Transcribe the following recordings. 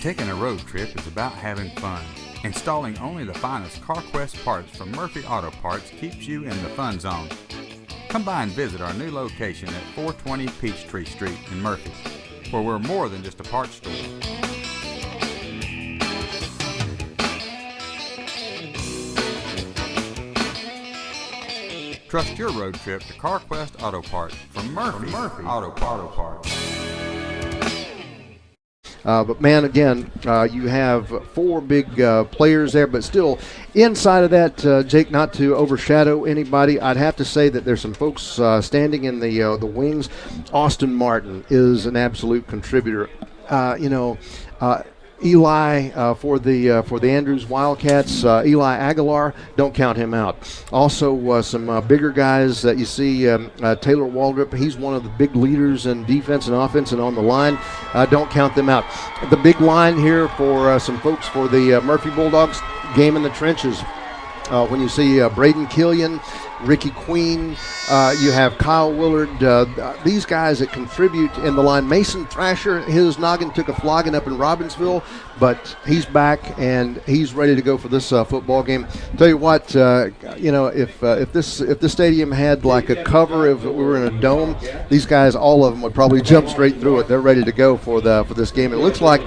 Taking a road trip is about having fun. Installing only the finest CarQuest parts from Murphy Auto Parts keeps you in the fun zone. Come by and visit our new location at 420 Peachtree Street in Murphy, where we're more than just a parts store. Trust your road trip to CarQuest Auto Parts from Murphy Auto Parts. But, man, again, you have four big players there, but still inside of that, Jake, not to overshadow anybody, I'd have to say that there's some folks standing in the wings. Austin Martin is an absolute contributor. Eli for the Andrews Wildcats, Eli Aguilar, don't count him out. Also, some bigger guys that you see, Taylor Waldrop, he's one of the big leaders in defense and offense and on the line. Don't count them out. The big line here for some folks for the Murphy Bulldogs, game in the trenches. When you see Braden Killian, Ricky Queen, you have Kyle Willard, these guys that contribute in the line. Mason Thrasher, his noggin took a flogging up in Robbinsville, but he's back and he's ready to go for this football game. Tell you what, if this stadium had like a cover, if we were in a dome, these guys, all of them, would probably jump straight through it. They're ready to go for this game. It looks like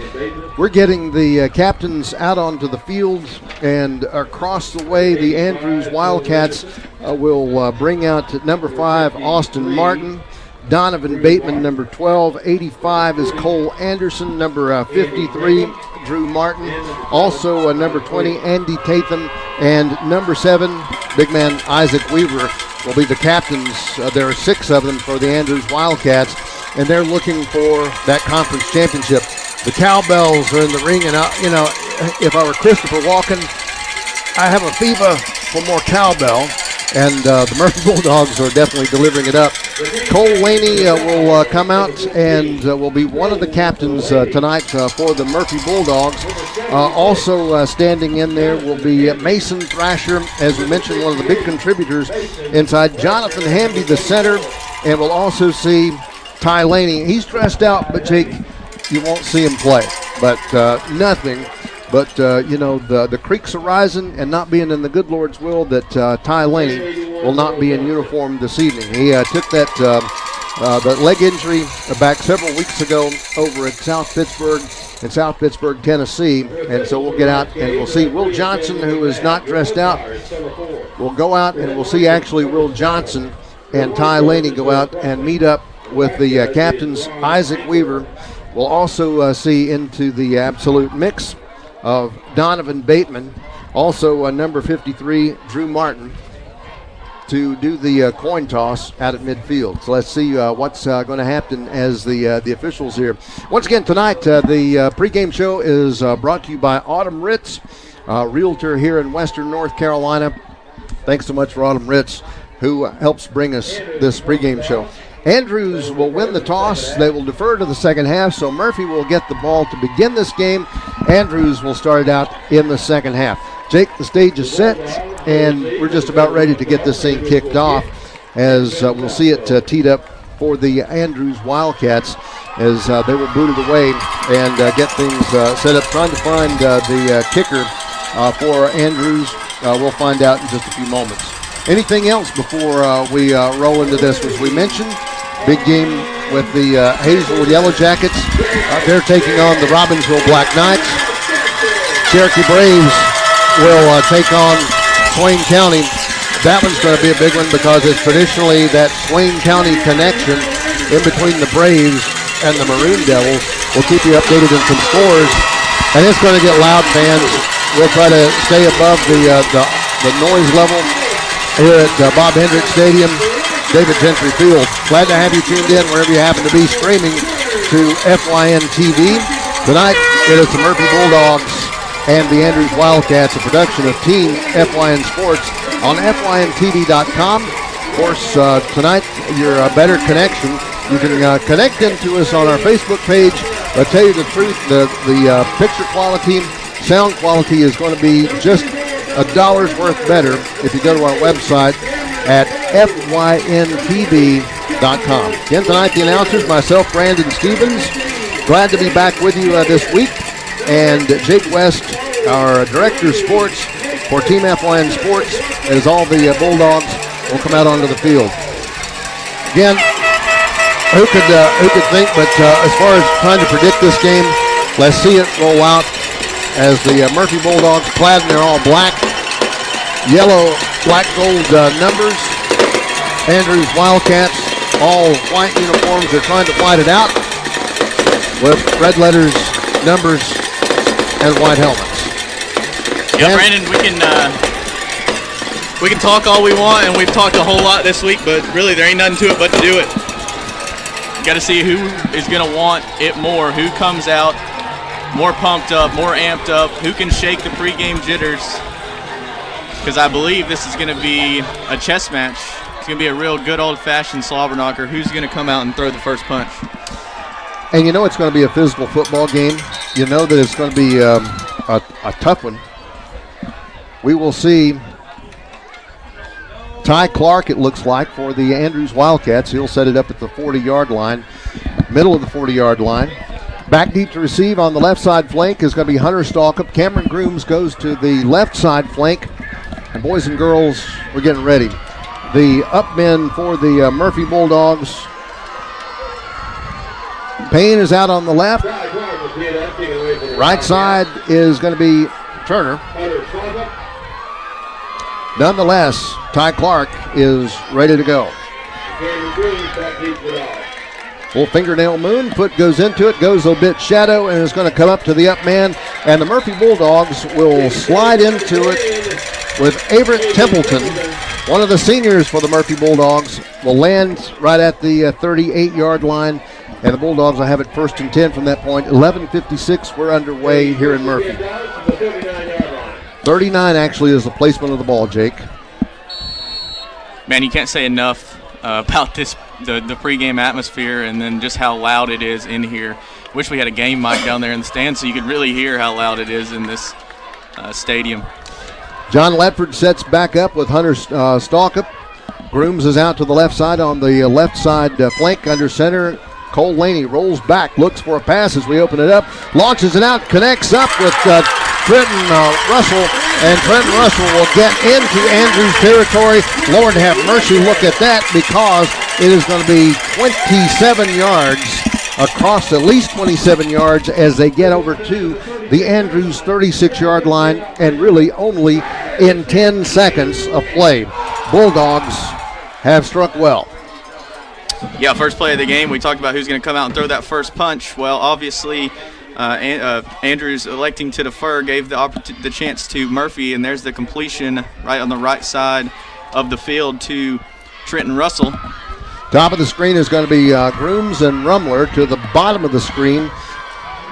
we're getting the captains out onto the field, and across the way, the Andrews Wildcats will bring out number 5, Austin Martin. Donovan Bateman, number 12. 85 is Cole Anderson. Number 53, Drew Martin. Also number 20, Andy Tatham. And number 7, big man Isaac Weaver, will be the captains. There are 6 of them for the Andrews Wildcats, and they're looking for that conference championship. The cowbells are in the ring, and if I were Christopher Walken, I have a fever for more cowbell, and the Murphy Bulldogs are definitely delivering it up. Cole Laney will come out and will be one of the captains tonight for the Murphy Bulldogs. Also standing in there will be Mason Thrasher, as we mentioned, one of the big contributors inside. Jonathan Hamby, the center, and we'll also see Ty Laney. He's dressed out, but Jake, you won't see him play. But nothing. But, the creeks are rising, and not being in the good Lord's will that Ty Laney will not be in uniform this evening. He took that leg injury back several weeks ago over at South Pittsburgh, Tennessee. And so we'll get out and we'll see Will Johnson, who is not dressed out. We'll go out and we'll see actually Will Johnson and Ty Laney go out and meet up with the captains, Isaac Weaver. We'll also see into the absolute mix of Donovan Bateman, also number 53, Drew Martin, to do the coin toss out at midfield. So let's see what's going to happen as the officials here. Once again, tonight, the pregame show is brought to you by Autumn Ritz, realtor here in Western North Carolina. Thanks so much for Autumn Ritz, who helps bring us this pregame show. Andrews will win the toss. They will defer to the second half, so Murphy will get the ball to begin this game. Andrews will start it out in the second half. Jake, the stage is set, and we're just about ready to get this thing kicked off, as we'll see it teed up for the Andrews Wildcats as they will boot it away and get things set up. Trying to find the kicker for Andrews. We'll find out in just a few moments. Anything else before we roll into this? As we mentioned, big game with the Hazelwood Yellow Jackets. They're taking on the Robbinsville Black Knights. Cherokee Braves will take on Swain County. That one's going to be a big one because it's traditionally that Swain County connection in between the Braves and the Maroon Devils. We'll keep you updated on some scores, and it's going to get loud, fans. We'll try to stay above the noise level here at Bob Hendricks Stadium, David Gentry Field. Glad to have you tuned in wherever you happen to be, streaming to FYN TV. Tonight, it is the Murphy Bulldogs and the Andrews Wildcats, a production of Team FYN Sports on FYNTV.com. Of course, tonight, you're a better connection. You can connect into us on our Facebook page. I'll tell you the truth, the picture quality, sound quality is going to be just $1 worth better if you go to our website at FYNTV.com. Again, tonight, the announcers, myself, Brandon Stevens. Glad to be back with you this week. And Jake West, our director of sports for Team FYN Sports, as all the Bulldogs will come out onto the field. Again, who could think, but as far as trying to predict this game, let's see it roll out as the Murphy Bulldogs, clad in their all black, yellow, black, gold numbers. Andrews Wildcats, all white uniforms. They're trying to white it out with red letters, numbers, and white helmets. Yeah, Brandon, we can talk all we want, and we've talked a whole lot this week, but really there ain't nothing to it but to do it. You got to see who is going to want it more, who comes out more pumped up, more amped up, who can shake the pregame jitters, because I believe this is going to be a chess match. It's going to be a real good old-fashioned slobber knocker. Who's going to come out and throw the first punch? And you know it's going to be a physical football game. You know that it's going to be a tough one. We will see Ty Clark, it looks like, for the Andrews Wildcats. He'll set it up at the 40-yard line, middle of the 40-yard line. Back deep to receive on the left side flank is going to be Hunter Stalkup. Cameron Grooms goes to the left side flank. And boys and girls, we're getting ready. The up men for the Murphy Bulldogs. Payne is out on the left. Right side is going to be Turner. Nonetheless, Ty Clark is ready to go. Full fingernail moon, foot goes into it, goes a bit shadow, and is going to come up to the up man. And the Murphy Bulldogs will slide into it with Everett Templeton. One of the seniors for the Murphy Bulldogs will land right at the 38-yard line. And the Bulldogs will have it 1st and 10 from that point. 11:56, we're underway here in Murphy. 39 actually is the placement of the ball, Jake. Man, you can't say enough about this, the pregame atmosphere, and then just how loud it is in here. Wish we had a game mic down there in the stands so you could really hear how loud it is in this stadium. John Ledford sets back up with Hunter Stalkup. Grooms is out to the left side on the left side flank under center. Cole Laney rolls back, looks for a pass as we open it up, launches it out, connects up with Trenton Russell, and Trenton Russell will get into Andrews territory. Lord have mercy, look at that, because it is going to be 27 yards across, at least 27 yards as they get over to the Andrews 36-yard line, and really only in 10 seconds of play. Bulldogs have struck well. Yeah, first play of the game, we talked about who's going to come out and throw that first punch. Well, obviously, Andrews electing to defer gave the chance to Murphy, and there's the completion right on the right side of the field to Trenton Russell. Top of the screen is going to be Grooms and Rumler. To the bottom of the screen,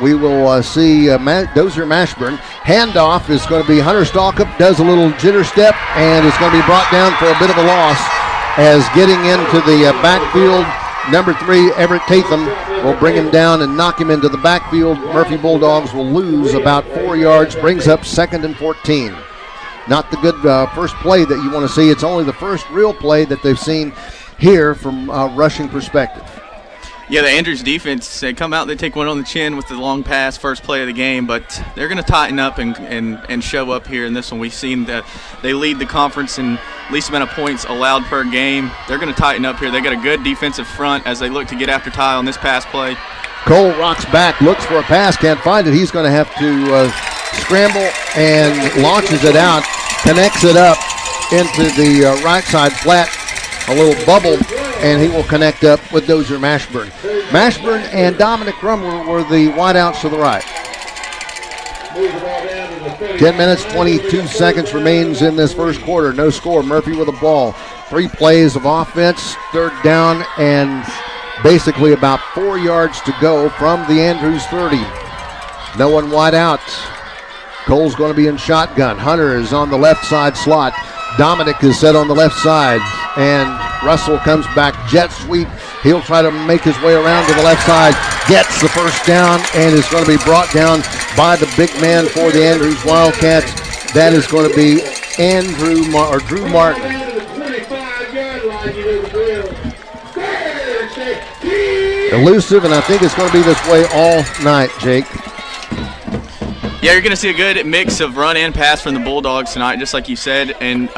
we will see Dozier Mashburn. Handoff is going to be Hunter Stalkup, does a little jitter step, and it's going to be brought down for a bit of a loss. As getting into the backfield, number 3, Everett Tatham, will bring him down and knock him into the backfield. Murphy Bulldogs will lose about 4 yards, brings up 2nd and 14. Not the good first play that you want to see. It's only the first real play that they've seen here from a rushing perspective. Yeah, the Andrews defense, they come out, they take one on the chin with the long pass, first play of the game, but they're going to tighten up and show up here in this one. We've seen that they lead the conference in least amount of points allowed per game. They're going to tighten up here. They got a good defensive front as they look to get after Ty on this pass play. Cole rocks back, looks for a pass, can't find it. He's going to have to scramble and launches it out, connects it up into the right side flat, a little bubble, and he will connect up with Dozier Mashburn. Mashburn and Dominic Rumler were the wideouts to the right. 10 minutes, 22 seconds remains in this first quarter. No score. Murphy with the ball. 3 plays of offense, 3rd down, and basically about 4 yards to go from the Andrews 30. No one wide out. Cole's going to be in shotgun. Hunter is on the left side slot. Dominic is set on the left side, and Russell comes back jet sweep. He'll try to make his way around to the left side, gets the first down, and is going to be brought down by the big man for the Andrews Wildcats. That is going to be Drew Martin. Elusive, and I think it's going to be this way all night, Jake. Yeah, you're going to see a good mix of run and pass from the Bulldogs tonight, just like you said. And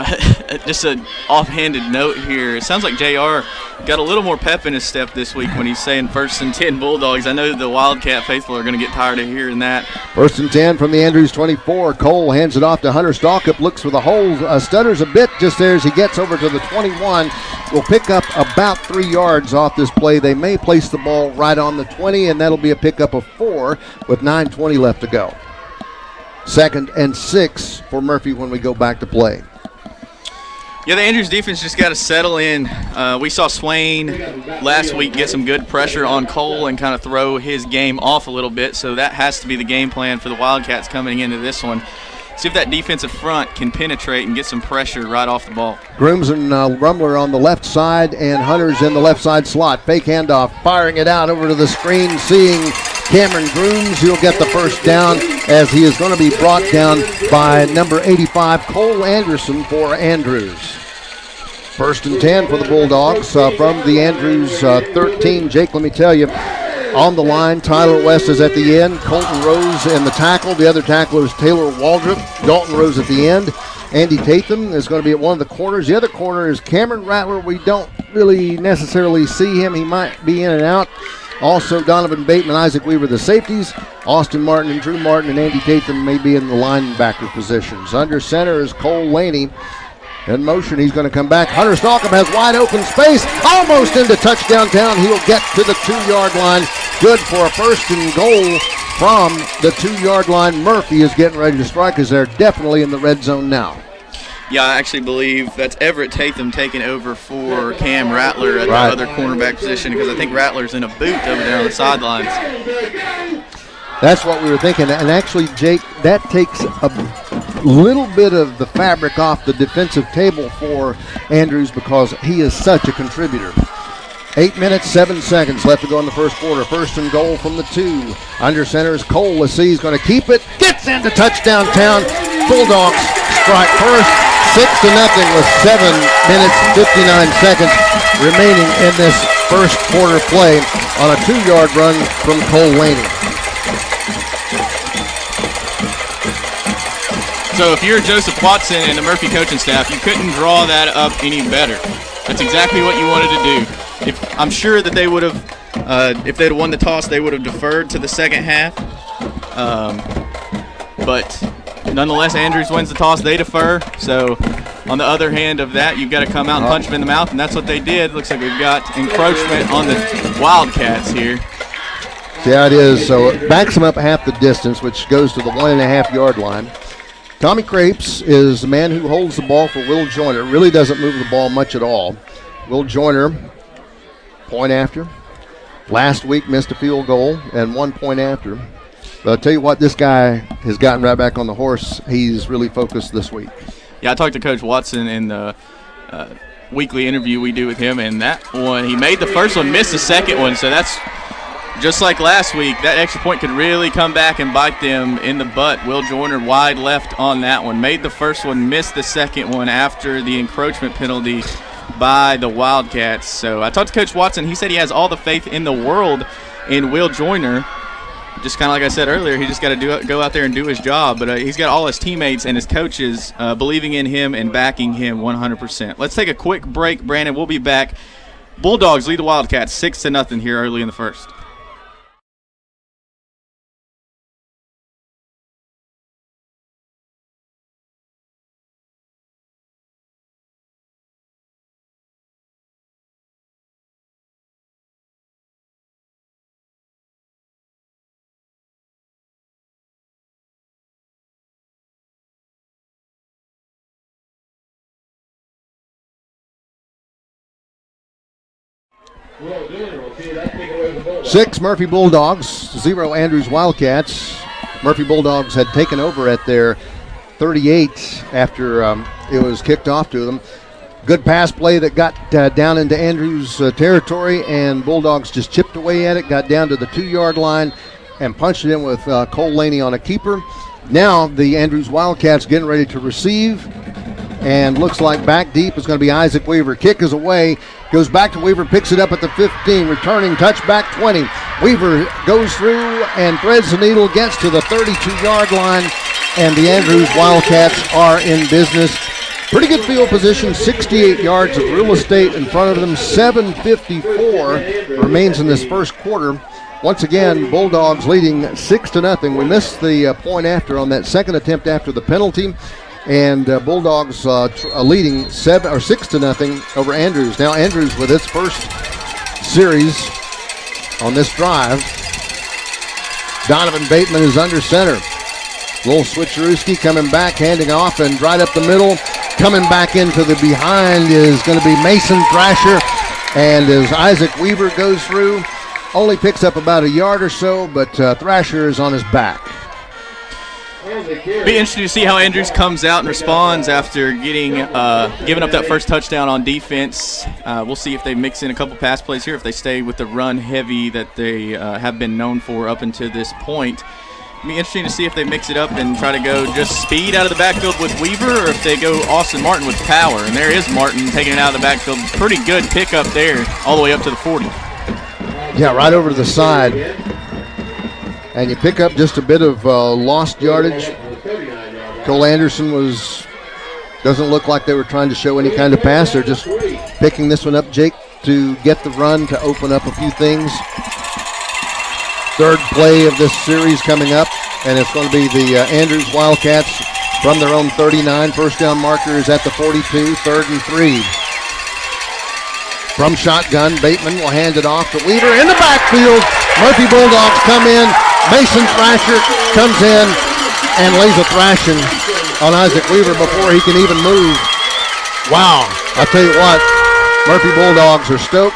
just an offhanded note here, it sounds like JR got a little more pep in his step this week when he's saying 1st and 10 Bulldogs. I know the Wildcat faithful are going to get tired of hearing that. 1st and 10 from the Andrews 24. Cole hands it off to Hunter Stalkup, looks for the hole, stutters a bit just there as he gets over to the 21. Will pick up about 3 yards off this play. They may place the ball right on the 20, and that'll be a pickup of 4 with 9:20 left to go. 2nd and 6 for Murphy when we go back to play. Yeah, the Andrews defense just got to settle in. We saw Swain last week get some good pressure on Cole and kind of throw his game off a little bit, so that has to be the game plan for the Wildcats coming into this one. See if that defensive front can penetrate and get some pressure right off the ball. Grooms and Rumler on the left side, and Hunter's in the left side slot. Fake handoff, firing it out over to the screen, seeing Cameron Grooms. He'll get the first down as he is going to be brought down by number 85, Cole Anderson for Andrews. 1st and 10 for the Bulldogs from the Andrews 13. Jake, let me tell you, on the line, Tyler West is at the end. Colton Rose in the tackle. The other tackler is Taylor Waldrop. Dalton Rose at the end. Andy Tatham is going to be at one of the corners. The other corner is Cameron Rattler. We don't really necessarily see him. He might be in and out. Also, Donovan Bateman, Isaac Weaver, the safeties. Austin Martin and Drew Martin and Andy Tatham may be in the linebacker positions. Under center is Cole Laney. In motion, he's going to come back. Hunter Stalkup has wide open space, almost into touchdown town. He'll get to the 2-yard line. Good for a 1st and goal from the 2-yard line. Murphy is getting ready to strike as they're definitely in the red zone now. Yeah, I actually believe that's Everett Tatham taking over for Cam Rattler at the other cornerback position, because I think Rattler's in a boot over there on the sidelines. That's what we were thinking. And actually, Jake, that takes a little bit of the fabric off the defensive table for Andrews because he is such a contributor. 8 minutes, 7 seconds left to go in the first quarter. 1st and goal from the 2. Under center is Cole. Lassie is going to keep it. Gets into touchdown town. Bulldogs strike first. 6-0 with 7 minutes, 59 seconds remaining in this first quarter play on a 2-yard run from Cole Laney. So if you're Joseph Watson and the Murphy coaching staff, you couldn't draw that up any better. That's exactly what you wanted to do. I'm sure that they would have, if they'd won the toss, they would have deferred to the second half. But nonetheless, Andrews wins the toss, they defer. So on the other hand of that, you've got to come out and punch them in the mouth, and that's what they did. Looks like we've got encroachment on the Wildcats here. Yeah, it is. So it backs them up half the distance, which goes to the 1.5-yard line. Tommy Crapes is the man who holds the ball for Will Joyner. Really doesn't move the ball much at all. Will Joyner, point after. Last week missed a field goal and 1 point after. But I'll tell you what, this guy has gotten right back on the horse. He's really focused this week. Yeah, I talked to Coach Watson in the weekly interview we do with him, and that one, he made the first one, missed the second one, so that's just like last week. That extra point could really come back and bite them in the butt. Will Joyner wide left on that one. Made the first one, missed the second one after the encroachment penalty by the Wildcats. So I talked to Coach Watson. He said he has all the faith in the world in Will Joyner. Just kind of like I said earlier, he just got to go out there and do his job. But he's got all his teammates and his coaches believing in him and backing him 100%. Let's take a quick break, Brandon. We'll be back. Bulldogs lead the Wildcats 6-0 here early in the first. Six Murphy Bulldogs, 0 Andrews Wildcats. Murphy Bulldogs had taken over at their 38 after it was kicked off to them. Good pass play that got down into Andrews territory, and Bulldogs just chipped away at it, got down to the 2-yard line, and punched it in with Cole Laney on a keeper. Now the Andrews Wildcats getting ready to receive, and looks like back deep is going to be Isaac Weaver. Kick is away, goes back to Weaver, picks it up at the 15, returning touchback 20. Weaver goes through and threads the needle, gets to the 32-yard line, and the Andrews Wildcats are in business. Pretty good field position, 68 yards of real estate in front of them, 7:54 remains in this first quarter. Once again, Bulldogs leading 6-0. We missed the point after on that second attempt after the penalty, and Bulldogs leading 6-0 over Andrews. Now Andrews with its first series on this drive. Donovan Bateman is under center. Little switcherooski coming back, handing off, and right up the middle. Coming back into the behind is going to be Mason Thrasher. And as Isaac Weaver goes through, only picks up about a yard or so, but Thrasher is on his back. Be interesting to see how Andrews comes out and responds after giving up that first touchdown on defense. We'll see if they mix in a couple pass plays here, if they stay with the run heavy that they have been known for up until this point. It'll be interesting to see if they mix it up and try to go just speed out of the backfield with Weaver, or if they go Austin Martin with power. And there is Martin taking it out of the backfield. Pretty good pickup there, all the way up to the 40. Yeah, right over to the side. And you pick up just a bit of lost yardage. Cole Anderson doesn't look like they were trying to show any kind of pass. They're just picking this one up, Jake, to get the run, to open up a few things. Third play of this series coming up, and it's going to be the Andrews Wildcats from their own 39. First down marker is at the 42, 3rd and 3. From shotgun, Bateman will hand it off to Weaver in the backfield. Murphy Bulldogs come in. Mason Thrasher comes in and lays a thrashing on Isaac Weaver before he can even move. Wow, I'll tell you what, Murphy Bulldogs are stoked.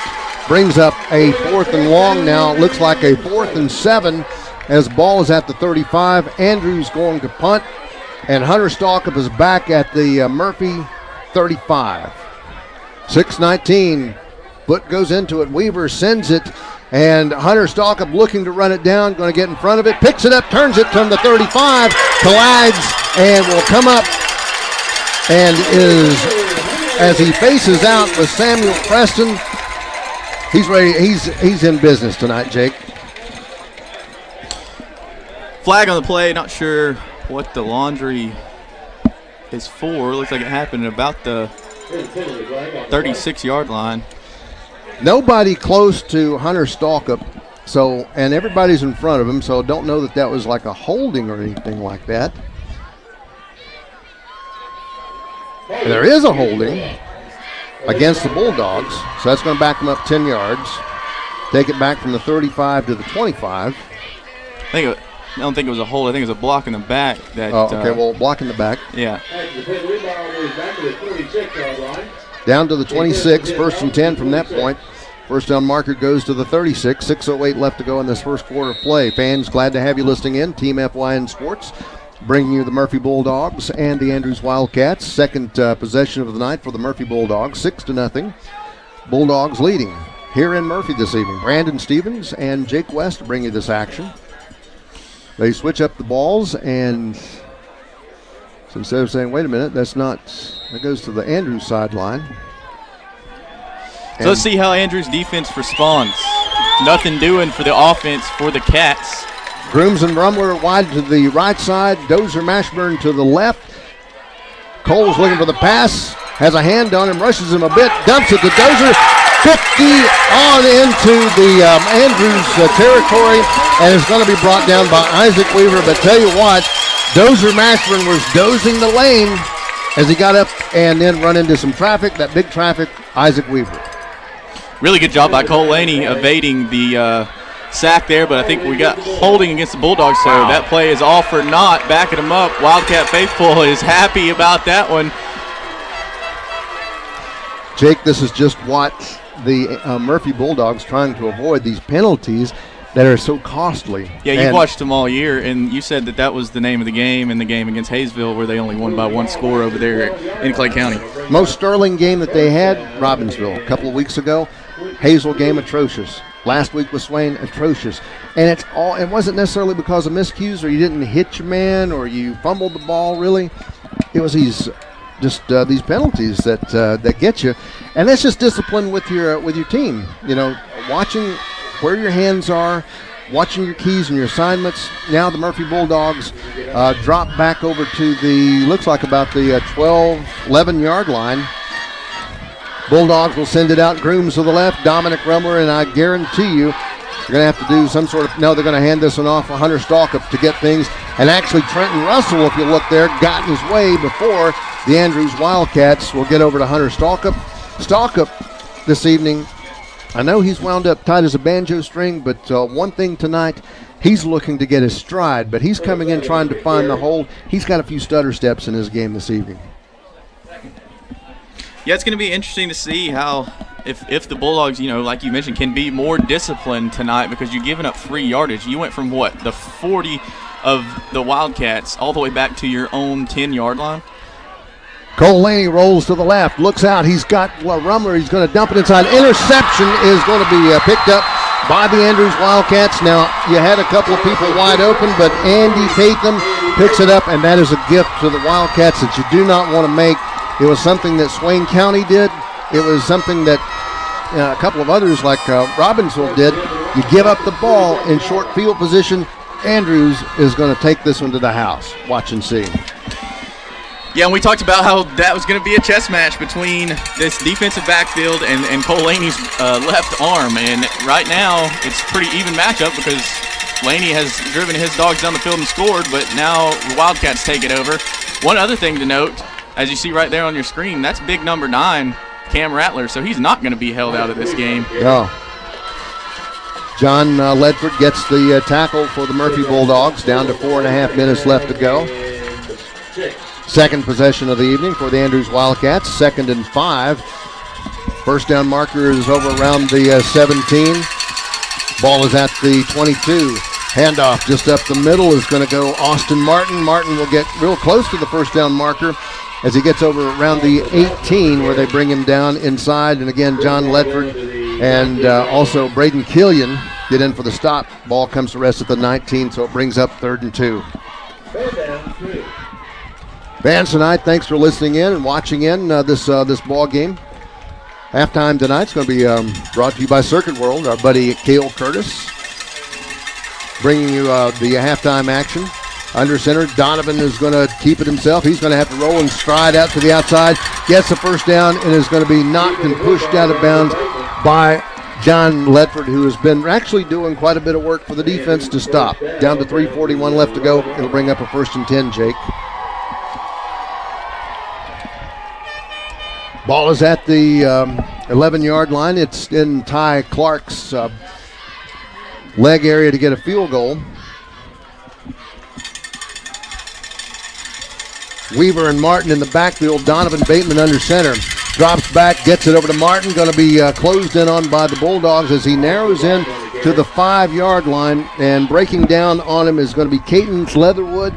Brings up a 4th and long now. Looks like a 4th and 7 as ball is at the 35. Andrews going to punt, and Hunter Stalkup is back at the Murphy 35. 6:19. Foot goes into it. Weaver sends it, and Hunter Stalkup looking to run it down. Going to get in front of it. Picks it up, turns it from the 35. Collides and will come up, and is, as he faces out with Samuel Preston, he's ready. He's in business tonight, Jake. Flag on the play. Not sure what the laundry is for. Looks like it happened at about the 36-yard line. Nobody close to Hunter Stalkup, and everybody's in front of him, so don't know that was like a holding or anything like that. There is a holding against the Bulldogs, so that's going to back them up 10 yards. Take it back from the 35 to the 25. I don't think it was a hold. I think it was a block in the back. Block in the back. Yeah. Down to the 26, 1st and 10 from that point. First down marker goes to the 36. 6:08 left to go in this first quarter of play. Fans, glad to have you listening in. Team FYN Sports, bringing you the Murphy Bulldogs and the Andrews Wildcats. Second possession of the night for the Murphy Bulldogs, 6-0. Bulldogs leading here in Murphy this evening. Brandon Stevens and Jake West bring you this action. They switch up the balls, and so instead of saying, wait a minute, that goes to the Andrews sideline. So let's see how Andrews' defense responds. Nothing doing for the offense for the Cats. Grooms and Rumler wide to the right side. Dozer Mashburn to the left. Cole's looking for the pass. Has a hand on him, rushes him a bit, dumps it to Dozer. 50 on into the Andrews territory, and it's going to be brought down by Isaac Weaver. But tell you what, Dozer Mashburn was dozing the lane as he got up and then run into some traffic. That big traffic, Isaac Weaver. Really good job by Cole Laney evading the sack there, but I think we got holding against the Bulldogs, so that play is all for naught, backing him up. Wildcat Faithful is happy about that one. Jake, this is just what the Murphy Bulldogs trying to avoid, these penalties that are so costly. Yeah, you've watched them all year, and you said that was the name of the game in the game against Hayesville, where they only won by 1 score over there in Clay County. Most sterling game that they had, Robbinsville, a couple of weeks ago. Hazel game, atrocious. Last week with Swain, atrocious. And it wasn't necessarily because of miscues or you didn't hit your man or you fumbled the ball, really. It was these penalties that get you. And that's just discipline with your team. You know, watching where your hands are, watching your keys and your assignments. Now the Murphy Bulldogs drop back over to looks like about the 12, 11-yard line. Bulldogs will send it out. Grooms to the left, Dominic Rumler, and I guarantee you, you're going to have to do some sort of, no, they're going to hand this one off to Hunter Stalkup to get things. And actually, Trenton Russell, if you look there, got in his way before the Andrews Wildcats will get over to Hunter Stalkup. Stalkup this evening, I know he's wound up tight as a banjo string, but one thing tonight, he's looking to get his stride, but he's coming in trying to find the hole. He's got a few stutter steps in his game this evening. Yeah, it's going to be interesting to see how, if the Bulldogs, like you mentioned, can be more disciplined tonight, because you're giving up free yardage. You went from the 40 of the Wildcats all the way back to your own 10-yard line. Cole Laney rolls to the left, looks out. He's got Rumler. He's going to dump it inside. Interception is going to be picked up by the Andrews Wildcats. Now, you had a couple of people wide open, but Andy Tatham picks it up, and that is a gift to the Wildcats that you do not want to make. It was something that Swain County did. It was something that a couple of others like Robbinsville did. You give up the ball in short field position. Andrews is going to take this one to the house. Watch and see. Yeah, and we talked about how that was going to be a chess match between this defensive backfield and Cole Laney's left arm. And right now, it's a pretty even matchup because Laney has driven his dogs down the field and scored, but now the Wildcats take it over. One other thing to note, as you see right there on your screen, that's big number 9, Cam Rattler, so he's not going to be held out of this game. No. John Ledford gets the tackle for the Murphy Bulldogs, down to 4.5 minutes left to go. Second possession of the evening for the Andrews Wildcats, 2nd and 5. First down marker is over around the 17. Ball is at the 22. Handoff just up the middle is going to go Austin Martin. Martin will get real close to the first down marker as he gets over around the 18, where they bring him down inside. And again, John Ledford and also Braden Killian get in for the stop. Ball comes to rest at the 19, so it brings up 3rd and 2. Fans tonight, thanks for listening in and watching in this ball game. Halftime tonight's going to be brought to you by Circuit World. Our buddy Cale Curtis bringing you the halftime action. Under center, Donovan is going to keep it himself. He's going to have to roll and stride out to the outside. Gets the first down and is going to be knocked and pushed out of bounds by John Ledford, who has been actually doing quite a bit of work for the defense to stop. Down to 3:41 left to go. It'll bring up a 1st and 10, Jake. Ball is at the 11-yard line. It's in Ty Clark's leg area to get a field goal. Weaver and Martin in the backfield. Donovan Bateman under center. Drops back, gets it over to Martin. Going to be closed in on by the Bulldogs as he narrows in to the 5-yard line. And breaking down on him is going to be Caton Leatherwood.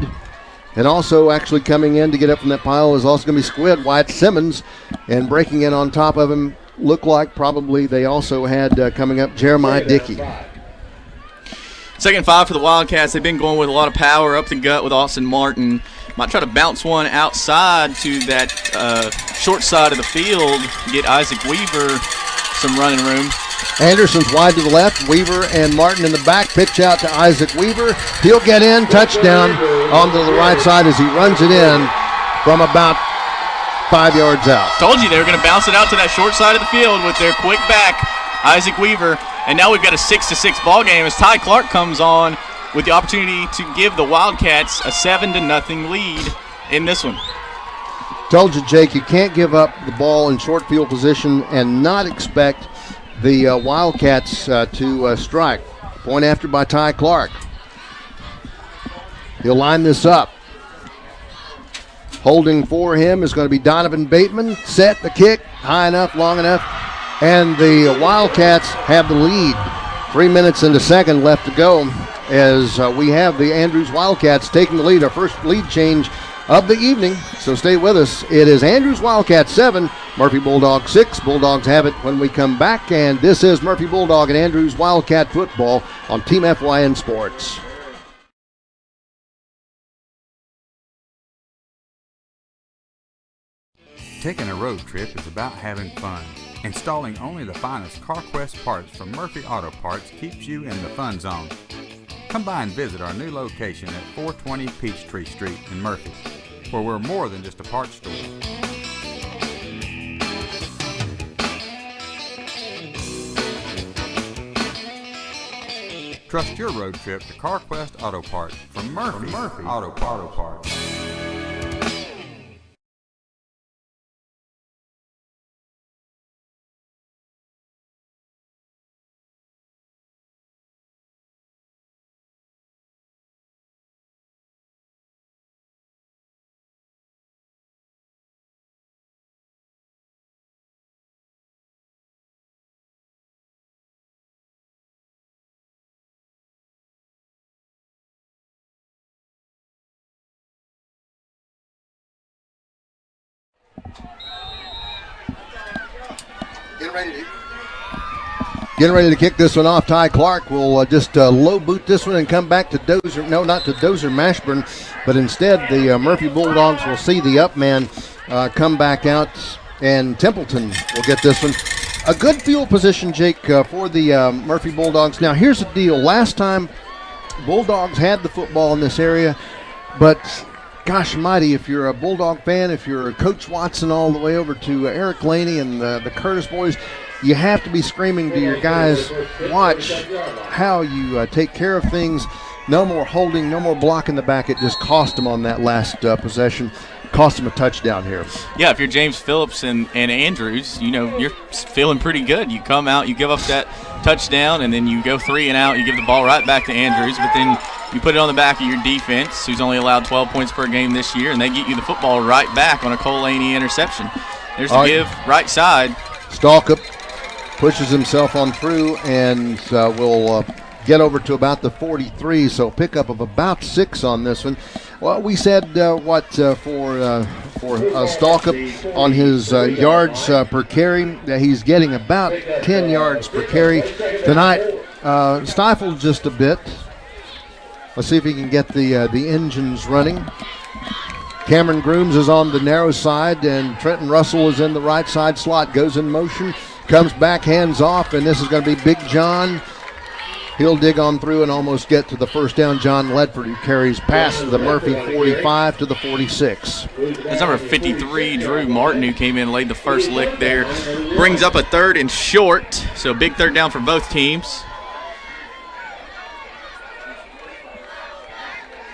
And also actually coming in to get up from that pile is also going to be Squid Wyatt Simmons. And breaking in on top of him, looked like probably they also had coming up Jeremiah Dickey. 2nd and 5 for the Wildcats. They've been going with a lot of power up the gut with Austin Martin. Might try to bounce one outside to that short side of the field, get Isaac Weaver some running room. Anderson's wide to the left. Weaver and Martin in the back. Pitch out to Isaac Weaver. He'll get in. Touchdown onto the right side as he runs it in from about 5 yards out. Told you they were going to bounce it out to that short side of the field with their quick back, Isaac Weaver. And now we've got a 6-6 ball game as Ty Clark comes on with the opportunity to give the Wildcats a 7-0 lead in this one. Told you, Jake, you can't give up the ball in short field position and not expect the Wildcats to strike. Point after by Ty Clark. He'll line this up. Holding for him is going to be Donovan Bateman. Set the kick, high enough, long enough, and the Wildcats have the lead. 3 minutes and a second left to go as we have the Andrews Wildcats taking the lead. Our first lead change of the evening, so stay with us. It is Andrews Wildcats 7, Murphy Bulldogs 6. Bulldogs have it when we come back, and this is Murphy Bulldog and Andrews Wildcat football on Team FYN Sports. Taking a road trip is about having fun. Installing only the finest CarQuest parts from Murphy Auto Parts keeps you in the fun zone. Come by and visit our new location at 420 Peachtree Street in Murphy, where we're more than just a parts store. Trust your road trip to CarQuest Auto Parts from Murphy Auto Parts. Getting ready to kick this one off. Ty Clark will just low boot this one and come back to Dozer. No, not to Dozer Mashburn, but instead the Murphy Bulldogs will see the up man come back out, and Templeton will get this one. A good field position, Jake, for the Murphy Bulldogs. Now, here's the deal. Last time, Bulldogs had the football in this area, but gosh almighty, if you're a Bulldog fan, if you're Coach Watson all the way over to Eric Laney and the Curtis boys, you have to be screaming to your guys, watch how you take care of things. No more holding, no more blocking the back. It just cost them on that last possession. Cost them a touchdown here. Yeah, if you're James Phillips and Andrews, you know, you're feeling pretty good. You come out, you give up that touchdown, and then you go 3 and out. You give the ball right back to Andrews, but then you put it on the back of your defense, who's only allowed 12 points per game this year, and they get you the football right back on a Cole Laney interception. There's the give, right side. Stalkup pushes himself on through and will get over to about the 43, so pickup of about 6 on this one. Well, we said for Stalkup on his yards per carry, he's getting about 10 yards per carry. Tonight, stifled just a bit. Let's see if he can get the engines running. Cameron Grooms is on the narrow side, and Trenton Russell is in the right side slot, goes in motion. Comes back, hands off, and this is going to be Big John. He'll dig on through and almost get to the first down. John Ledford, who carries past the Murphy 45 to the 46. That's number 53, Drew Martin, who came in and laid the first lick there. Brings up a 3rd and short, so big 3rd down for both teams.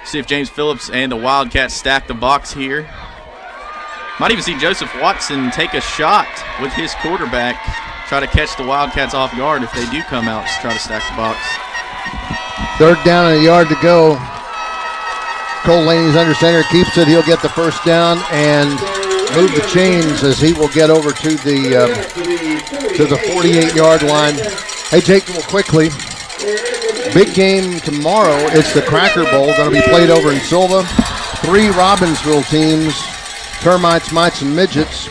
See if James Phillips and the Wildcats stack the box here. Might even see Joseph Watson take a shot with his quarterback, try to catch the Wildcats off guard if they do come out to try to stack the box. 3rd down and a yard to go. Cole Laney's under center, keeps it. He'll get the first down and move the chains as he will get over to the 48-yard line. Hey, Jake, real quickly. Big game tomorrow. It's the Cracker Bowl, going to be played over in Silva. 3 Robbinsville teams. Termites, Mites, and Midgets.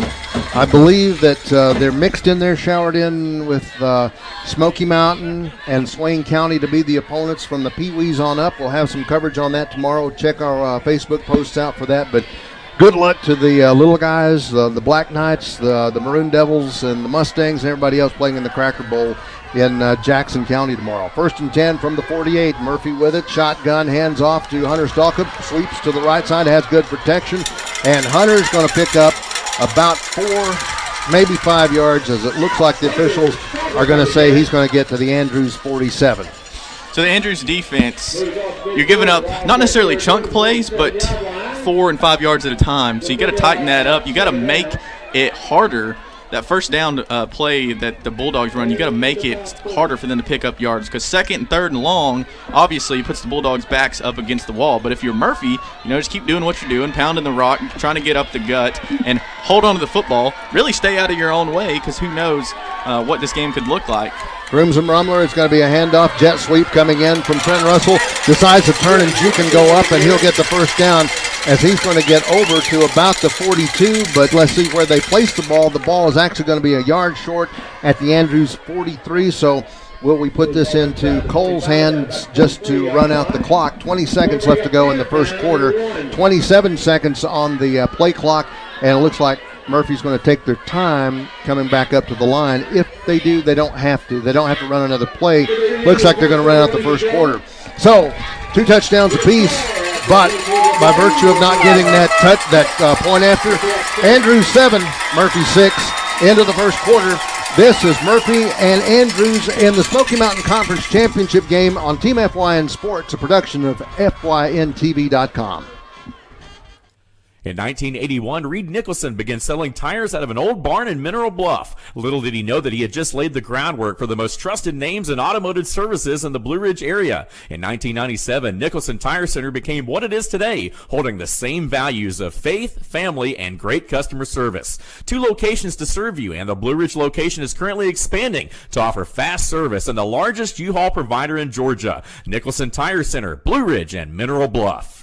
I believe that they're mixed in there, showered in with Smoky Mountain and Swain County to be the opponents from the Pee-wees on up. We'll have some coverage on that tomorrow. Check our Facebook posts out for that. But good luck to the little guys, the Black Knights, the Maroon Devils, and the Mustangs, and everybody else playing in the Cracker Bowl in Jackson County tomorrow. 1st and 10 from the 48. Murphy with it. Shotgun, hands off to Hunter Stalkup. Sweeps to the right side, has good protection. And Hunter's going to pick up about 4, maybe 5 yards, as it looks like the officials are going to say he's going to get to the Andrews 47. So the Andrews defense, you're giving up not necessarily chunk plays, but 4 and 5 yards at a time. So you got to tighten that up. You got to make it harder. That first down play that the Bulldogs run, you got to make it harder for them to pick up yards, because 2nd and 3rd and long, obviously, puts the Bulldogs' backs up against the wall. But if you're Murphy, just keep doing what you're doing, pounding the rock, trying to get up the gut, and hold on to the football. Really stay out of your own way, because who knows what this game could look like. Grooms and Rumler, it's going to be a handoff. Jet sweep coming in from Trent Russell. Decides to turn and juke and go up, and he'll get the first down as he's going to get over to about the 42. But let's see where they place the ball. The ball is actually going to be a yard short at the Andrews 43. So will we put this into Cole's hands just to run out the clock? 20 seconds left to go in the first quarter. 27 seconds on the play clock. And it looks like Murphy's going to take their time coming back up to the line. If they do, they don't have to. They don't have to run another play. Looks like they're going to run out the first quarter. So 2 touchdowns apiece, but by virtue of not getting that point after, Andrews 7, Murphy 6, into the first quarter. This is Murphy and Andrews in the Smoky Mountain Conference Championship game on Team FYN Sports, a production of FYNTV.com. In 1981, Reed Nicholson began selling tires out of an old barn in Mineral Bluff. Little did he know that he had just laid the groundwork for the most trusted names in automotive services in the Blue Ridge area. In 1997, Nicholson Tire Center became what it is today, holding the same values of faith, family, and great customer service. 2 locations to serve you, and the Blue Ridge location is currently expanding to offer fast service and the largest U-Haul provider in Georgia. Nicholson Tire Center, Blue Ridge, and Mineral Bluff.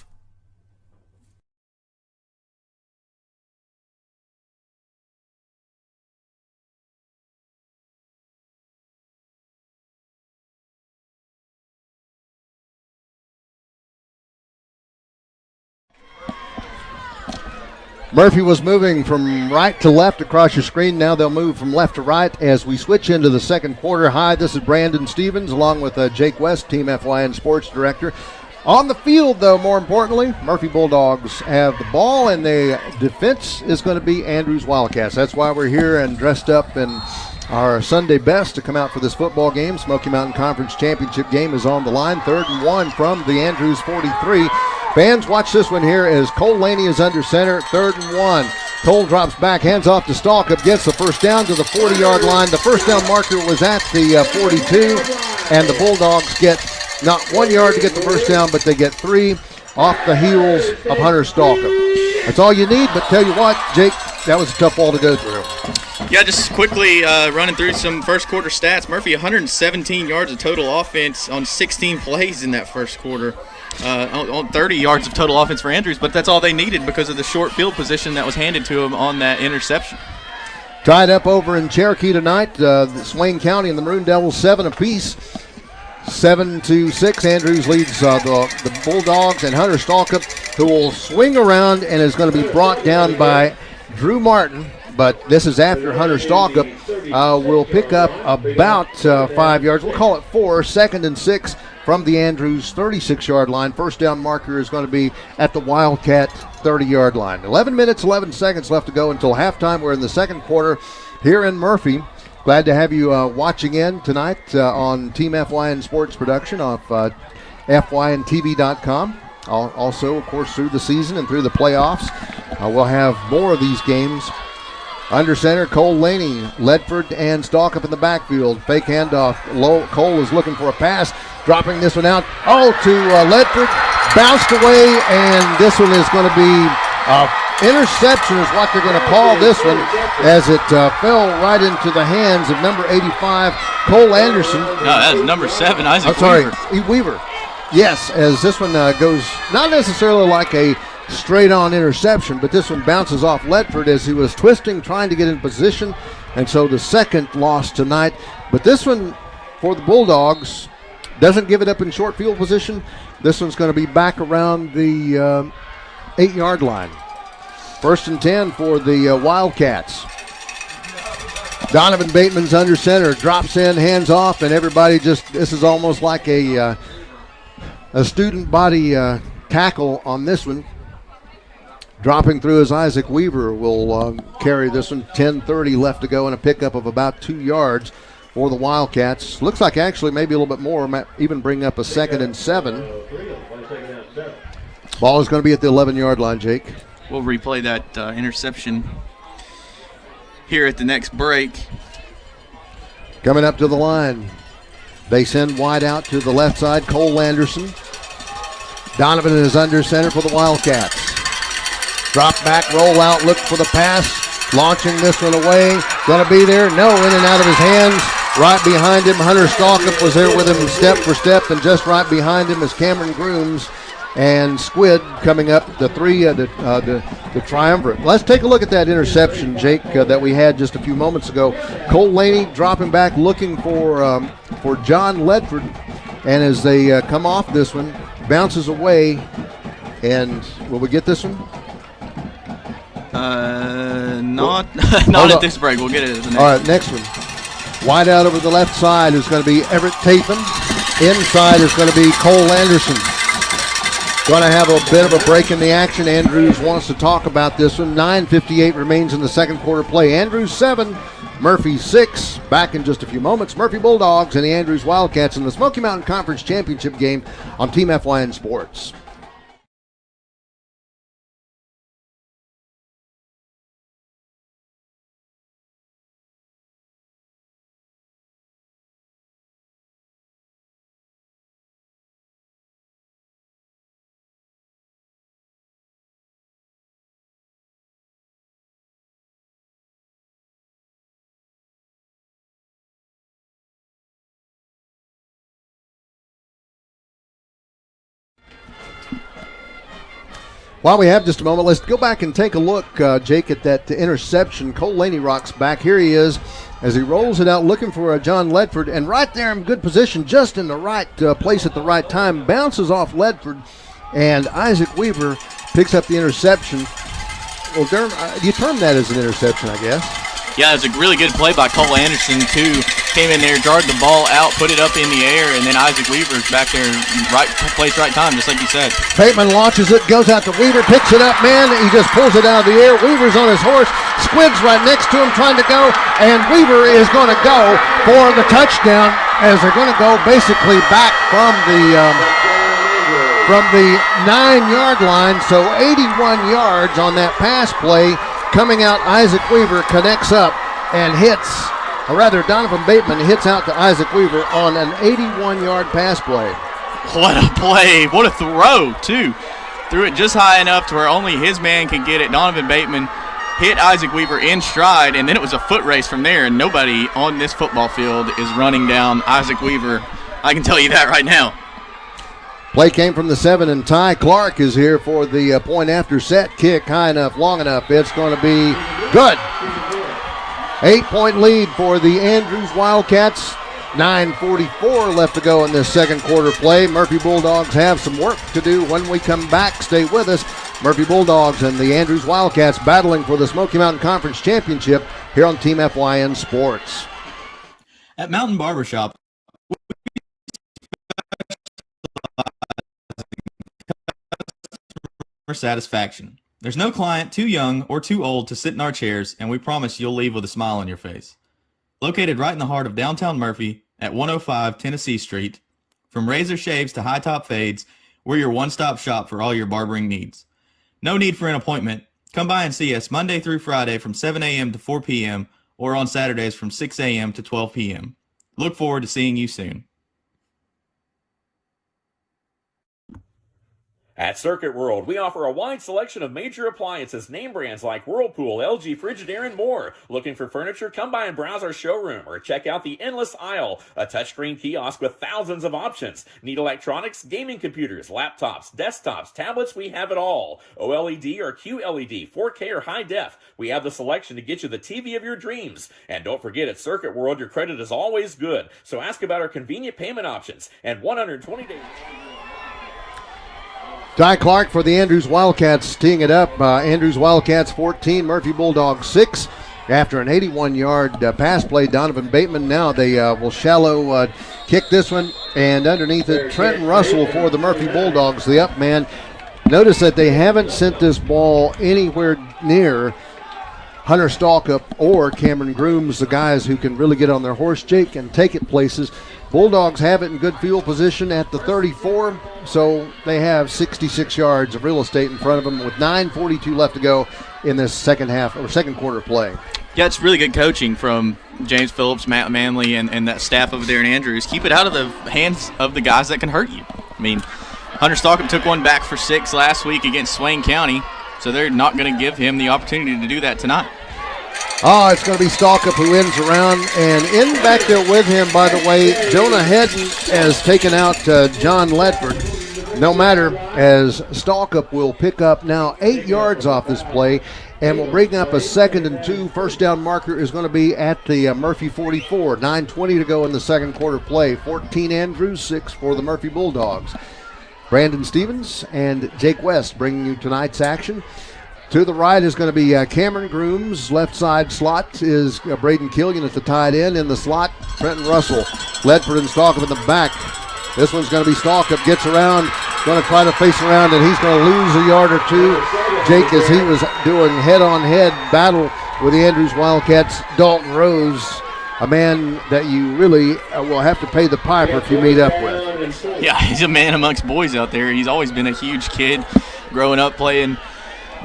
Murphy was moving from right to left across your screen. Now they'll move from left to right as we switch into the second quarter. Hi, this is Brandon Stevens along with Jake West, Team FYN Sports Director. On the field, though, more importantly, Murphy Bulldogs have the ball, and the defense is going to be Andrews Wildcats. That's why we're here and dressed up in our Sunday best to come out for this football game. Smoky Mountain Conference Championship game is on the line. 3rd and 1 from the Andrews 43. Fans, watch this one here as Cole Laney is under center, 3rd and 1. Cole drops back, hands off to Stalkup, gets the first down to the 40-yard line. The first down marker was at the 42, and the Bulldogs get not 1 yard to get the first down, but they get 3 off the heels of Hunter Stalkup. That's all you need, but tell you what, Jake, that was a tough ball to go through. Yeah, just quickly running through some first quarter stats. Murphy, 117 yards of total offense on 16 plays in that first quarter. On 30 yards of total offense for Andrews, but that's all they needed because of the short field position that was handed to him on that interception. Tied up over in Cherokee tonight, Swain County and the Maroon Devils 7 apiece. 7-6, Andrews leads the Bulldogs, and Hunter Stalkup, who will swing around and is going to be brought down by Drew Martin. But this is after Hunter Stalkup will pick up about 5 yards. We'll call it 4, 2nd and 6 from the Andrews 36-yard line. First down marker is going to be at the Wildcat 30-yard line. 11 minutes, 11 seconds left to go until halftime. We're in the second quarter here in Murphy. Glad to have you watching in tonight on Team FYN Sports Production off FYNTV.com. Also, of course, through the season and through the playoffs. We'll have more of these games. Under center, Cole Laney, Ledford, and Stalkup in the backfield. Fake handoff. Cole is looking for a pass, dropping this one out. To Ledford. Bounced away, and this one is going to be interception is what they're going to call this one, as it fell right into the hands of number 85, Cole Anderson. No, that is number 7, Isaac Weaver. Yes, as this one goes not necessarily like a straight-on interception, but this one bounces off Ledford as he was twisting, trying to get in position, and so the second loss tonight. But this one, for the Bulldogs, doesn't give it up in short field position. This one's going to be back around the 8-yard line. 1st and 10 for the Wildcats. Donovan Bateman's under center, drops in, hands off, and everybody this is almost like a student body tackle on this one. Dropping through as Isaac Weaver will carry this one. 10:30 left to go and a pickup of about 2 yards for the Wildcats. Looks like actually maybe a little bit more, might even bring up a 2nd and 7. Ball is going to be at the 11-yard line, Jake. We'll replay that interception here at the next break. Coming up to the line. They send wide out to the left side, Cole Anderson. Donovan is under center for the Wildcats. Drop back, roll out, look for the pass. Launching this one away. Going to be there. No, in and out of his hands. Right behind him, Hunter Stalkup was there with him step for step, and just right behind him is Cameron Grooms and Squid coming up, the triumvirate. Let's take a look at that interception, Jake, that we had just a few moments ago. Cole Laney dropping back, looking for John Ledford, and as they come off this one, bounces away, and will we get this one? Not at this break. We'll get it at the next. All right, next one. Wide out over the left side is going to be Everett Tatham. Inside is going to be Cole Anderson. Going to have a bit of a break in the action. Andrews wants to talk about this one. 9:58 remains in the second quarter play. Andrews 7, Murphy 6. Back in just a few moments. Murphy Bulldogs and the Andrews Wildcats in the Smoky Mountain Conference Championship game on Team FYN Sports. While we have just a moment, let's go back and take a look, Jake, at that interception. Cole Laney rocks back. Here he is as he rolls it out looking for John Ledford. And right there in good position, just in the right place at the right time, bounces off Ledford. And Isaac Weaver picks up the interception. Well, Durham, you term that as an interception, I guess. Yeah, it was a really good play by Cole Anderson, too. Came in there, jarred the ball out, put it up in the air, and then Isaac Weaver's back there, right place, right time, just like you said. Bateman launches it, goes out to Weaver, picks it up, man. He just pulls it out of the air. Weaver's on his horse. Squid's right next to him trying to go, and Weaver is going to go for the touchdown as they're going to go basically back from the 9-yard line. So 81 yards on that pass play. Coming out, Isaac Weaver connects up and hits, or rather Donovan Bateman hits out to Isaac Weaver on an 81-yard pass play. What a play. What a throw, too. Threw it just high enough to where only his man could get it. Donovan Bateman hit Isaac Weaver in stride, and then it was a foot race from there, and nobody on this football field is running down Isaac Weaver. I can tell you that right now. Play came from the 7, and Ty Clark is here for the point after set kick. High enough, long enough. It's going to be good. 8-point lead for the Andrews Wildcats. 9:44 left to go in this second quarter play. Murphy Bulldogs have some work to do when we come back. Stay with us. Murphy Bulldogs and the Andrews Wildcats battling for the Smoky Mountain Conference Championship here on Team FYN Sports. At Mountain Barbershop, satisfaction. There's no client too young or too old to sit in our chairs, and we promise you'll leave with a smile on your face. Located right in the heart of downtown Murphy at 105 Tennessee Street, from razor shaves to high top fades, we're your one-stop shop for all your barbering needs. No need for an appointment. Come by and see us Monday through Friday from 7 a.m. to 4 p.m. or on Saturdays from 6 a.m. to 12 p.m. Look forward to seeing you soon. At Circuit World, we offer a wide selection of major appliances, name brands like Whirlpool, LG, Frigidaire, and more. Looking for furniture? Come by and browse our showroom or check out the Endless Aisle, a touchscreen kiosk with thousands of options. Need electronics, gaming computers, laptops, desktops, tablets? We have it all. OLED or QLED, 4K or high def. We have the selection to get you the TV of your dreams. And don't forget, at Circuit World, your credit is always good. So ask about our convenient payment options and 120 days. Ty Clark for the Andrews Wildcats teeing it up. Andrews Wildcats 14, Murphy Bulldogs 6. After an 81-yard pass play, Donovan Bateman. Now they will shallow kick this one, and underneath it, Trenton Russell for the Murphy Bulldogs, the up man. Notice that they haven't sent this ball anywhere near Hunter Stalkup or Cameron Grooms, the guys who can really get on their horse, Jake, and take it places. Bulldogs have it in good field position at the 34, so they have 66 yards of real estate in front of them with 9:42 left to go in this second quarter play. Yeah, it's really good coaching from James Phillips, Matt Manley, and that staff over there in Andrews. Keep it out of the hands of the guys that can hurt you. I mean, Hunter Stalkup took one back for 6 last week against Swain County, so they're not going to give him the opportunity to do that tonight. Oh, it's going to be Stalkup who ends around, and in back there with him, by the way, Jonah Hedden has taken out John Ledford. No matter, as Stalkup will pick up now 8 yards off this play, and will bring up a 2nd and 2. First down marker is going to be at the Murphy 44. 9:20 to go in the second quarter play. 14 Andrews, 6 for the Murphy Bulldogs. Brandon Stevens and Jake West bringing you tonight's action. To the right is going to be Cameron Grooms. Left side slot is Braden Killian at the tight end. In the slot, Trenton Russell. Ledford and Stalkup in the back. This one's going to be Stalkup. Gets around, going to try to face around, and he's going to lose a yard or two. Jake, as he was doing head-on-head battle with the Andrews Wildcats, Dalton Rose, a man that you really will have to pay the piper if you meet up with. Yeah, he's a man amongst boys out there. He's always been a huge kid growing up playing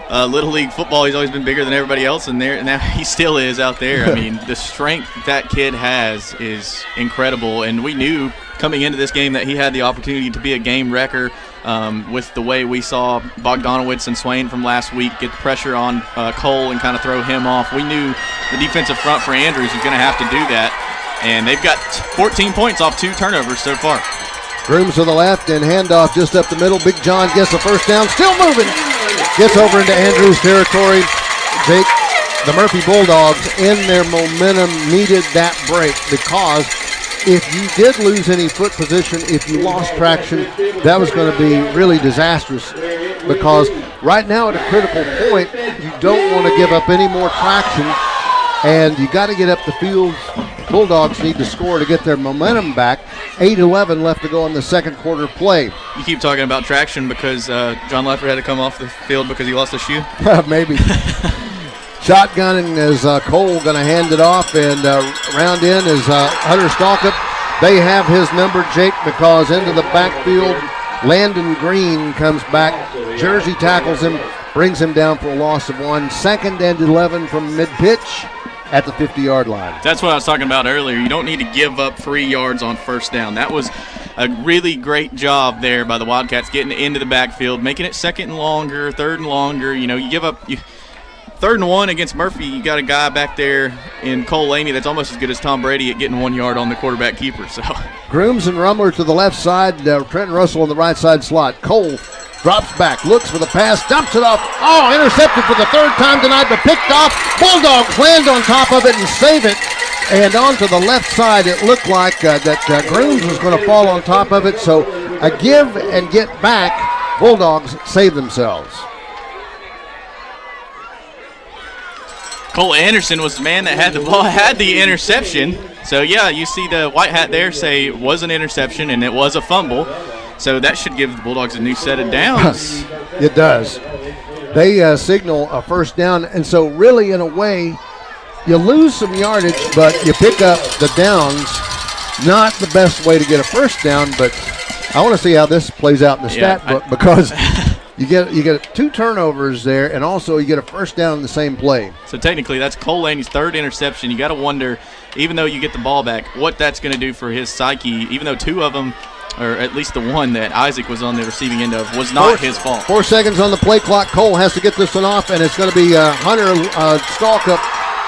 Little League football. He's always been bigger than everybody else in there, and now he still is out there. I mean, the strength that kid has is incredible, and we knew coming into this game that he had the opportunity to be a game wrecker with the way we saw Bogdanowicz and Swain from last week get the pressure on Cole and kind of throw him off. We knew the defensive front for Andrews was going to have to do that, and they've got 14 points off 2 turnovers so far. Grooms to the left and handoff just up the middle. Big John gets the first down, still moving. Gets over into Andrews territory. Jake, the Murphy Bulldogs in their momentum needed that break, because if you did lose any foot position, if you lost traction, that was going to be really disastrous, because right now at a critical point, you don't want to give up any more traction, and you got to get up the field. Bulldogs need to score to get their momentum back. 8:11 left to go in the second quarter play. You keep talking about traction because John Leffert had to come off the field because he lost a shoe? Maybe. Shotgunning is Cole going to hand it off, and round in is Hunter Stalkup. They have his number, Jake, because into the backfield, Landon Green comes back. Jersey tackles him, brings him down for a loss of 1. 2nd and 11 from mid-pitch at the 50-yard line. That's what I was talking about earlier. You don't need to give up 3 yards on first down. That was a really great job there by the Wildcats getting into the backfield, making it 2nd and longer, 3rd and longer. You know, you give up 3rd and 1 against Murphy. You got a guy back there in Cole Laney that's almost as good as Tom Brady at getting 1 yard on the quarterback keeper. So Grooms and Rummler to the left side. Trenton Russell on the right side slot. Cole drops back, looks for the pass, dumps it off. Oh, intercepted for the 3rd time tonight, but picked off. Bulldogs land on top of it and save it. And onto the left side, it looked like that Grooms was going to fall on top of it. So a give and get back. Bulldogs save themselves. Cole Anderson was the man that had the ball, had the interception. So, yeah, you see the white hat there say it was an interception and it was a fumble. So that should give the Bulldogs a new set of downs. It does. They signal a first down, and so really, in a way, you lose some yardage, but you pick up the downs. Not the best way to get a first down, but I want to see how this plays out in the stat book, because you get 2 turnovers there, and also you get a first down in the same play. So technically, that's Cole Laney's 3rd interception. You got to wonder, even though you get the ball back, what that's going to do for his psyche, even though 2 of them, or at least the one that Isaac was on the receiving end of, was not his fault. 4 seconds on the play clock. Cole has to get this one off, and it's going to be Hunter Stalkup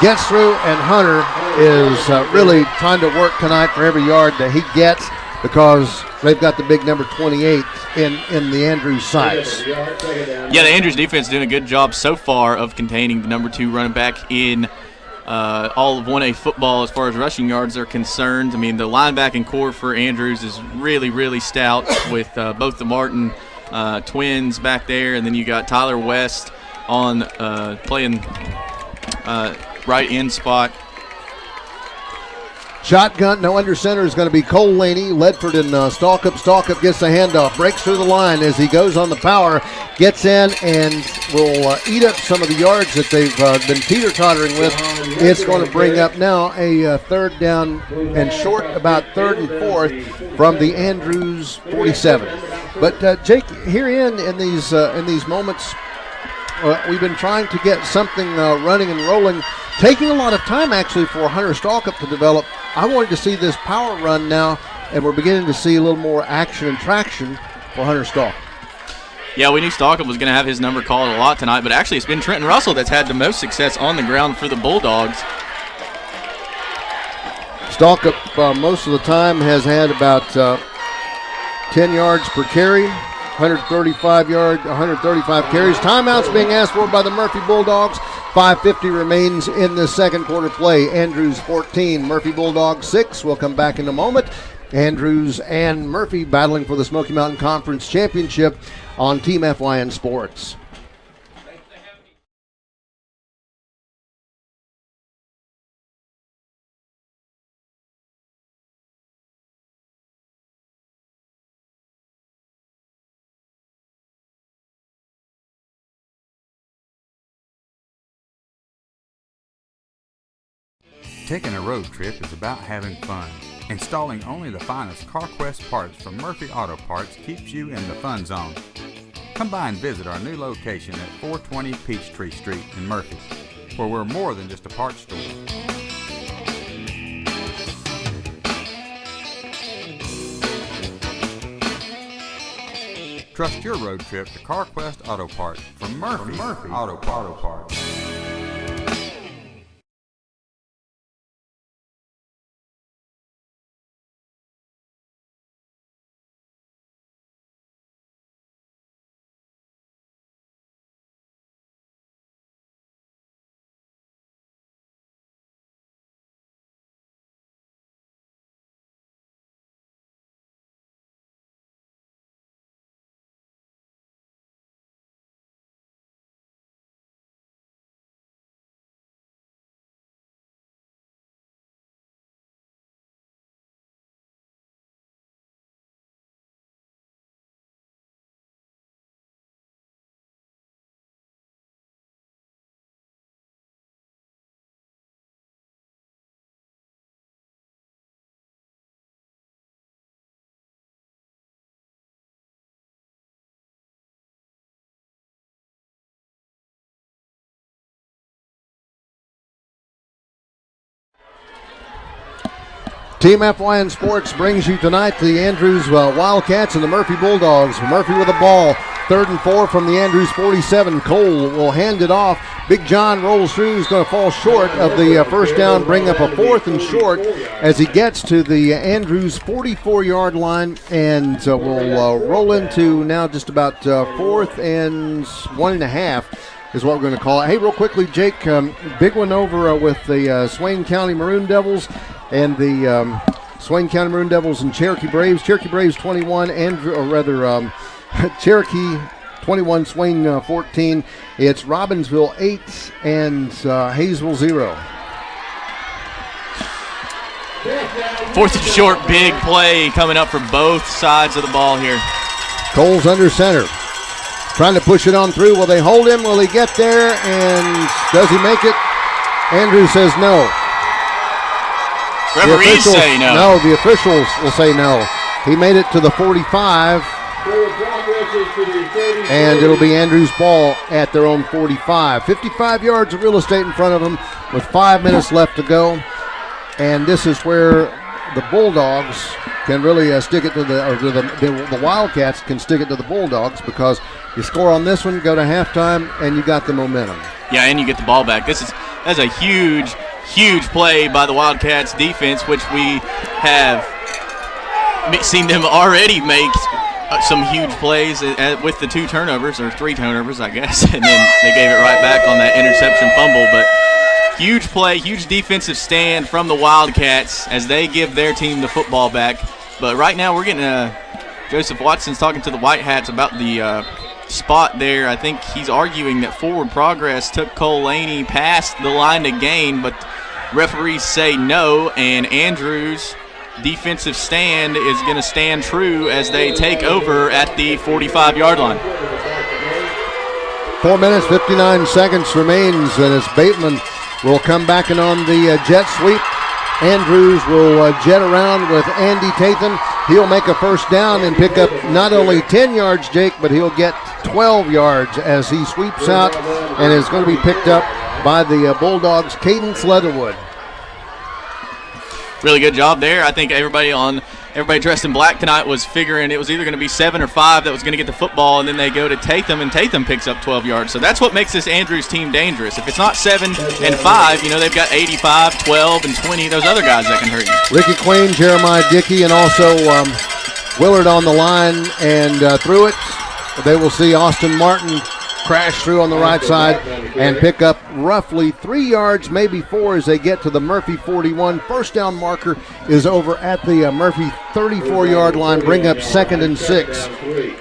gets through, and Hunter is really trying to work tonight for every yard that he gets, because they've got the big number 28 in the Andrews sights. Yeah, the Andrews defense is doing a good job so far of containing the number 2 running back in all of 1A football as far as rushing yards are concerned. I mean, the linebacking core for Andrews is really, really stout with both the Martin twins back there, and then you got Tyler West on playing right end spot. Shotgun, no under center, is going to be Cole Laney. Ledford and Stalkup. Stalkup gets the handoff, breaks through the line as he goes on the power, gets in, and will eat up some of the yards that they've been teeter-tottering with. It's going to bring up now a 3rd down and short, about 3rd and 4th from the Andrews 47. But Jake, here in these moments, we've been trying to get something running and rolling, taking a lot of time actually for Hunter Stalkup to develop. I wanted to see this power run now, and we're beginning to see a little more action and traction for Hunter Stalkup. Yeah, we knew Stalkup was going to have his number called a lot tonight, but actually it's been Trenton Russell that's had the most success on the ground for the Bulldogs. Stalkup most of the time has had about 10 yards per carry. 135 carries. Timeouts being asked for by the Murphy Bulldogs. 5:50 remains in the second quarter play. Andrews 14, Murphy Bulldogs 6. We'll come back in a moment. Andrews and Murphy battling for the Smoky Mountain Conference Championship on Team FYN Sports. Taking a road trip is about having fun. Installing only the finest CarQuest parts from Murphy Auto Parts keeps you in the fun zone. Come by and visit our new location at 420 Peachtree Street in Murphy, where we're more than just a parts store. Trust your road trip to CarQuest Auto Parts from Murphy Auto Parts. Team FYN Sports brings you tonight the Andrews Wildcats and the Murphy Bulldogs. Murphy with the ball, 3rd and 4 from the Andrews 47. Cole will hand it off. Big John rolls through. He's going to fall short of the first down, bring up a 4th and short as he gets to the Andrews 44-yard line, and we'll roll into now just about 4th and 1.5 is what we're going to call it. Hey, real quickly, Jake, big one over with the Swain County Maroon Devils and the Swain County Maroon Devils and Cherokee Braves. Cherokee Braves 21, Cherokee 21, Swain 14. It's Robbinsville 8 and Hayesville 0. 4th and short, big play coming up for both sides of the ball here. Cole's under center. Trying to push it on through. Will they hold him? Will he get there? And does he make it? Andrews says no. Referees say no. No, the officials will say no. He made it to the 45. And it'll be Andrews' ball at their own 45. 55 yards of real estate in front of them with 5 minutes left to go. And this is where the Bulldogs can really stick it to the Wildcats can stick it to the Bulldogs, because you score on this one, go to halftime, and you got the momentum. Yeah, and you get the ball back. That's a huge play by the Wildcats defense, which we have seen them already make some huge plays with the 2 turnovers, or 3 turnovers, I guess, and then they gave it right back on that interception fumble. But huge play, huge defensive stand from the Wildcats as they give their team the football back. But right now we're getting Joseph Watson's talking to the White Hats about the spot there. I think he's arguing that forward progress took Cole Laney past the line to gain, but referees say no, and Andrews' defensive stand is going to stand true as they take over at the 45-yard line. 4 minutes, 59 seconds remains, and as Bateman will come back in on the jet sweep. Andrews will jet around with Andy Tathan. He'll make a first down and pick up not only 10 yards, Jake, but he'll get 12 yards as he sweeps out and is going to be picked up by the Bulldogs' Cadence Leatherwood. Really good job there. I think everybody dressed in black tonight was figuring it was either going to be 7 or 5 that was going to get the football, and then they go to Tatham, and Tatham picks up 12 yards. So that's what makes this Andrews team dangerous. If it's not 7 and 5, they've got 85, 12, and 20, those other guys that can hurt you. Ricky Queen, Jeremiah Dickey, and also Willard on the line, and through it, they will see Austin Martin crash through on the right side and pick up roughly 3 yards, maybe 4, as they get to the Murphy 41. First down marker is over at the Murphy 34-yard line. Bring up 2nd and 6.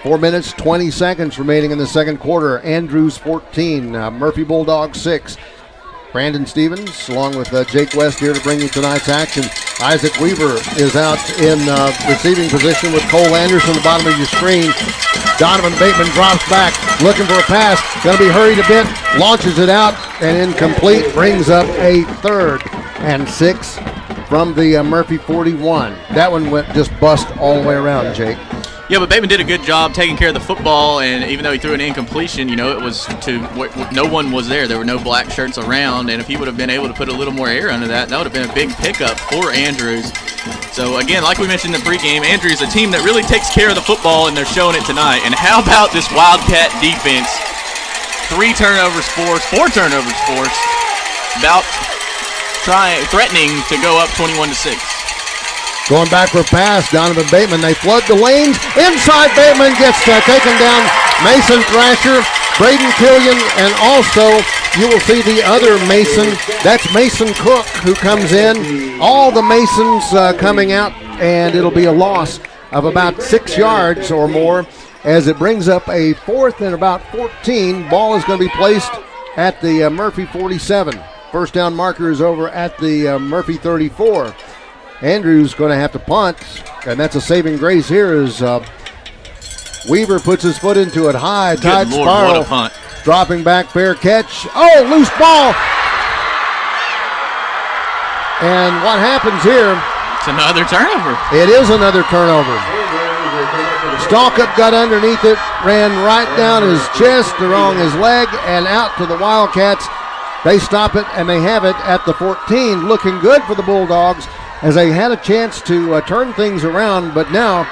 4 minutes, 20 seconds remaining in the second quarter. Andrews 14, Murphy Bulldogs 6. Brandon Stevens, along with Jake West, here to bring you tonight's action. Isaac Weaver is out in receiving position with Cole Anderson on the bottom of your screen. Donovan Bateman drops back, looking for a pass. Going to be hurried a bit, launches it out, and incomplete. Brings up a 3rd and 6 from the Murphy 41. That one went just bust all the way around, Jake. Yeah, but Bateman did a good job taking care of the football, and even though he threw an incompletion, it was no one was there. There were no black shirts around, and if he would have been able to put a little more air under that, that would have been a big pickup for Andrews. So, again, like we mentioned in the pregame, Andrews is a team that really takes care of the football, and they're showing it tonight. And how about this Wildcat defense? 4 turnovers forced, about threatening to go up 21-6. Going backward pass, Donovan Bateman. They flood the lanes. Inside, Bateman gets taken down. Mason Thrasher, Braden Killian, and also you will see the other Mason. That's Mason Cook who comes in. All the Masons coming out, and it'll be a loss of about 6 yards or more as it brings up a 4th and about 14. Ball is going to be placed at the Murphy 47. First down marker is over at the Murphy 34. Andrews going to have to punt, and that's a saving grace here as Weaver puts his foot into it high. Tide Spiral what a punt. Dropping back, fair catch. Oh, loose ball. And what happens here? It's another turnover. It is another turnover. Stalkup got underneath it, ran right down his chest, along his leg, and out to the Wildcats. They stop it, and they have it at the 14, looking good for the Bulldogs as they had a chance to turn things around. But now,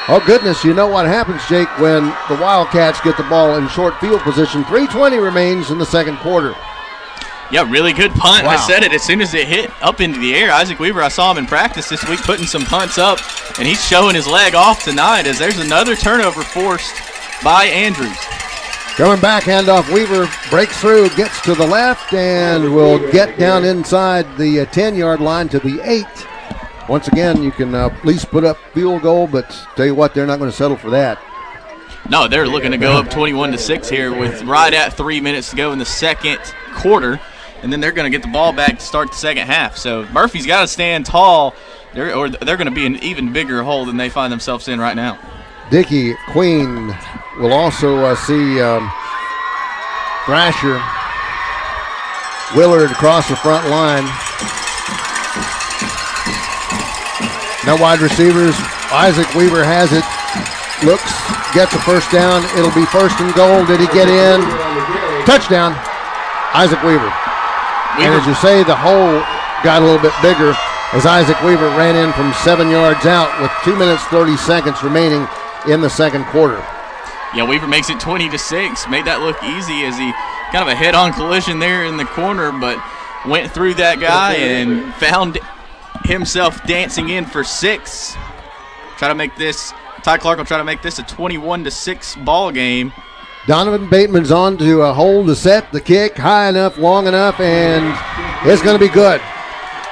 oh goodness, you know what happens, Jake, when the Wildcats get the ball in short field position. 3:20 remains in the second quarter. Yeah, really good punt. Wow. I said it as soon as it hit up into the air. Isaac Weaver, I saw him in practice this week putting some punts up, and he's showing his leg off tonight as there's another turnover forced by Andrews. Coming back, handoff, Weaver breaks through, gets to the left, and will get down inside the 10-yard line to the 8. Once again, you can at least put up field goal, but tell you what, they're not going to settle for that. No, they're looking to go up 21-6 here with right at 3 minutes to go in the second quarter, and then they're going to get the ball back to start the second half. So Murphy's got to stand tall, or they're going to be in an even bigger hole than they find themselves in right now. Dickey Queen will also see Thrasher, Willard across the front line. No wide receivers. Isaac Weaver has it. Looks, gets a first down. It'll be first and goal. Did he get in? Touchdown, Isaac Weaver. And as you say, the hole got a little bit bigger as Isaac Weaver ran in from 7 yards out with 2 minutes 30 seconds remaining in the second quarter. Yeah, Weaver makes it 20-6. Made that look easy as he kind of a head-on collision there in the corner, but went through that guy and found himself dancing in for 6. Try to make this, Ty Clark will try to make this a 21-6 ball game. Donovan Bateman's on to hold the set, the kick, high enough, long enough, and it's going to be good.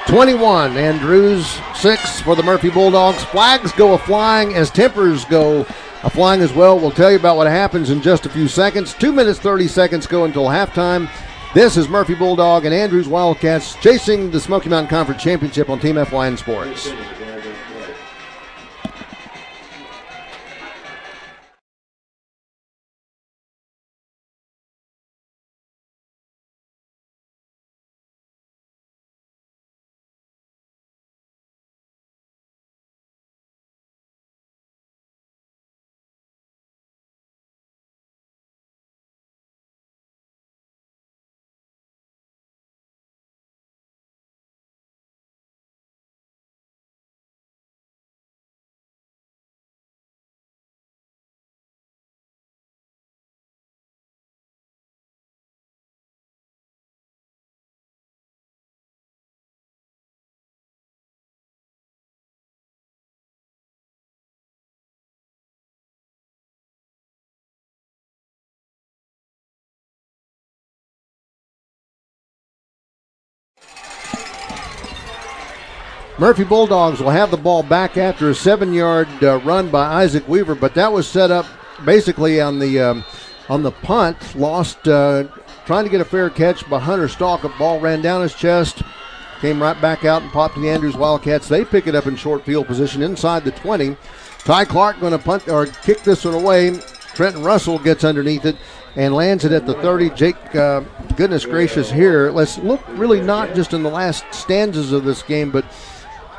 21, Andrews 6 for the Murphy Bulldogs. Flags go a-flying as tempers go a-flying as well. We'll tell you about what happens in just a few seconds. 2 minutes, 30 seconds go until halftime. This is Murphy Bulldog and Andrews Wildcats chasing the Smoky Mountain Conference Championship on Team FYN Sports. Murphy Bulldogs will have the ball back after a 7-yard run by Isaac Weaver, but that was set up basically on the punt. Lost trying to get a fair catch by Hunter Stalkup. Ball ran down his chest, came right back out and popped to the Andrews Wildcats. They pick it up in short field position inside the 20. Ty Clark going to punt or kick this one away. Trenton Russell gets underneath it, and lands it at the 30. Jake, goodness gracious here. Let's look really not just in the last stanzas of this game, but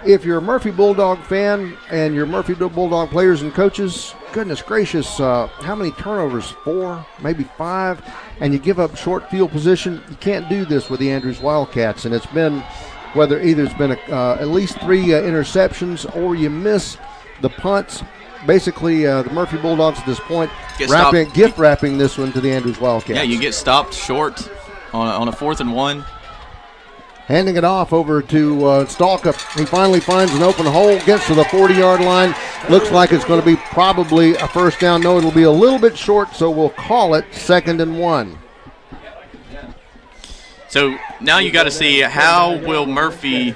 if you're a Murphy Bulldog fan and you're Murphy Bulldog players and coaches, goodness gracious, how many turnovers? 4, maybe 5, and you give up short field position. You can't do this with the Andrews Wildcats, and it's been whether either it's been at least 3 interceptions or you miss the punts. Basically, the Murphy Bulldogs at this point gift wrapping this one to the Andrews Wildcats. Yeah, you get stopped short on a 4th and 1. Handing it off over to Stalkup. He finally finds an open hole, gets to the 40-yard line. Looks like it's going to be probably a first down. No, it'll be a little bit short, so we'll call it 2nd and 1. So now you got to see how will Murphy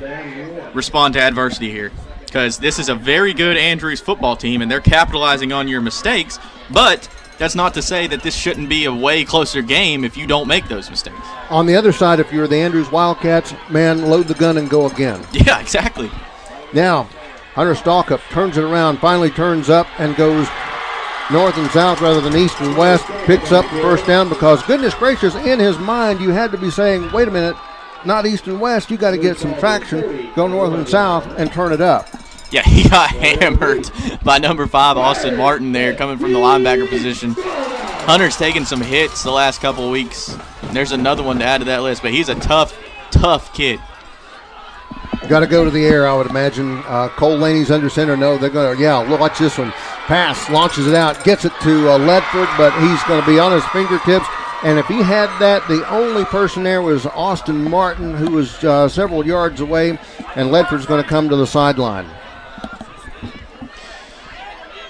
respond to adversity here, because this is a very good Andrews football team, and they're capitalizing on your mistakes, but that's not to say that this shouldn't be a way closer game if you don't make those mistakes. On the other side, if you're the Andrews Wildcats, man, load the gun and go again. Yeah, exactly. Now, Hunter Stalkup turns it around, finally turns up and goes north and south rather than east and west, picks up the first down because, goodness gracious, in his mind you had to be saying, wait a minute, not east and west, you got to get some traction, go north and south and turn it up. Yeah, he got hammered by number 5, Austin Martin there, coming from the linebacker position. Hunter's taken some hits the last couple of weeks. There's another one to add to that list, but he's a tough kid. Got to go to the air, I would imagine. Cole Laney's under center. No, they're going to, watch this one. Pass, launches it out, gets it to Ledford, but he's going to be on his fingertips. And if he had that, the only person there was Austin Martin, who was several yards away, and Ledford's going to come to the sideline.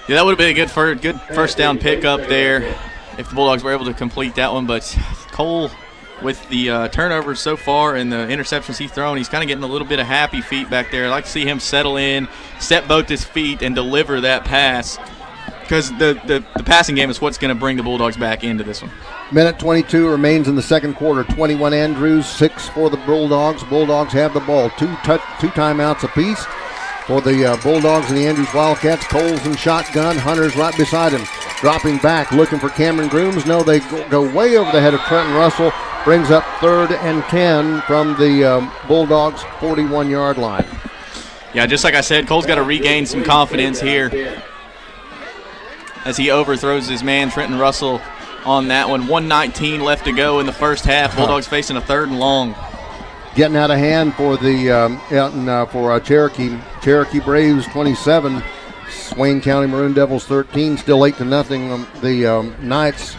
Yeah, that would have been a good first down pickup there if the Bulldogs were able to complete that one. But Cole, with the turnovers so far and the interceptions he's thrown, he's kind of getting a little bit of happy feet back there. I'd like to see him settle in, step both his feet, and deliver that pass, because the passing game is what's going to bring the Bulldogs back into this one. Minute 22 remains in the second quarter. 21 Andrews, 6 for the Bulldogs. Bulldogs have the ball. Two timeouts apiece. For the Bulldogs and the Andrews Wildcats, Coles in shotgun. Hunter's right beside him. Dropping back, looking for Cameron Grooms. No, they go way over the head of Trenton Russell. Brings up 3rd and 10 from the Bulldogs' 41-yard line. Yeah, just like I said, Cole's got to regain some confidence here as he overthrows his man, Trenton Russell, on that one. 1:19 left to go in the first half. Bulldogs facing a 3rd and long. Getting out of hand for the Cherokee Braves 27, Swain County Maroon Devils 13, still 8-0. The Knights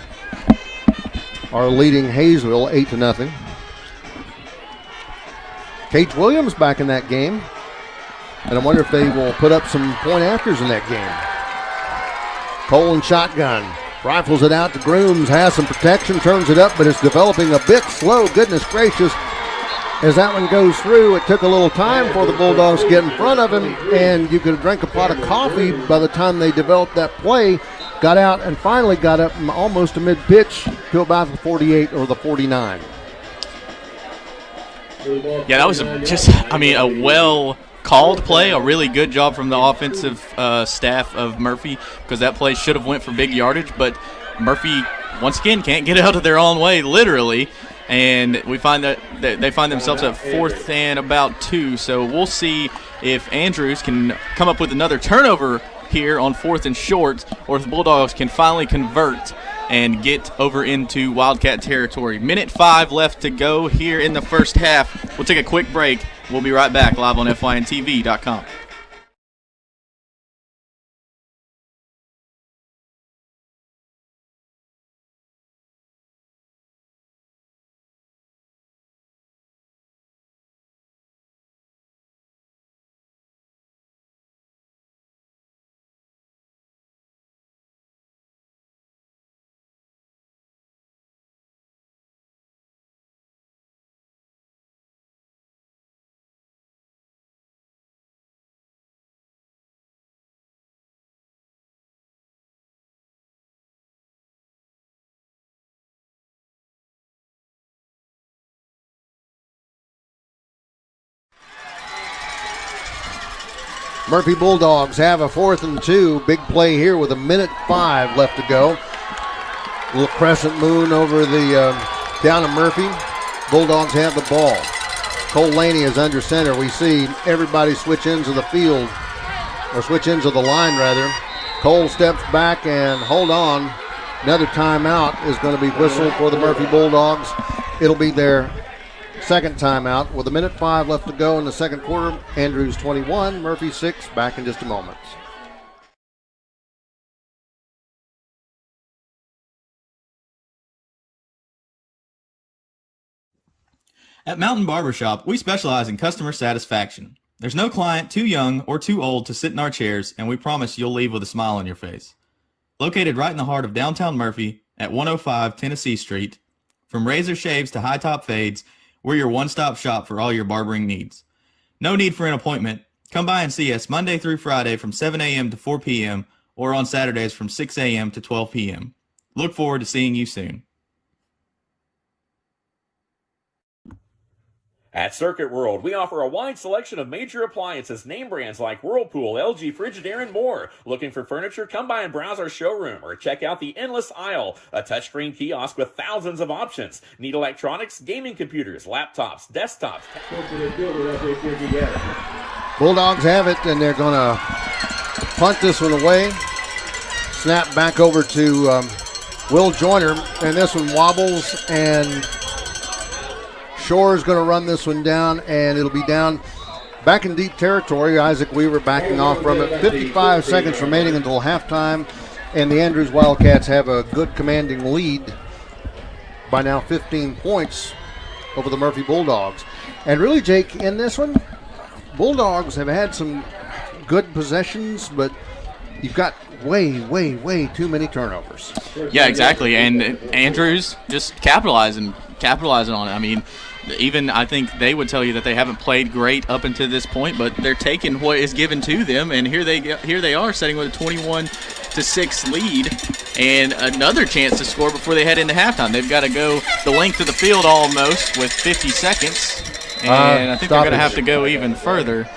are leading Hayesville 8-0. Cage Williams back in that game, and I wonder if they will put up some point afters in that game. Cole and shotgun. Rifles it out to Grooms, has some protection, turns it up, but it's developing a bit slow. Goodness gracious. As that one goes through, it took a little time for the Bulldogs to get in front of him, and you could have drank a pot of coffee by the time they developed that play, got out, and finally got up almost a mid-pitch to about the 48 or the 49. Yeah, that was a well-called play, a really good job from the offensive staff of Murphy, because that play should have went for big yardage, but Murphy, once again, can't get out of their own way, literally. And we find that they find themselves at 4th and about 2. So we'll see if Andrews can come up with another turnover here on 4th and short, or if the Bulldogs can finally convert and get over into Wildcat territory. Minute 5 left to go here in the first half. We'll take a quick break. We'll be right back live on FYNTV.com. Murphy Bulldogs have a 4th and 2. Big play here with 1:05 left to go. Little crescent moon over the down to Murphy. Bulldogs have the ball. Cole Laney is under center. We see everybody switch ends of the field, or switch ends of the line, rather. Cole steps back and hold on. Another timeout is going to be whistled for the Murphy Bulldogs. It'll be their second timeout with 1:05 left to go in the second quarter. Andrews 21, Murphy 6. Back in just a moment. At Mountain Barbershop, we specialize in customer satisfaction. There's no client too young or too old to sit in our chairs, and we promise you'll leave with a smile on your face. Located right in the heart of downtown Murphy at 105 Tennessee Street, from razor shaves to high-top fades, we're your one-stop shop for all your barbering needs. No need for an appointment. Come by and see us Monday through Friday from 7 a.m. to 4 p.m. or on Saturdays from 6 a.m. to 12 p.m. Look forward to seeing you soon. At Circuit World, we offer a wide selection of major appliances, name brands like Whirlpool, LG, Frigidaire, and more. Looking for furniture? Come by and browse our showroom or check out the Endless Aisle, a touchscreen kiosk with thousands of options. Need electronics, gaming computers, laptops, desktops. Bulldogs have it, and they're going to punt this one away. Snap back over to Will Joyner, and this one wobbles, and Shore is going to run this one down, and it'll be down back in deep territory. Isaac Weaver backing off from it. 55 seconds remaining until halftime, and the Andrews Wildcats have a good commanding lead by now 15 points over the Murphy Bulldogs. And really, Jake, in this one, Bulldogs have had some good possessions, but you've got way too many turnovers. Yeah, exactly. And Andrews just capitalizing on it. I mean, even I think they would tell you that they haven't played great up until this point, but they're taking what is given to them, and here they are sitting with a 21-6 lead and another chance to score before they head into halftime. They've got to go the length of the field almost with 50 seconds, and I think they're going to have to go even further.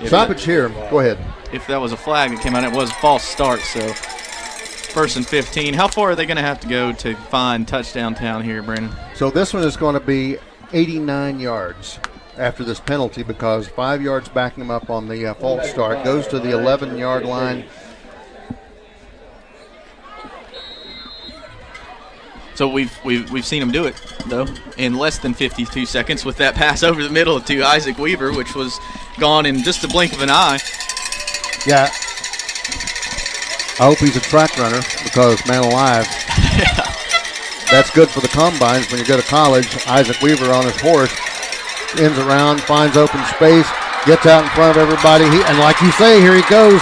Stoppage here. Go ahead. If that was a flag that came out, it was a false start, so first and 15. How far are they going to have to go to find touchdown town here, Brandon? So this one is going to be 89 yards after this penalty because 5 yards backing them up on the false start. Goes to the 11-yard line. So we've seen them do it, though, in less than 52 seconds with that pass over the middle to Isaac Weaver, which was gone in just the blink of an eye. Yeah. I hope he's a track runner because, man alive, that's good for the combines when you go to college. Isaac Weaver on his horse, ends around, finds open space, gets out in front of everybody. And like you say, here he goes.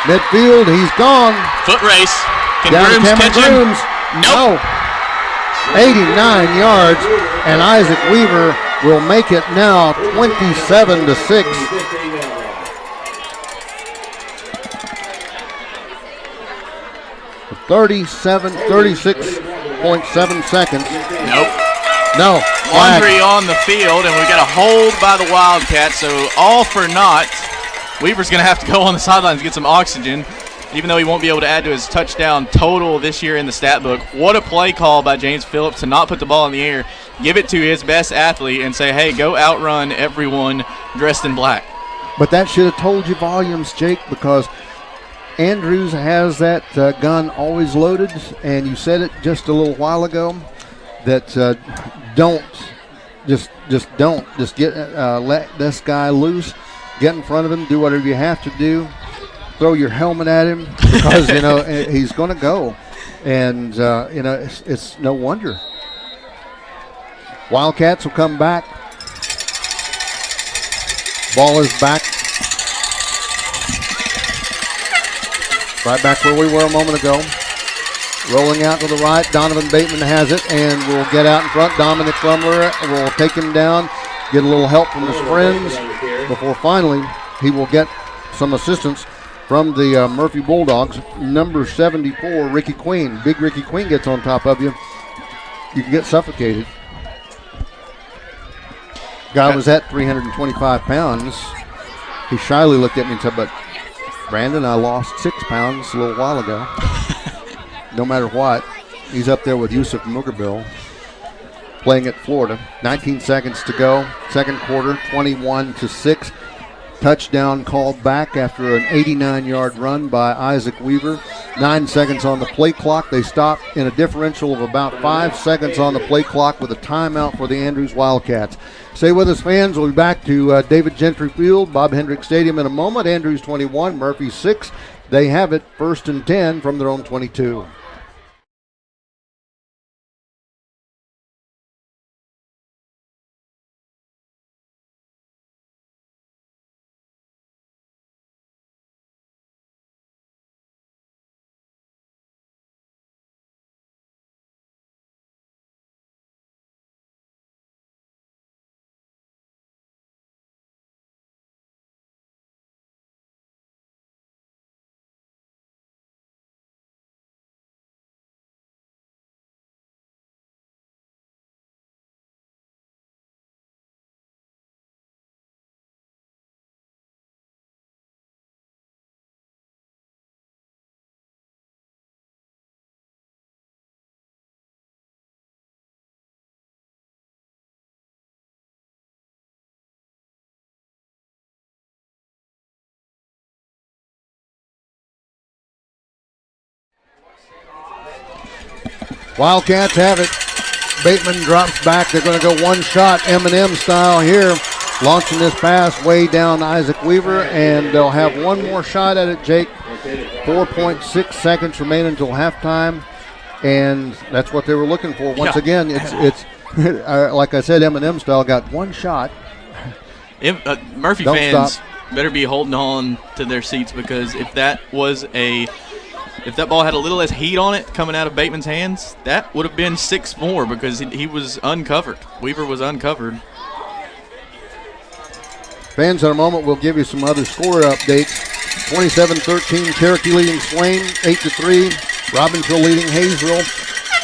Midfield, he's gone. Foot race. Can Down Grooms to Cameron catch him? Grooms. Nope. No. 89 yards, and Isaac Weaver will make it now 27-6. 36.7 seconds. Nope. No. Laundry on the field, and we got a hold by the Wildcats, so all for naught. Weaver's going to have to go on the sidelines to get some oxygen, even though he won't be able to add to his touchdown total this year in the stat book. What a play call by James Phillips to not put the ball in the air, give it to his best athlete, and say, hey, go outrun everyone dressed in black. But that should have told you volumes, Jake, because Andrews has that gun always loaded, and you said it just a little while ago that don't get let this guy loose. Get in front of him, do whatever you have to do. Throw your helmet at him because he's going to go, and it's no wonder. Wildcats will come back. Ball is back. Right back where we were a moment ago. Rolling out to the right. Donovan Bateman has it and will get out in front. Dominic Rumler will take him down, get a little help from his friends before finally he will get some assistance from the Murphy Bulldogs. Number 74, Ricky Queen. Big Ricky Queen gets on top of you. You can get suffocated. Guy was at 325 pounds. He shyly looked at me and said, but Brandon, I lost 6 pounds a little while ago. No matter what. He's up there with Yusuf Mugabil, playing at Florida. 19 seconds to go. Second quarter, 21-6. Touchdown called back after an 89-yard run by Isaac Weaver. 9 seconds on the play clock. They stopped in a differential of about 5 seconds on the play clock with a timeout for the Andrews Wildcats. Stay with us, fans. We'll be back to David Gentry Field, Bob Hendrick Stadium in a moment. Andrews 21, Murphy 6. They have it 1st and 10 from their own 22. Wildcats have it. Bateman drops back. They're going to go one shot, M&M style here. Launching this pass way down Isaac Weaver, and they'll have one more shot at it, Jake. 4.6 seconds remain until halftime, and that's what they were looking for. Once again, it's like I said, M&M style, got one shot. Murphy Don't fans stop. better be holding on to their seats, because if that ball had a little less heat on it coming out of Bateman's hands, that would have been 6 more, because he was uncovered. Weaver was uncovered. Fans, in a moment, we'll give you some other score updates. 27-13, Cherokee leading Swain, 8-3. Robbinsville leading Hayesville,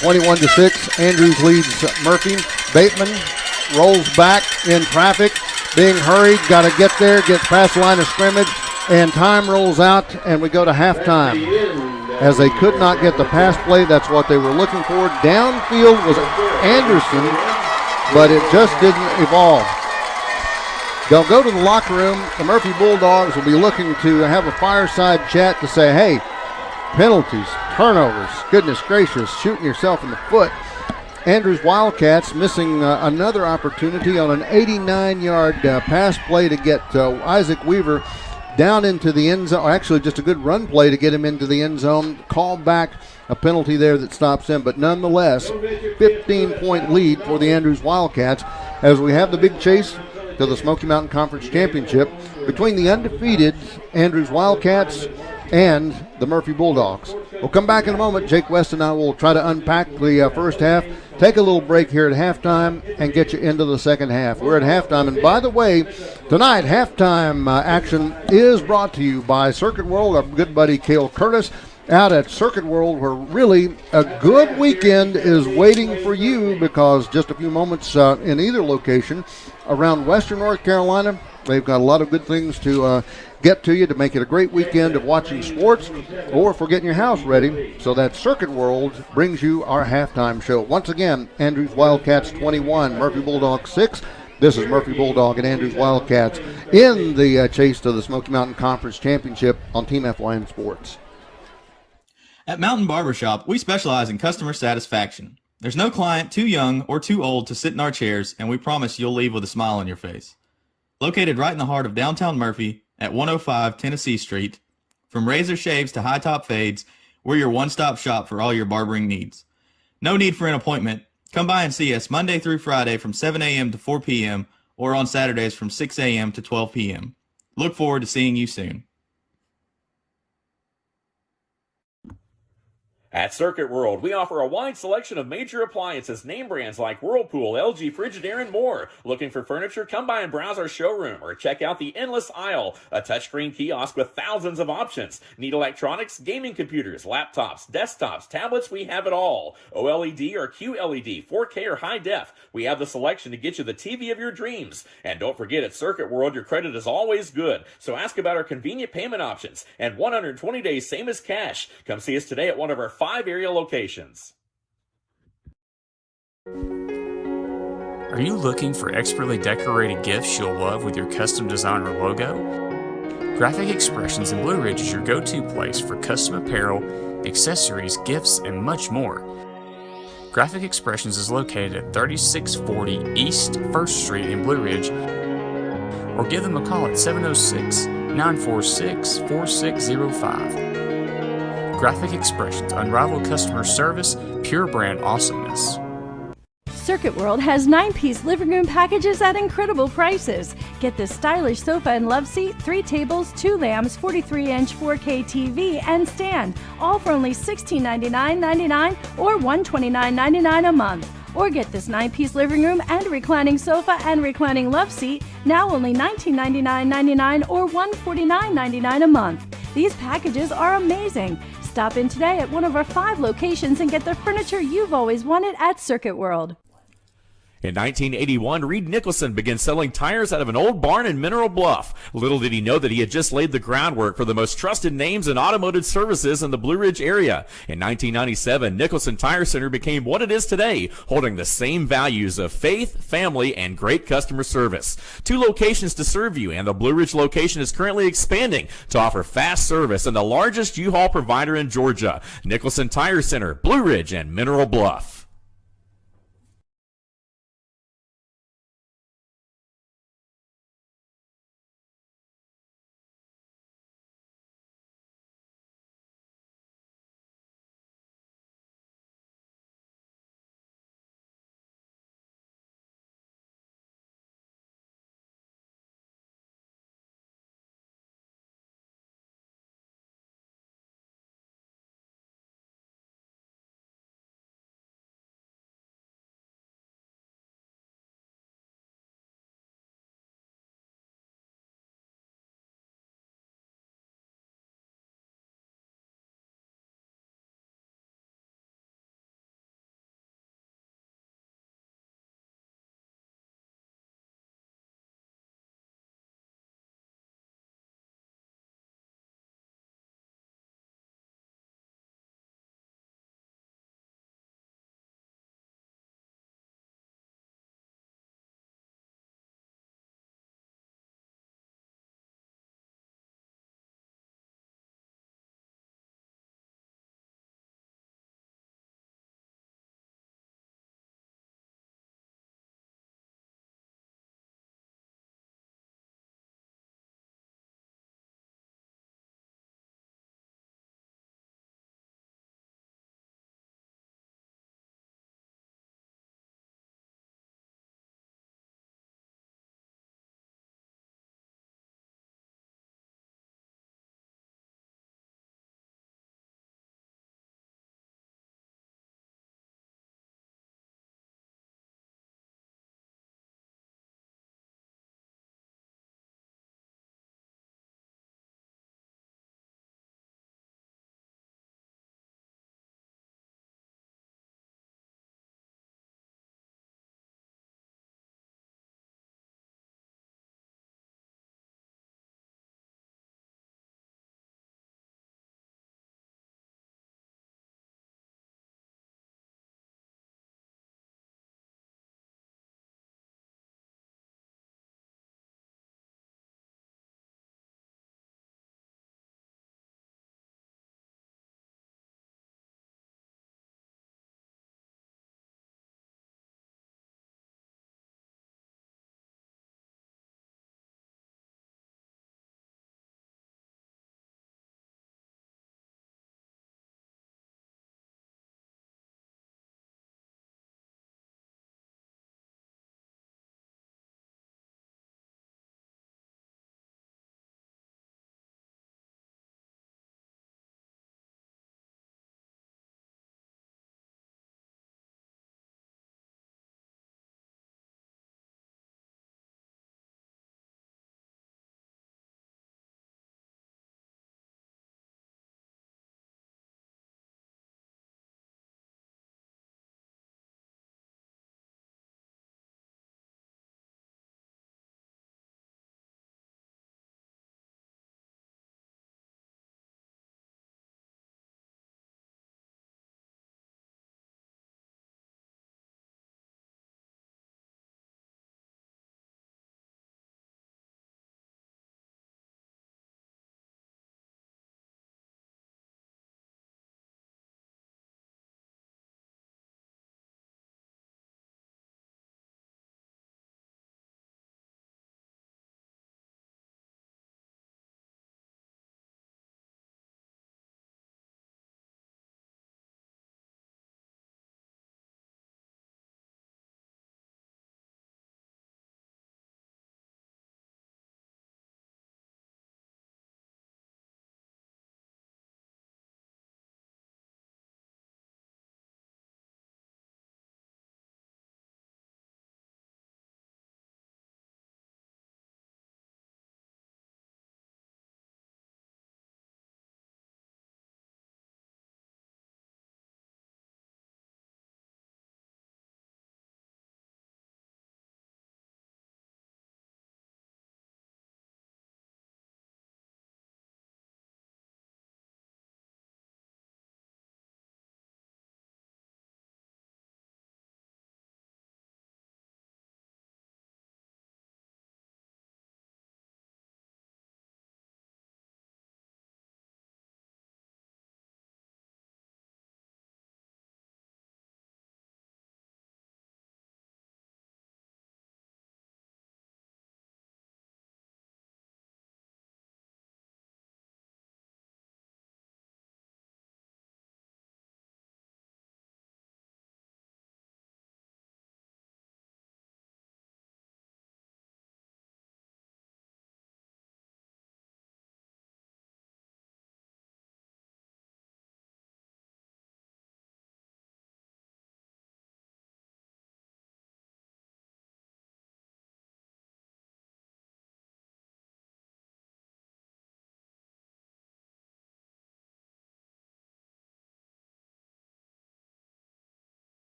21-6. Andrews leads Murphy. Bateman rolls back in traffic, being hurried. Got to get there, gets past the line of scrimmage, and time rolls out, and we go to halftime. As they could not get the pass play, that's what they were looking for. Downfield was Anderson, but it just didn't evolve. They'll go to the locker room. The Murphy Bulldogs will be looking to have a fireside chat to say, hey, penalties, turnovers, goodness gracious, shooting yourself in the foot. Andrews Wildcats missing another opportunity on an 89-yard pass play to get Isaac Weaver down into the end zone. Actually, just a good run play to get him into the end zone. Call back a penalty there that stops him. But nonetheless, 15-point lead for the Andrews Wildcats as we have the big chase to the Smoky Mountain Conference Championship between the undefeated Andrews Wildcats and the Murphy Bulldogs. We'll come back in a moment. Jake West and I will try to unpack the first half, take a little break here at halftime, and get you into the second half. We're at halftime, and by the way, tonight halftime action is brought to you by Circuit World, our good buddy Cale Curtis, out at Circuit World, where really a good weekend is waiting for you, because just a few moments in either location around Western North Carolina, they've got a lot of good things to get to you to make it a great weekend of watching sports or for getting your house ready. So that Circuit World brings you our halftime show. Once again, Andrews Wildcats 21, Murphy Bulldogs 6. This is Murphy Bulldog and Andrews Wildcats in the chase to the Smoky Mountain Conference Championship on Team FYM Sports. At Mountain Barbershop, we specialize in customer satisfaction. There's no client too young or too old to sit in our chairs, and we promise you'll leave with a smile on your face. Located right in the heart of downtown Murphy at 105 Tennessee Street, from razor shaves to high-top fades, we're your one-stop shop for all your barbering needs. No need for an appointment. Come by and see us Monday through Friday from 7 a.m. to 4 p.m. or on Saturdays from 6 a.m. to 12 p.m. Look forward to seeing you soon. At Circuit World, we offer a wide selection of major appliances, name brands like Whirlpool, LG, Frigidaire, and more. Looking for furniture? Come by and browse our showroom or check out the Endless Aisle, a touchscreen kiosk with thousands of options. Need electronics, gaming computers, laptops, desktops, tablets? We have it all. OLED or QLED, 4K or high def. We have the selection to get you the TV of your dreams. And don't forget, at Circuit World, your credit is always good. So ask about our convenient payment options and 120 days, same as cash. Come see us today at one of our 5 area locations. Are you looking for expertly decorated gifts you'll love with your custom design or logo? Graphic Expressions in Blue Ridge is your go-to place for custom apparel, accessories, gifts, and much more. Graphic Expressions is located at 3640 East 1st Street in Blue Ridge, or give them a call at 706-946-4605. Graphic Expressions, unrivaled customer service, pure brand awesomeness. Circuit World has 9-piece living room packages at incredible prices. Get this stylish sofa and love seat, 3 tables, 2 lamps, 43-inch 4K TV, and stand, all for only $1699.99 or $129.99 a month. Or get this 9-piece living room and reclining sofa and reclining love seat, now only $1999.99 or $149.99 a month. These packages are amazing. Stop in today at one of our 5 locations and get the furniture you've always wanted at Circuit World. In 1981, Reed Nicholson began selling tires out of an old barn in Mineral Bluff. Little did he know that he had just laid the groundwork for the most trusted names in automotive services in the Blue Ridge area. In 1997, Nicholson Tire Center became what it is today, holding the same values of faith, family, and great customer service. 2 locations to serve you, and the Blue Ridge location is currently expanding to offer fast service and the largest U-Haul provider in Georgia. Nicholson Tire Center, Blue Ridge, and Mineral Bluff.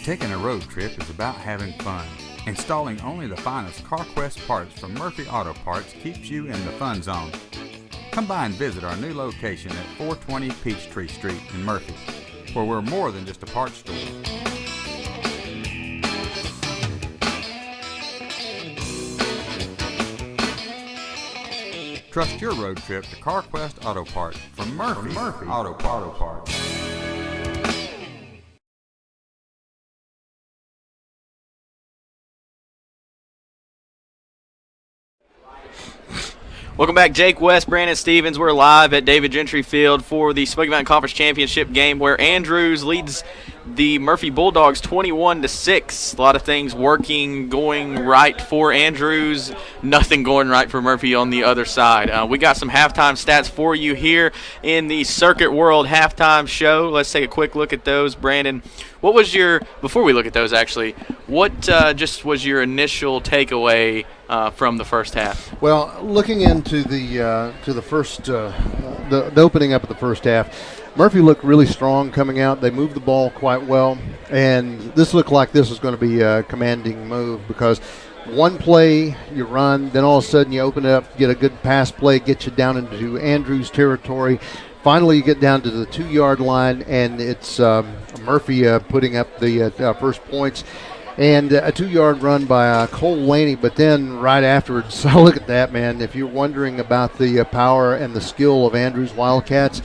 Taking a road trip is about having fun. Installing only the finest CarQuest parts from Murphy Auto Parts keeps you in the fun zone. Come by and visit our new location at 420 Peachtree Street in Murphy, where we're more than just a parts store. Trust your road trip to CarQuest Auto Parts from Murphy Auto Parts. Welcome back, Jake West, Brandon Stevens. We're live at David Gentry Field for the Smoky Mountain Conference Championship game where Andrews leads the Murphy Bulldogs 21-6. A lot of things going right for Andrews, nothing going right for Murphy on the other side. We got some halftime stats for you here in the Circuit World halftime show. Let's take a quick look at those. Brandon, what was before we look at those actually, what just was your initial takeaway from the first half? Well, looking into the first, the opening up of the first half, Murphy looked really strong coming out. They moved the ball quite well, and this looked like this was going to be a commanding move because one play you run, then all of a sudden you open it up, get a good pass play, get you down into Andrews territory. Finally, you get down to the 2-yard line, and it's Murphy putting up the first points. And a 2-yard run by Cole Laney, but then right afterwards, look at that, man. If you're wondering about the power and the skill of Andrews Wildcats,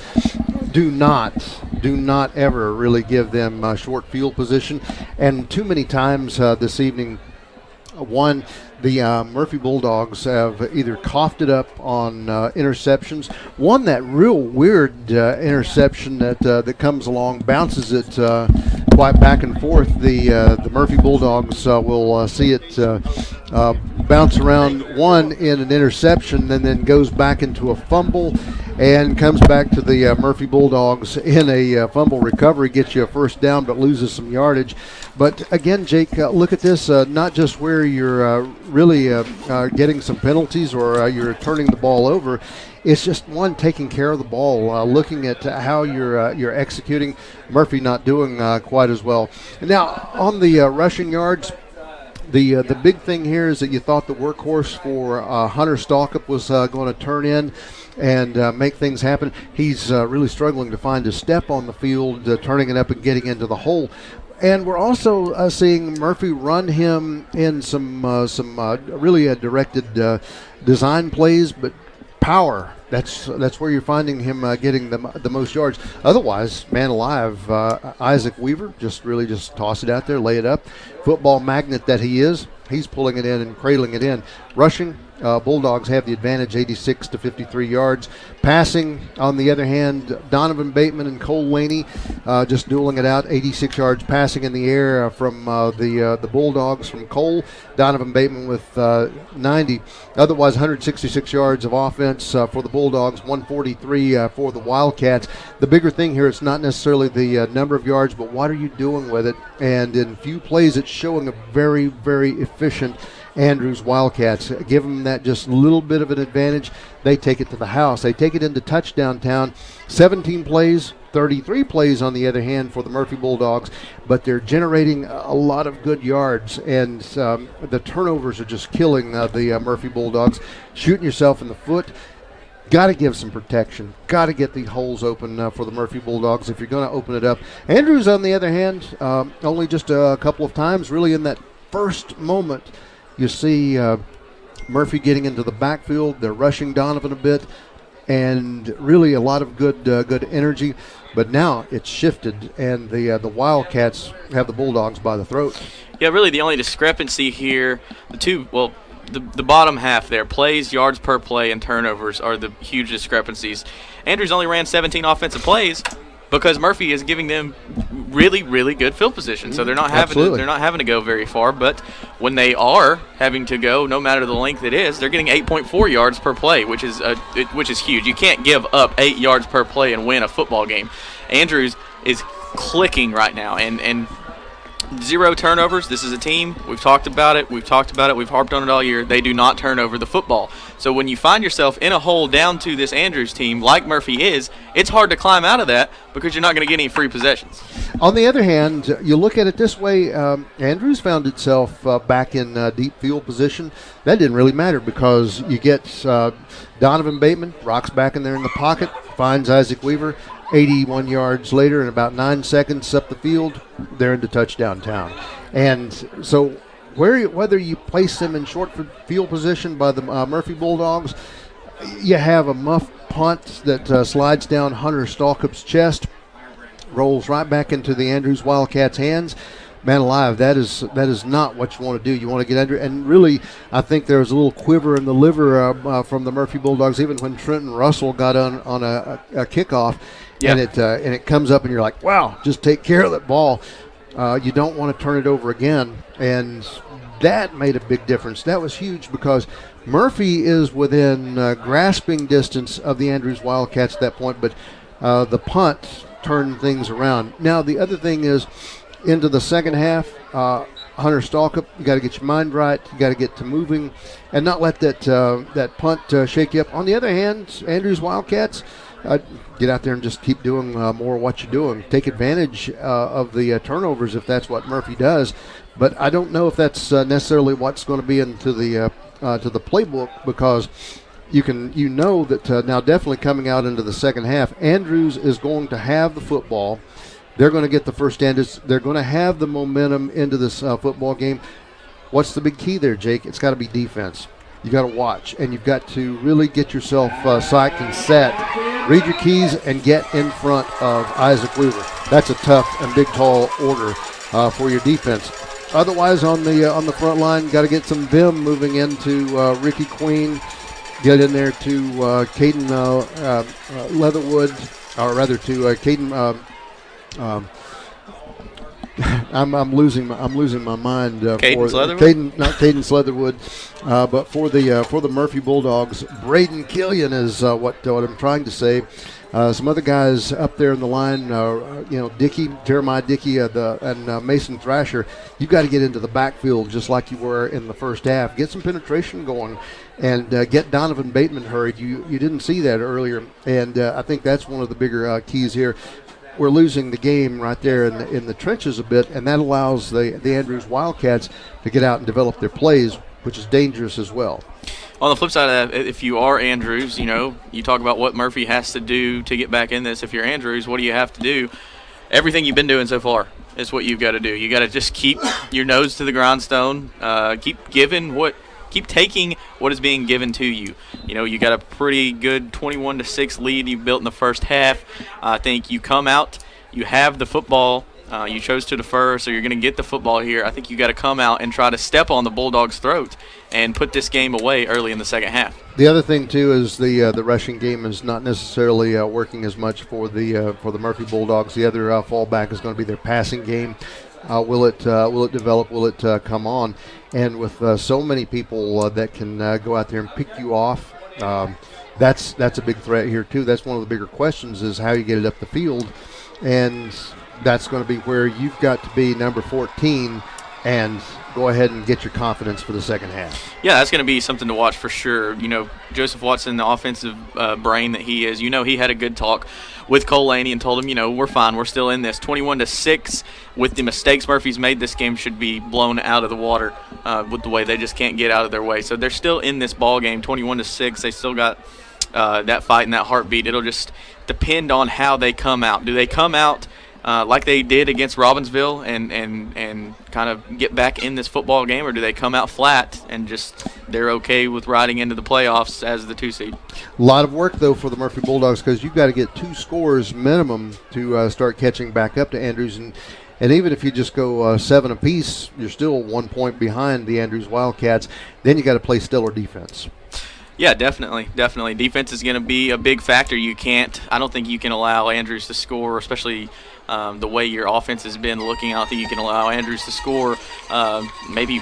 do not ever really give them short field position. And too many times this evening, the Murphy Bulldogs have either coughed it up on interceptions. One, that real weird interception that comes along, bounces it quite back and forth. The Murphy Bulldogs will see it bounce around one in an interception and then goes back into a fumble and comes back to the Murphy Bulldogs in a fumble recovery, gets you a first down but loses some yardage. But again, Jake, look at this, not just where you're really getting some penalties or you're turning the ball over. It's just one, taking care of the ball, looking at how you're executing. Murphy not doing quite as well. Now, on the rushing yards, the big thing here is that you thought the workhorse for Hunter Stalkup was going to turn in and make things happen. He's really struggling to find his step on the field, turning it up and getting into the hole. And we're also seeing Murphy run him in some really directed design plays, but power. That's where you're finding him getting the most yards. Otherwise, man alive, Isaac Weaver just toss it out there, lay it up. Football magnet that he is, he's pulling it in and cradling it in. Rushing, Bulldogs have the advantage, 86 to 53 yards. Passing, on the other hand, Donovan Bateman and Cole Laney just dueling it out, 86 yards passing in the air from the Bulldogs from Cole. Donovan Bateman with 90. Otherwise, 166 yards of offense for the Bulldogs, 143 for the Wildcats. The bigger thing here, it's not necessarily the number of yards, but what are you doing with it? And in few plays, it's showing a very, very efficient Andrews Wildcats. Give them that just little bit of an advantage. They take it to the house. They take it into touchdown town. 17 plays, 33 plays on the other hand for the Murphy Bulldogs, but they're generating a lot of good yards, and the turnovers are just killing the Murphy Bulldogs. Shooting yourself in the foot. Got to give some protection. Got to get the holes open for the Murphy Bulldogs if you're going to open it up. Andrews, on the other hand, only just a couple of times, really in that first moment, you see Murphy getting into the backfield. They're rushing Donovan a bit, and really a lot of good energy. But now it's shifted, and the Wildcats have the Bulldogs by the throat. Yeah, really the only discrepancy here, the bottom half there, plays, yards per play, and turnovers are the huge discrepancies. Andrews only ran 17 offensive plays because Murphy is giving them really, really good field position. So they're not having to go very far. But when they are having to go, no matter the length it is, they're getting 8.4 yards per play, which is huge. You can't give up 8 yards per play and win a football game. Andrews is clicking right now, and 0 turnovers. This is a team. We've talked about it. We've harped on it all year. They do not turn over the football. So when you find yourself in a hole down to this Andrews team, like Murphy is, it's hard to climb out of that because you're not going to get any free possessions. On the other hand, you look at it this way, Andrews found itself back in deep field position. That didn't really matter because you get Donovan Bateman, rocks back in there in the pocket, finds Isaac Weaver. 81 yards later in about 9 seconds up the field, they're into touchdown town. And so whether you place them in short field position by the Murphy Bulldogs, you have a muff punt that slides down Hunter Stalkup's chest, rolls right back into the Andrews Wildcats' hands. Man alive, that is not what you want to do. You want to get under, and really, I think there was a little quiver in the liver from the Murphy Bulldogs, even when Trenton Russell got on a kickoff, and it comes up, and you're like, wow, just take care of that ball. You don't want to turn it over again, and that made a big difference. That was huge because Murphy is within grasping distance of the Andrews Wildcats at that point, but the punt turned things around. Now, the other thing is, into the second half, Hunter Stalkup, you got to get your mind right. You got to get to moving, and not let that punt shake you up. On the other hand, Andrews Wildcats, get out there and just keep doing more of what you're doing. Take advantage of the turnovers if that's what Murphy does. But I don't know if that's necessarily what's going to be into the to the playbook, because you know that now definitely coming out into the second half, Andrews is going to have the football. They're going to get the first stand. They're going to have the momentum into this football game. What's the big key there, Jake? It's got to be defense. You got to watch, and you've got to really get yourself psyched and set. Read your keys and get in front of Isaac Weaver. That's a tough and big, tall order for your defense. Otherwise, on the front line, got to get some vim moving into Ricky Queen. Get in there to Caden Leatherwood, or rather to Caden. I'm losing my mind. Cadence Leatherwood? Not Cadence Leatherwood, but for the Murphy Bulldogs, Braden Killian is what I'm trying to say. Some other guys up there in the line, Jeremiah Dickey, and Mason Thrasher. You've got to get into the backfield just like you were in the first half. Get some penetration going, and get Donovan Bateman hurried. You didn't see that earlier, and I think that's one of the bigger keys here. We're losing the game right there in the trenches a bit, and that allows the Andrews Wildcats to get out and develop their plays, which is dangerous as well. On the flip side of that, if you are Andrews, you talk about what Murphy has to do to get back in this. If you're Andrews, what do you have to do? Everything you've been doing so far is what you've got to do. You got to just keep your nose to the grindstone, keep taking what is being given to you. You got a pretty good 21-6 lead you built in the first half. I think you come out, you have the football. You chose to defer, so you're going to get the football here. I think you got to come out and try to step on the Bulldogs' throat and put this game away early in the second half. The other thing too is the rushing game is not necessarily working as much for the Murphy Bulldogs. The other fallback is going to be their passing game. Will it develop? Will it come on? And with so many people that can go out there and pick you off, that's a big threat here too. That's one of the bigger questions, is how you get it up the field, and that's going to be where you've got to be number 14 and go ahead and get your confidence for the second half. Yeah, that's going to be something to watch for sure. Joseph Watson, the offensive brain that he is, he had a good talk with Cole Laney and told him, we're fine. We're still in this. 21-6 with the mistakes Murphy's made, this game should be blown out of the water with the way they just can't get out of their way. So they're still in this ball game, 21-6. They still got that fight and that heartbeat. It'll just depend on how they come out. Do they come out like they did against Robbinsville and kind of get back in this football game, or do they come out flat and just they're okay with riding into the playoffs as the 2 seed? A lot of work, though, for the Murphy Bulldogs, because you've got to get 2 scores minimum to start catching back up to Andrews. And even if you just go 7 apiece, you're still 1 point behind the Andrews Wildcats. Then you got to play stellar defense. Yeah, definitely. Defense is going to be a big factor. I don't think you can allow Andrews to score, especially the way your offense has been looking. I don't think you can allow Andrews to score. Maybe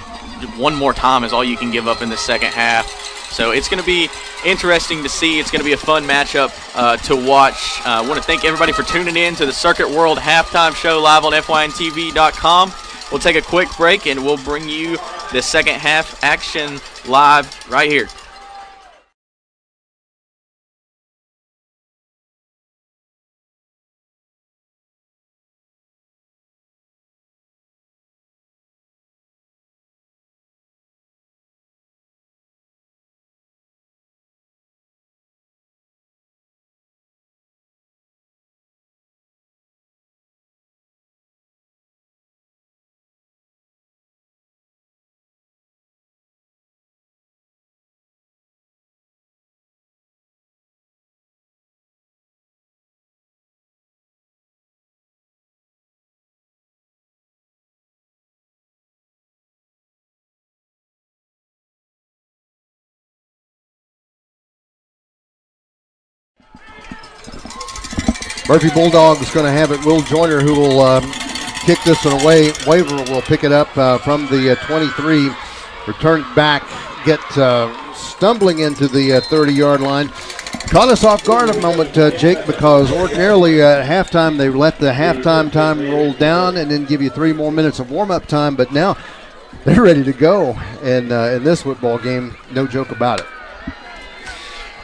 one more time is all you can give up in the second half. So it's going to be interesting to see. It's going to be a fun matchup to watch. I want to thank everybody for tuning in to the Circuit World Halftime Show live on FYNTV.com. We'll take a quick break, and we'll bring you the second half action live right here. Murphy Bulldogs going to have it. Will Joyner, who will kick this one away. Waver will pick it up from the 23. Return it back. Get stumbling into the 30-yard line. Caught us off guard a moment, Jake, because ordinarily at halftime they let the halftime time roll down and then give you 3 more minutes of warm-up time. But now they're ready to go. And in this football game, no joke about it.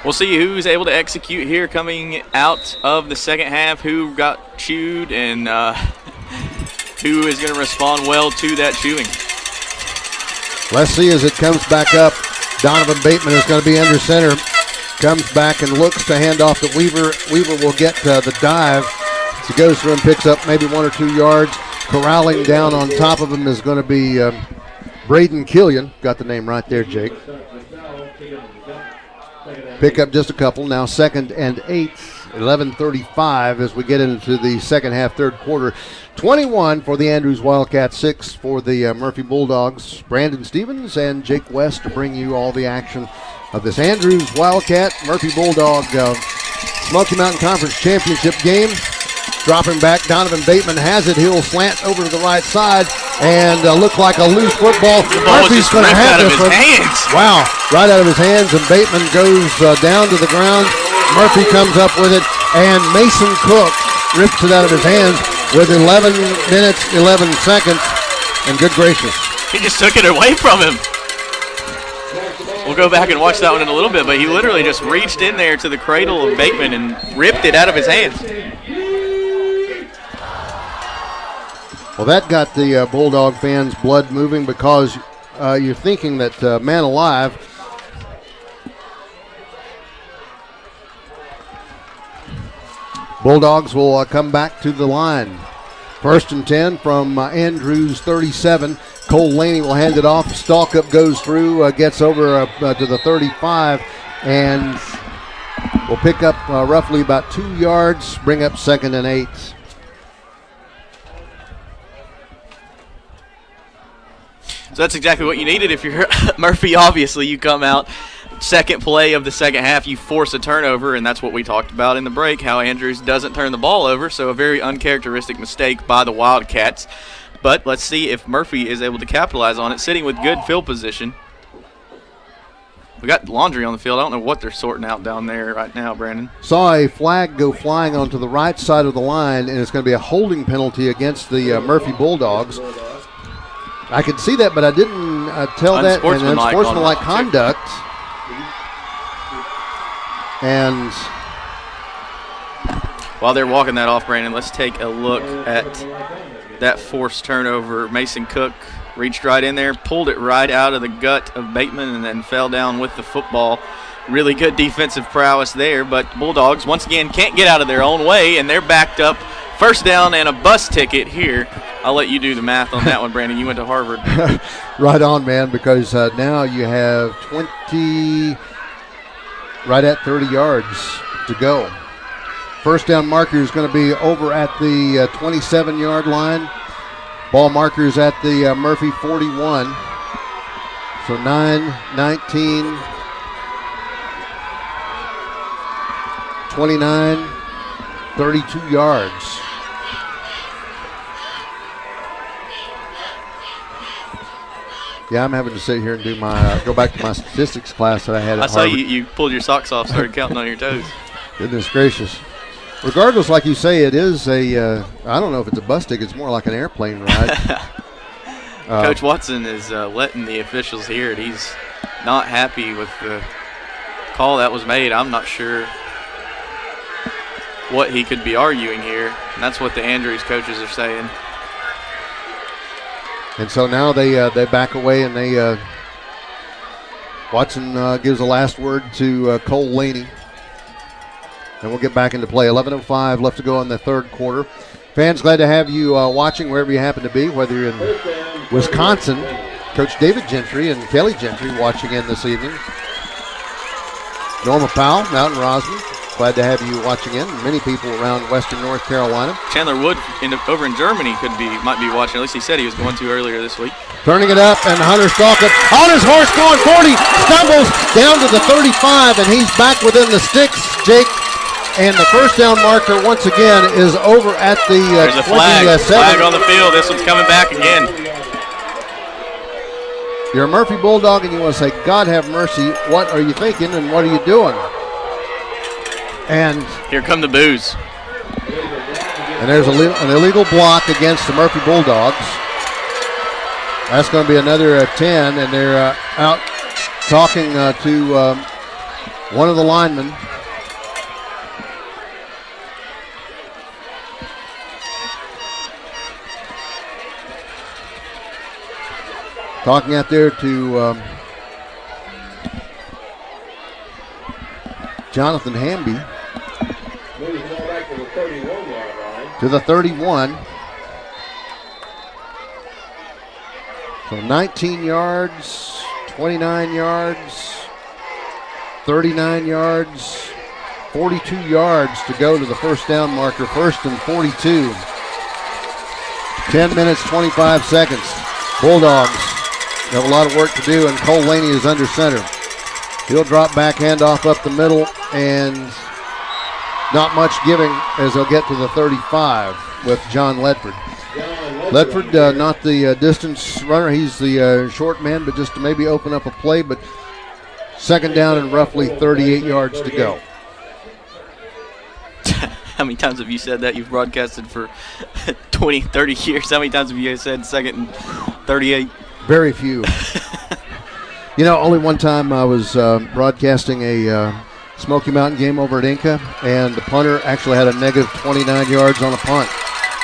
We'll see who's able to execute here coming out of the second half, who got chewed, and who is going to respond well to that chewing. Let's see as it comes back up. Donovan Bateman is going to be under center. Comes back and looks to hand off to Weaver. Weaver will get the dive. As he goes through and picks up maybe 1 or 2 yards. Corralling down on top of him is going to be Braden Killian. Got the name right there, Jake. Pick up just a couple. Now 2nd and 8. 11:35 as we get into the second half, third quarter. 21 for the Andrews Wildcats, 6 for the Murphy Bulldogs. Brandon Stevens and Jake West to bring you all the action of this Andrews Wildcat Murphy Bulldog Smoky Mountain Conference Championship game. Dropping back, Donovan Bateman has it. He'll slant over to the right side and look like a loose football. Murphy's going to have this one. Wow, right out of his hands, and Bateman goes down to the ground. Murphy comes up with it, and Mason Cook rips it out of his hands with 11 minutes, 11 seconds, and good gracious. He just took it away from him. We'll go back and watch that one in a little bit, but he literally just reached in there to the cradle of Bateman and ripped it out of his hands. Well, that got the Bulldog fans' blood moving because you're thinking that man alive, Bulldogs will come back to the line. 1st and 10 from Andrews 37. Cole Laney will hand it off. Stalkup goes through, gets over to the 35, and will pick up roughly about 2 yards, bring up 2nd and 8. So that's exactly what you needed if you're Murphy. Obviously, you come out, second play of the second half, you force a turnover, and that's what we talked about in the break, how Andrews doesn't turn the ball over, so a very uncharacteristic mistake by the Wildcats. But let's see if Murphy is able to capitalize on it, sitting with good field position. We got laundry on the field. I don't know what they're sorting out down there right now, Brandon. Saw a flag go flying onto the right side of the line, and it's going to be a holding penalty against the Murphy Bulldogs. I could see that, but I didn't tell that. And unsportsmanlike conduct. And while they're walking that off, Brandon, let's take a look at that forced turnover. Mason Cook reached right in there, pulled it right out of the gut of Bateman, and then fell down with the football. Really good defensive prowess there, but the Bulldogs, once again, can't get out of their own way, and they're backed up. First down and a bus ticket here. I'll let you do the math on that one, Brandon. You went to Harvard. Right on, man, because now you have 20, right at 30 yards to go. First down marker is going to be over at the 27-yard line. Ball markers at the Murphy 41. So 9, 19, 29, 32 yards. Yeah, I'm having to sit here and do my go back to my statistics class that I had at Harvard. I saw you pulled your socks off, started counting on your toes. Goodness gracious. Regardless, like you say, it is a, I don't know if it's a bus ticket, it's more like an airplane ride. Coach Watson is letting the officials hear it. He's not happy with the call that was made. I'm not sure what he could be arguing here. And that's what the Andrews coaches are saying. And so now they back away, and they Watson gives the last word to Cole Laney. And we'll get back into play. 11:05 left to go in the third quarter. Fans, glad to have you watching wherever you happen to be, whether you're in Wisconsin. Coach David Gentry and Kelly Gentry watching in this evening. Norma Powell out in Rosman. Glad to have you watching in. Many people around Western North Carolina. Chandler Wood over in Germany might be watching. At least he said he was going to earlier this week. Turning it up, and Hunter Stalker on his horse going 40, stumbles down to the 35, and he's back within the sticks, Jake. And the first down marker once again is over at the There's a flag on the field. This one's coming back again. You're a Murphy Bulldog, and you want to say, God have mercy, what are you thinking and what are you doing? And here come the boos. And there's an illegal block against the Murphy Bulldogs. That's going to be another 10, and they're out talking to one of the linemen. Talking out there to Jonathan Hamby. To the 31. So 19 yards, 29 yards, 39 yards, 42 yards to go to the first down marker. First and 42. 10 minutes, 25 seconds. Bulldogs have a lot of work to do, and Cole Laney is under center. He'll drop back, handoff up the middle, and not much giving as they'll get to the 35 with John Ledford. Ledford, not the distance runner. He's the short man, but just to maybe open up a play. But second down and roughly 38 yards to go. How many times have you said that? You've broadcasted for 20, 30 years. How many times have you said second and 38? Very few. You know, only one time I was broadcasting a Smoky Mountain game over at Inca, and the punter actually had a negative 29 yards on a punt.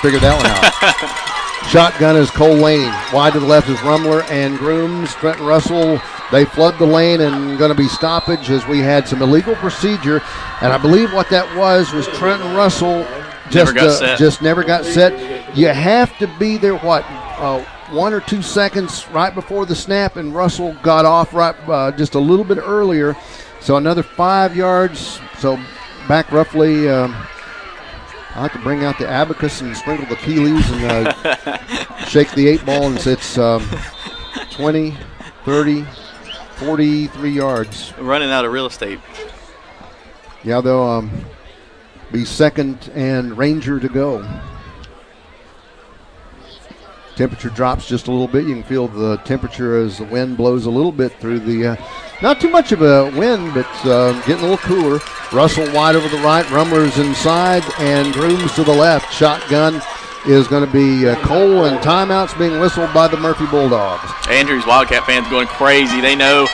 Figured that one out. Shotgun is Cole Laney. Wide to the left is Rumler and Grooms. Trenton Russell, they flood the lane, and going to be stoppage as we had some illegal procedure. And I believe what that was Trenton Russell just never got set. You have to be there, 1 or 2 seconds right before the snap, and Russell got off just a little bit earlier. So another 5 yards. So back roughly, I have to bring out the abacus and sprinkle the tea leaves and shake the 8 ball, and it's 20, 30, 43 yards. Running out of real estate. Yeah, they'll be second and Ranger to go. Temperature drops just a little bit. You can feel the temperature as the wind blows a little bit through the, not too much of a wind, but getting a little cooler. Russell wide over the right, Rumler's inside, and Grooms to the left. Shotgun is going to be Cole, and timeouts being whistled by the Murphy Bulldogs. Andrews Wildcat fans going crazy. They know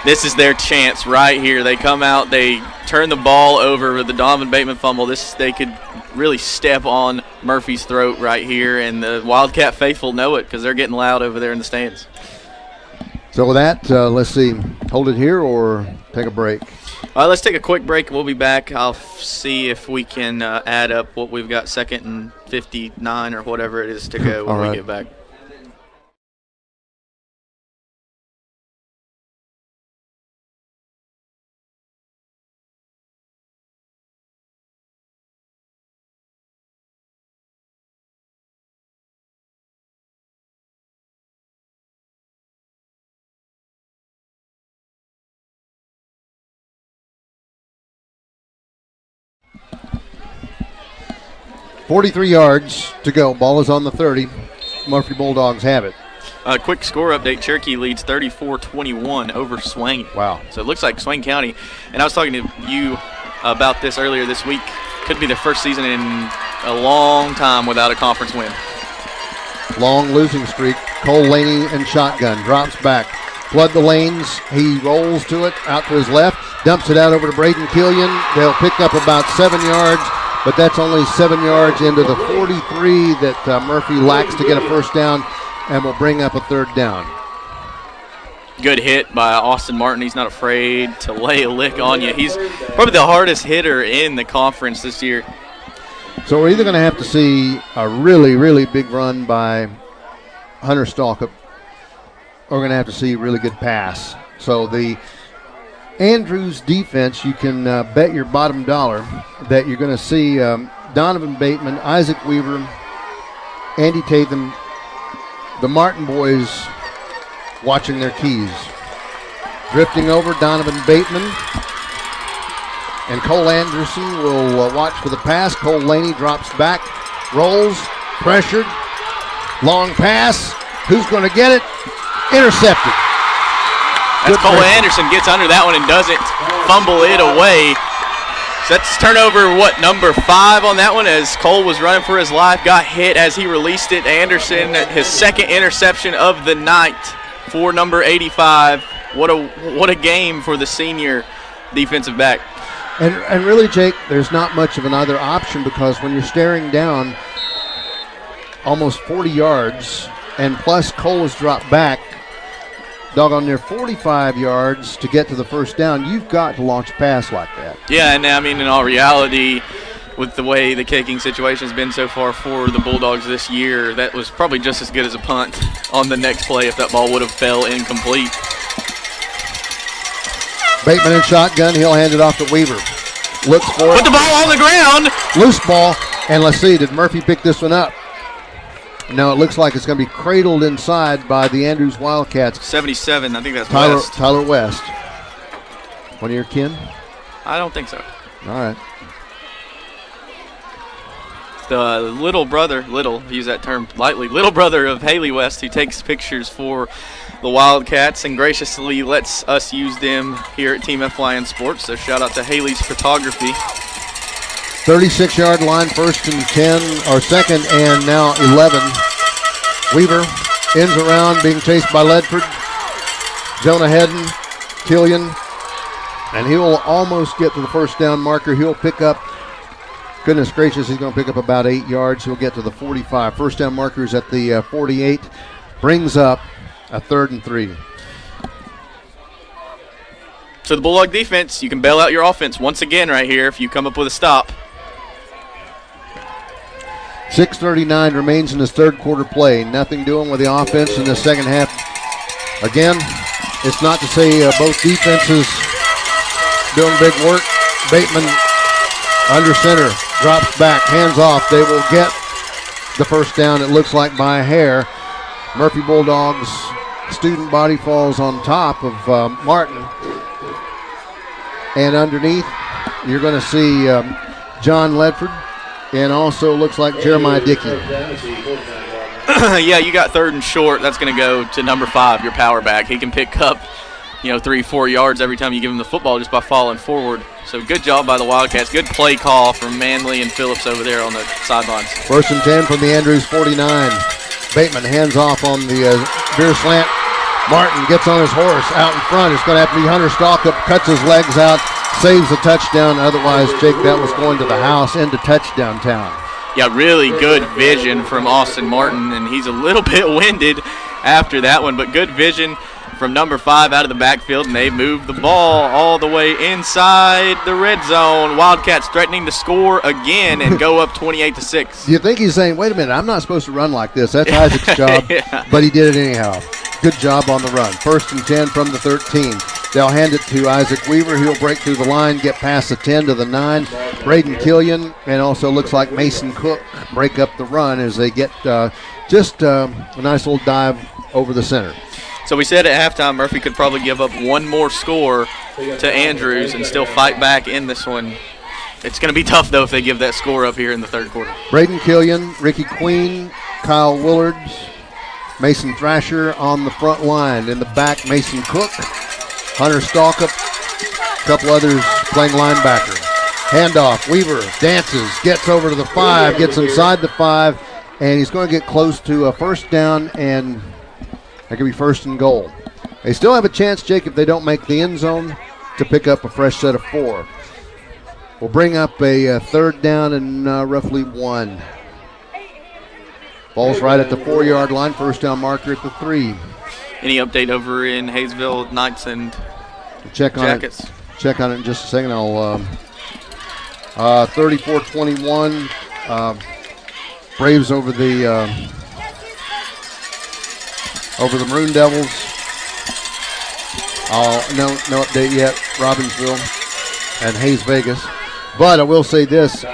this is their chance right here. They come out, they turn the ball over with the Donovan Bateman fumble. They could really step on Murphy's throat right here, and the Wildcat faithful know it because they're getting loud over there in the stands. So with that, let's see, hold it here or take a break? Let's take a quick break. We'll be back. I'll see if we can add up what we've got, second and 59 or whatever it is to go when we get back. .43 yards to go. Ball is on the 30. Murphy Bulldogs have it. Quick score update. Cherokee leads 34-21 over Swain. Wow. So it looks like Swain County, and I was talking to you about this earlier this week, could be their first season in a long time without a conference win. Long losing streak. Cole Laney in shotgun. Drops back. Flood the lanes. He rolls to it, out to his left. Dumps it out over to Braden Killian. They'll pick up about 7 yards, but that's only 7 yards into the 43 that Murphy lacks to get a first down, and will bring up a third down. Good hit by Austin Martin. He's not afraid to lay a lick on you. He's probably the hardest hitter in the conference this year. So we're either going to have to see a really, really big run by Hunter Stalkup, or we're going to have to see a really good pass. So the Andrews defense, you can bet your bottom dollar that you're going to see Donovan Bateman, Isaac Weaver, Andy Tatham, the Martin boys watching their keys. Drifting over, Donovan Bateman. And Cole Anderson will watch for the pass. Cole Laney drops back, rolls, pressured. Long pass. Who's going to get it? Intercepted. That's Cole Anderson gets under that one and doesn't fumble it away. So that's turnover, number 5 on that one, as Cole was running for his life, got hit as he released it. Anderson, his second interception of the night for number 85. What a game for the senior defensive back. And really, Jake, there's not much of another option, because when you're staring down almost 40 yards, and plus Cole has dropped back, doggone near 45 yards to get to the first down, you've got to launch a pass like that. Yeah, and I mean, in all reality, with the way the kicking situation has been so far for the Bulldogs this year, that was probably just as good as a punt on the next play if that ball would have fell incomplete. Bateman in shotgun. He'll hand it off to Weaver. Looks for it. Put the ball on the ground. Loose ball. And let's see, did Murphy pick this one up? No, it looks like it's going to be cradled inside by the Andrews Wildcats. 77, I think that's Tyler West. Tyler West. One of your kin? I don't think so. All right. The little brother, use that term lightly, little brother of Haley West, who takes pictures for the Wildcats and graciously lets us use them here at Team FYN Sports. So shout out to Haley's Photography. 36-yard line, first and 10, or second and now 11. Weaver ends around, being chased by Ledford. Jonah Hedden, Killian, and he will almost get to the first down marker. He'll pick up, goodness gracious, he's going to pick up about 8 yards. He'll get to the 45. First down marker is at the 48. Brings up a 3rd and 3. So the Bulldog defense, you can bail out your offense once again right here if you come up with a stop. 6:39 remains in this third quarter play. Nothing doing with the offense in the second half. Again, it's not to say both defenses doing big work. Bateman under center, drops back, hands off. They will get the first down, it looks like by a hair. Murphy Bulldogs student body falls on top of Martin. And underneath, you're going to see John Ledford. And also looks like Jeremiah Dickey. Yeah, you got 3rd and short. That's going to go to number 5, your power back. He can pick up, 3-4 yards every time you give him the football just by falling forward. So good job by the Wildcats. Good play call from Manley and Phillips over there on the sidelines. 1st and 10 from the Andrews 49. Bateman hands off on the veer slant. Martin gets on his horse out in front. It's going to have to be Hunter Stalkup, cuts his legs out, saves the touchdown. Otherwise, Jake, that was going to the house into touchdown town. Yeah, really good vision from Austin Martin, and he's a little bit winded after that one, but good vision from number 5 out of the backfield, and they move the ball all the way inside the red zone. Wildcats threatening to score again and go up 28-6. Do you think he's saying, wait a minute, I'm not supposed to run like this? That's Isaac's job, yeah. But he did it anyhow. Good job on the run. 1st and 10 from the 13. They'll hand it to Isaac Weaver. He'll break through the line, get past the 10 to the 9. Braden Killian, and also looks like Mason Cook break up the run as they get just a nice little dive over the center. So we said at halftime Murphy could probably give up one more score to Andrews and still fight back in this one. It's going to be tough, though, if they give that score up here in the third quarter. Braden Killian, Ricky Queen, Kyle Willard, Mason Thrasher on the front line. In the back, Mason Cook, Hunter Stalkup, a couple others playing linebacker. Handoff, Weaver dances, gets over to the 5, gets inside the 5, and he's going to get close to a first down, and that could be first and goal. They still have a chance, Jake, if they don't make the end zone, to pick up a fresh set of 4. We'll bring up a third down and roughly 1. Ball's right at the 4-yard line, first down marker at the 3. Any update over in Hayesville Knights and Jackets? Check on it in just a second. I'll 34-21. Braves over the Maroon Devils. No update yet. Robbinsville and Hayes Vegas. But I will say this.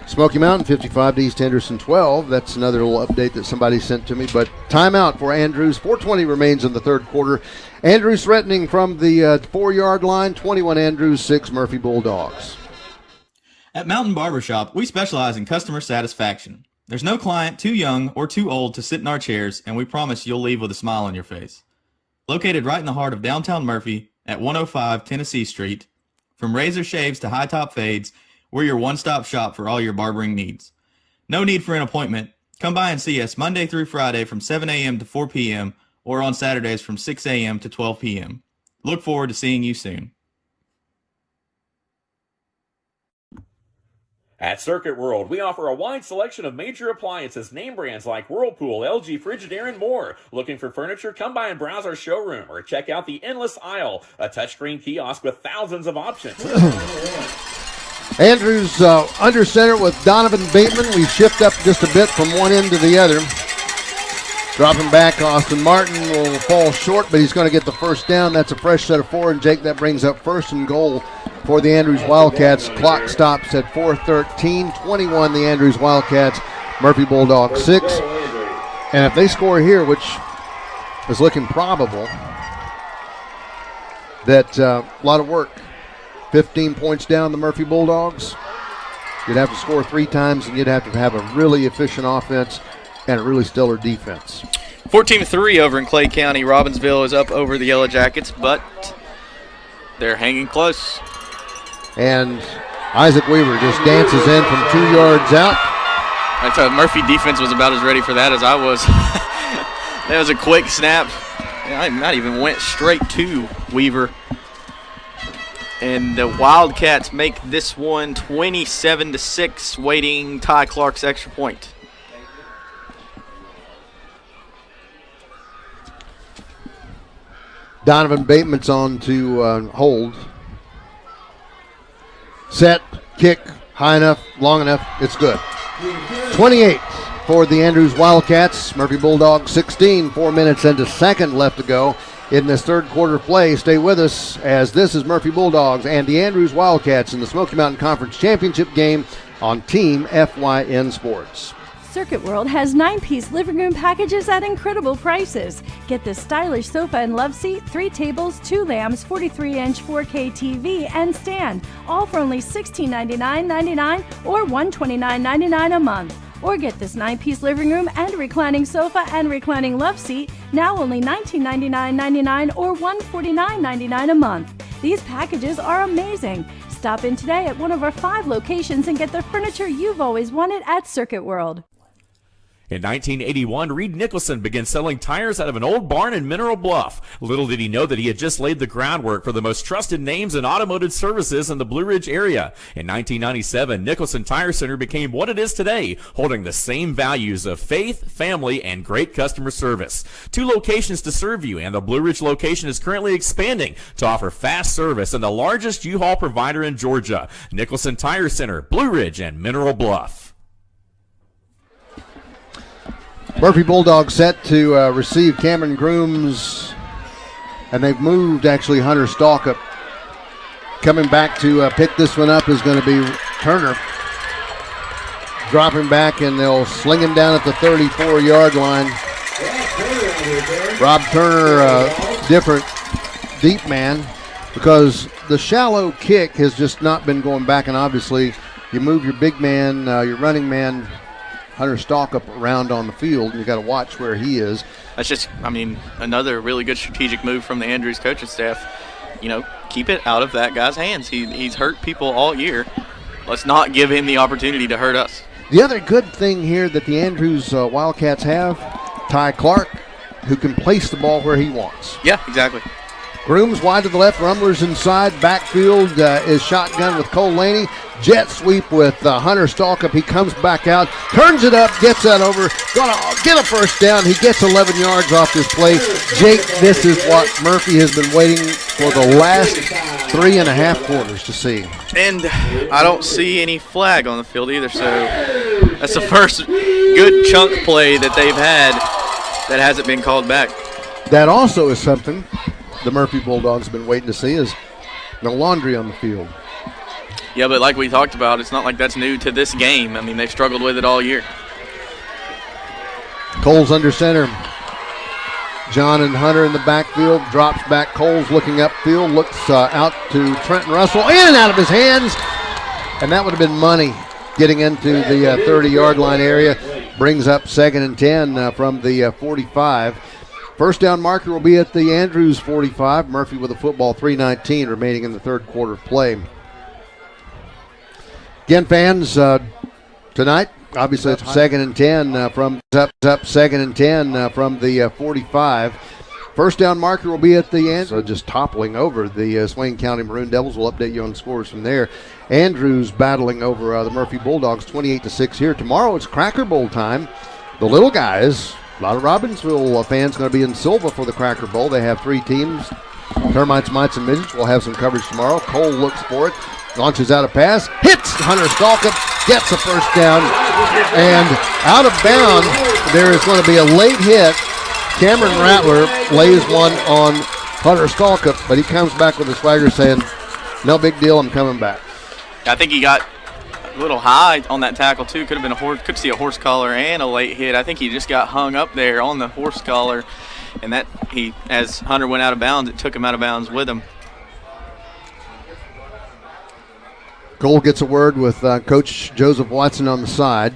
Smoky Mountain 55 to East Henderson 12. That's another little update that somebody sent to me. But timeout for Andrews. 4:20 remains in the third quarter. Andrews threatening from the 4-yard line. 21 Andrews, 6 Murphy Bulldogs. At Mountain Barbershop, we specialize in customer satisfaction. There's no client too young or too old to sit in our chairs, and we promise you'll leave with a smile on your face. Located right in the heart of downtown Murphy at 105 Tennessee Street, from razor shaves to high-top fades, we're your one-stop shop for all your barbering needs. No need for an appointment. Come by and see us Monday through Friday from 7 a.m. to 4 p.m. or on Saturdays from 6 a.m. to 12 p.m. Look forward to seeing you soon. At Circuit World, we offer a wide selection of major appliances, name brands like Whirlpool, LG, Frigidaire, and more. Looking for furniture? Come by and browse our showroom or check out the Endless Aisle, a touchscreen kiosk with thousands of options. Andrews under center with Donovan Bateman. We shift up just a bit from one end to the other. Dropping back, Austin Martin will fall short, but he's going to get the first down. That's a fresh set of 4, and Jake, that brings up first and goal for the Andrews Wildcats. Clock stops at 4:13. 21 the Andrews Wildcats, Murphy Bulldogs 6. And if they score here, which is looking probable, that a lot of work. 15 points down the Murphy Bulldogs. You'd have to score 3 times, and you'd have to have a really efficient offense and a really stellar defense. 14-3 over in Clay County. Robbinsville is up over the Yellow Jackets, but they're hanging close. And Isaac Weaver just dances in from 2 yards out. I thought Murphy defense was about as ready for that as I was. That was a quick snap. I not even went straight to Weaver. And the Wildcats make this one 27-6, waiting Ty Clark's extra point. Donovan Bateman's on to hold. Set, kick, high enough, long enough, it's good. 28 for the Andrews Wildcats. Murphy Bulldogs 16, 4 minutes into second left to go in this third quarter play. Stay with us as this is Murphy Bulldogs and the Andrews Wildcats in the Smoky Mountain Conference Championship game on Team FYN Sports. Circuit World has 9-piece living room packages at incredible prices. Get this stylish sofa and love seat, 3 tables, 2 lamps, 43-inch 4K TV, and stand, all for only $1699.99 or $129.99 a month. Or get this 9-piece living room and reclining sofa and reclining love seat, now only $1999.99 or $149.99 a month. These packages are amazing. Stop in today at one of our 5 locations and get the furniture you've always wanted at Circuit World. In 1981, Reed Nicholson began selling tires out of an old barn in Mineral Bluff. Little did he know that he had just laid the groundwork for the most trusted names in automotive services in the Blue Ridge area. In 1997, Nicholson Tire Center became what it is today, holding the same values of faith, family, and great customer service. 2 locations to serve you, and the Blue Ridge location is currently expanding to offer fast service and the largest U-Haul provider in Georgia. Nicholson Tire Center, Blue Ridge, and Mineral Bluff. Murphy Bulldogs set to receive Cameron Grooms, and they've moved actually Hunter Stalkup. Coming back to pick this one up is going to be Turner. Dropping back, and they'll sling him down at the 34-yard line. Rob Turner, different deep man, because the shallow kick has just not been going back, and obviously you move your big man, your running man, Hunter Stalkup around on the field, and you got to watch where he is. That's just, another really good strategic move from the Andrews coaching staff. Keep it out of that guy's hands. He's hurt people all year. Let's not give him the opportunity to hurt us. The other good thing here that the Andrews Wildcats have, Ty Clark, who can place the ball where he wants. Yeah, exactly. Grooms wide to the left, Rumblers inside. Backfield is shotgun with Cole Laney. Jet sweep with Hunter Stalkup. He comes back out, turns it up, gets that over. Gonna get a first down. He gets 11 yards off this play. Jake, this is what Murphy has been waiting for the last 3.5 quarters to see. And I don't see any flag on the field either, so that's the first good chunk play that they've had that hasn't been called back. That also is something the Murphy Bulldogs have been waiting to see, is no laundry on the field. Yeah, but like we talked about, it's not like that's new to this game. I mean, they've struggled with it all year. Cole's under center. John and Hunter in the backfield. Drops back. Cole's looking upfield. Looks out to Trenton Russell. In and out of his hands. And that would have been money getting into the 30-yard line area. Brings up 2nd and 10 from the 45. First down marker will be at the Andrews 45. Murphy with a football, 3:19 remaining in the third quarter of play. Again, fans, tonight, obviously it's 2nd and 10 from up 2nd and 10 from the 45. First down marker will be at the end. So just toppling over the Swain County Maroon Devils. We'll update you on scores from there. Andrews battling over the Murphy Bulldogs, 28-6 here. Tomorrow it's Cracker Bowl time. The little guys, a lot of Robbinsville fans going to be in Silva for the Cracker Bowl. They have 3 teams. Termites, Mites, and Midgets will have some coverage tomorrow. Cole looks for it. Launches out a pass, hits Hunter Stalkup, gets a first down, and out of bounds, there is going to be a late hit. Cameron Rattler lays one on Hunter Stalkup, but he comes back with a swagger saying, no big deal, I'm coming back. I think he got a little high on that tackle too. Could have been could see a horse collar and a late hit. I think he just got hung up there on the horse collar, and that as Hunter went out of bounds, it took him out of bounds with him. Cole gets a word with Coach Joseph Watson on the side.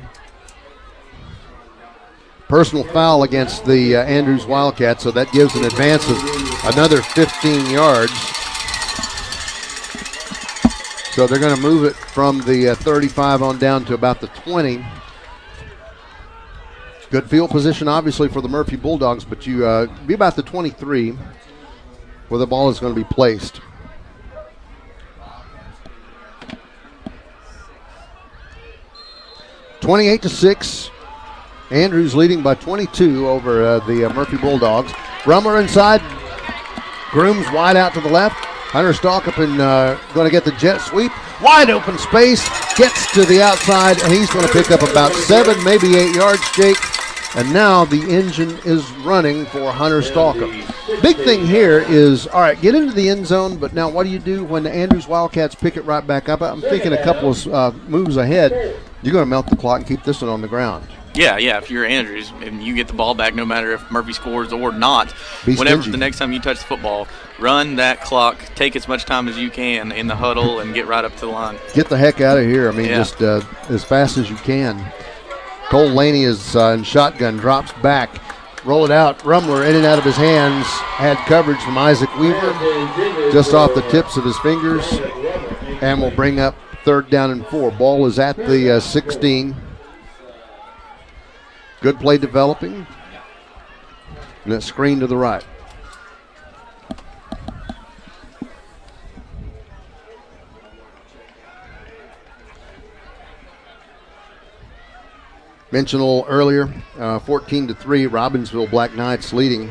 Personal foul against the Andrews Wildcats, so that gives an advance of another 15 yards. So they're going to move it from the 35 on down to about the 20. Good field position, obviously, for the Murphy Bulldogs, but you be about the 23 where the ball is going to be placed. (28-6). Andrews leading by 22 over the Murphy Bulldogs. Rummer inside. Grooms wide out to the left. Hunter Stalkup and going to get the jet sweep. Wide open space. Gets to the outside, and he's going to pick up about 7, maybe 8 yards, Jake. And now the engine is running for Hunter Stalkup. Big thing here is, all right, get into the end zone, but now what do you do when the Andrews Wildcats pick it right back up? I'm thinking a couple of moves ahead. You're going to melt the clock and keep this one on the ground. Yeah, if you're Andrews and you get the ball back no matter if Murphy scores or not, Be whenever stingy. the next time you touch the football, run that clock, take as much time as you can in the huddle and get right up to the line. Get the heck out of here. I mean, Yeah. just as fast as you can. Cole Laney is in shotgun, drops back. Roll it out. Rumler in and out of his hands. Had coverage from Isaac Weaver just off the tips of his fingers. And will bring up 3rd down and 4. Ball is at the 16. Good play developing. And that screen to the right. Mentioned a little earlier, 14-3, Robbinsville Black Knights leading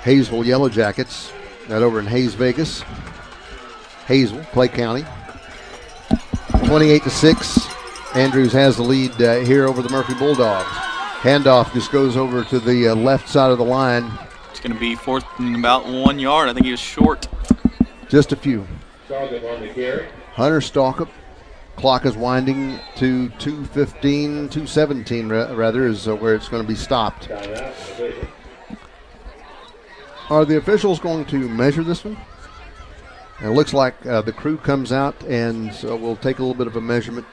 Hayesville Yellow Jackets. That over in Hayes, Vegas. Hayesville, Clay County. 28-6. Andrews has the lead here over the Murphy Bulldogs. Handoff just goes over to the left side of the line. It's going to be 4th and about 1 yard. I think he was short. Just a few. Hunter Stalkup. Clock is winding to 2:15, 2:17 rather, is where it's going to be stopped. Are the officials going to measure this one? And it looks like the crew comes out, and so we'll take a little bit of a measurement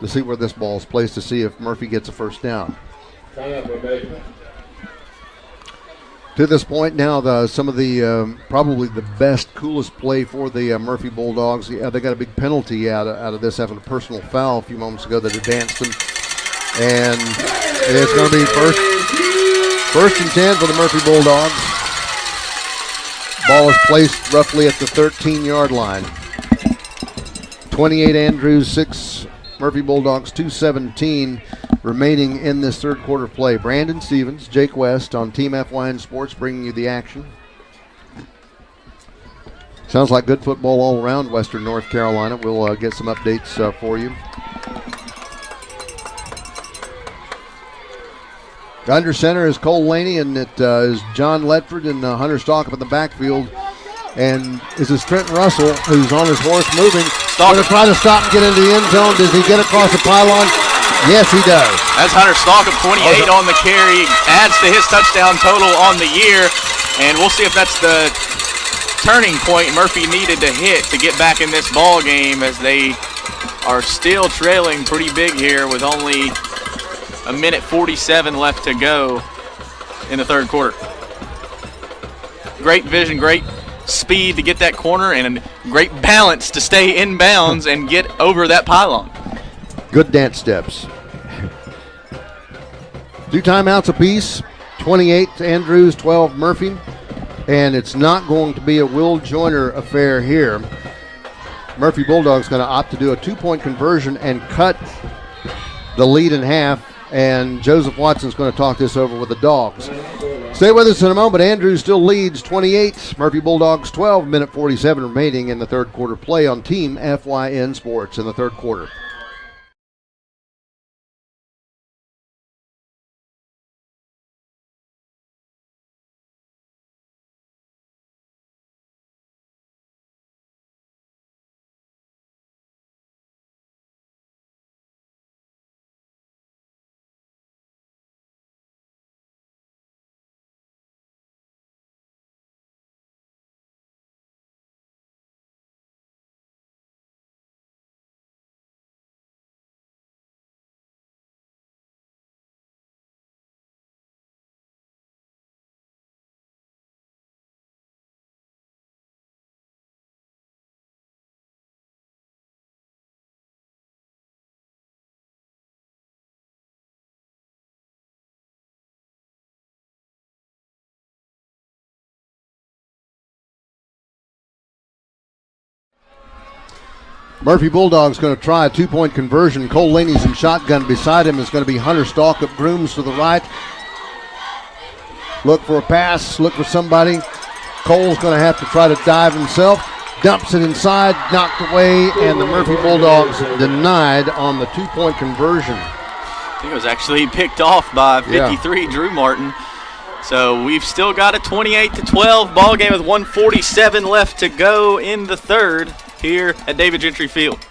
to see where this ball is placed to see if Murphy gets a first down. To this point now, some of the probably the best, coolest play for the Murphy Bulldogs. Yeah, they got a big penalty out of this, having a personal foul a few moments ago that advanced them. And it's going to be first and 10 for the Murphy Bulldogs. Ball is placed roughly at the 13-yard line. 28 Andrews, 6 Murphy Bulldogs, 2:17 remaining in this third quarter play. Brandon Stevens, Jake West on Team FYN Sports bringing you the action. Sounds like good football all around Western North Carolina. We'll get some updates for you. Under center is Cole Laney, and it is John Ledford and Hunter Stalk up in the backfield. And this is Trent Russell, who's on his horse moving. Going to try to stop and get into the end zone. Does he get across the pylon? Yes, he does. That's Hunter Stalk of 28 on the carry. Adds to his touchdown total on the year. And we'll see if that's the turning point Murphy needed to hit to get back in this ball game, as they are still trailing pretty big here with only a minute 47 left to go in the third quarter. Great vision, great speed to get that corner, and great balance to stay in bounds and get over that pylon. Good dance steps. 2 timeouts apiece. 28 Andrews, 12 Murphy. And it's not going to be a Will Joyner affair here. Murphy Bulldogs going to opt to do a 2-point conversion and cut the lead in half. And Joseph Watson's going to talk this over with the Dogs. Stay with us in a moment. Andrews still leads 28. Murphy Bulldogs 12, minute 47 remaining in the third quarter play on Team FYN Sports in the third quarter. Murphy Bulldogs going to try a 2-point conversion. Cole Laney's in shotgun. Beside him is going to be Hunter Stalk up Grooms to the right. Look for a pass. Look for somebody. Cole's going to have to try to dive himself. Dumps it inside. Knocked away. And the Murphy Bulldogs denied on the 2-point conversion. I think it was actually picked off by 53, Drew Martin. So we've still got a 28-12 ball game with 1:47 left to go in the third here at David Gentry Field.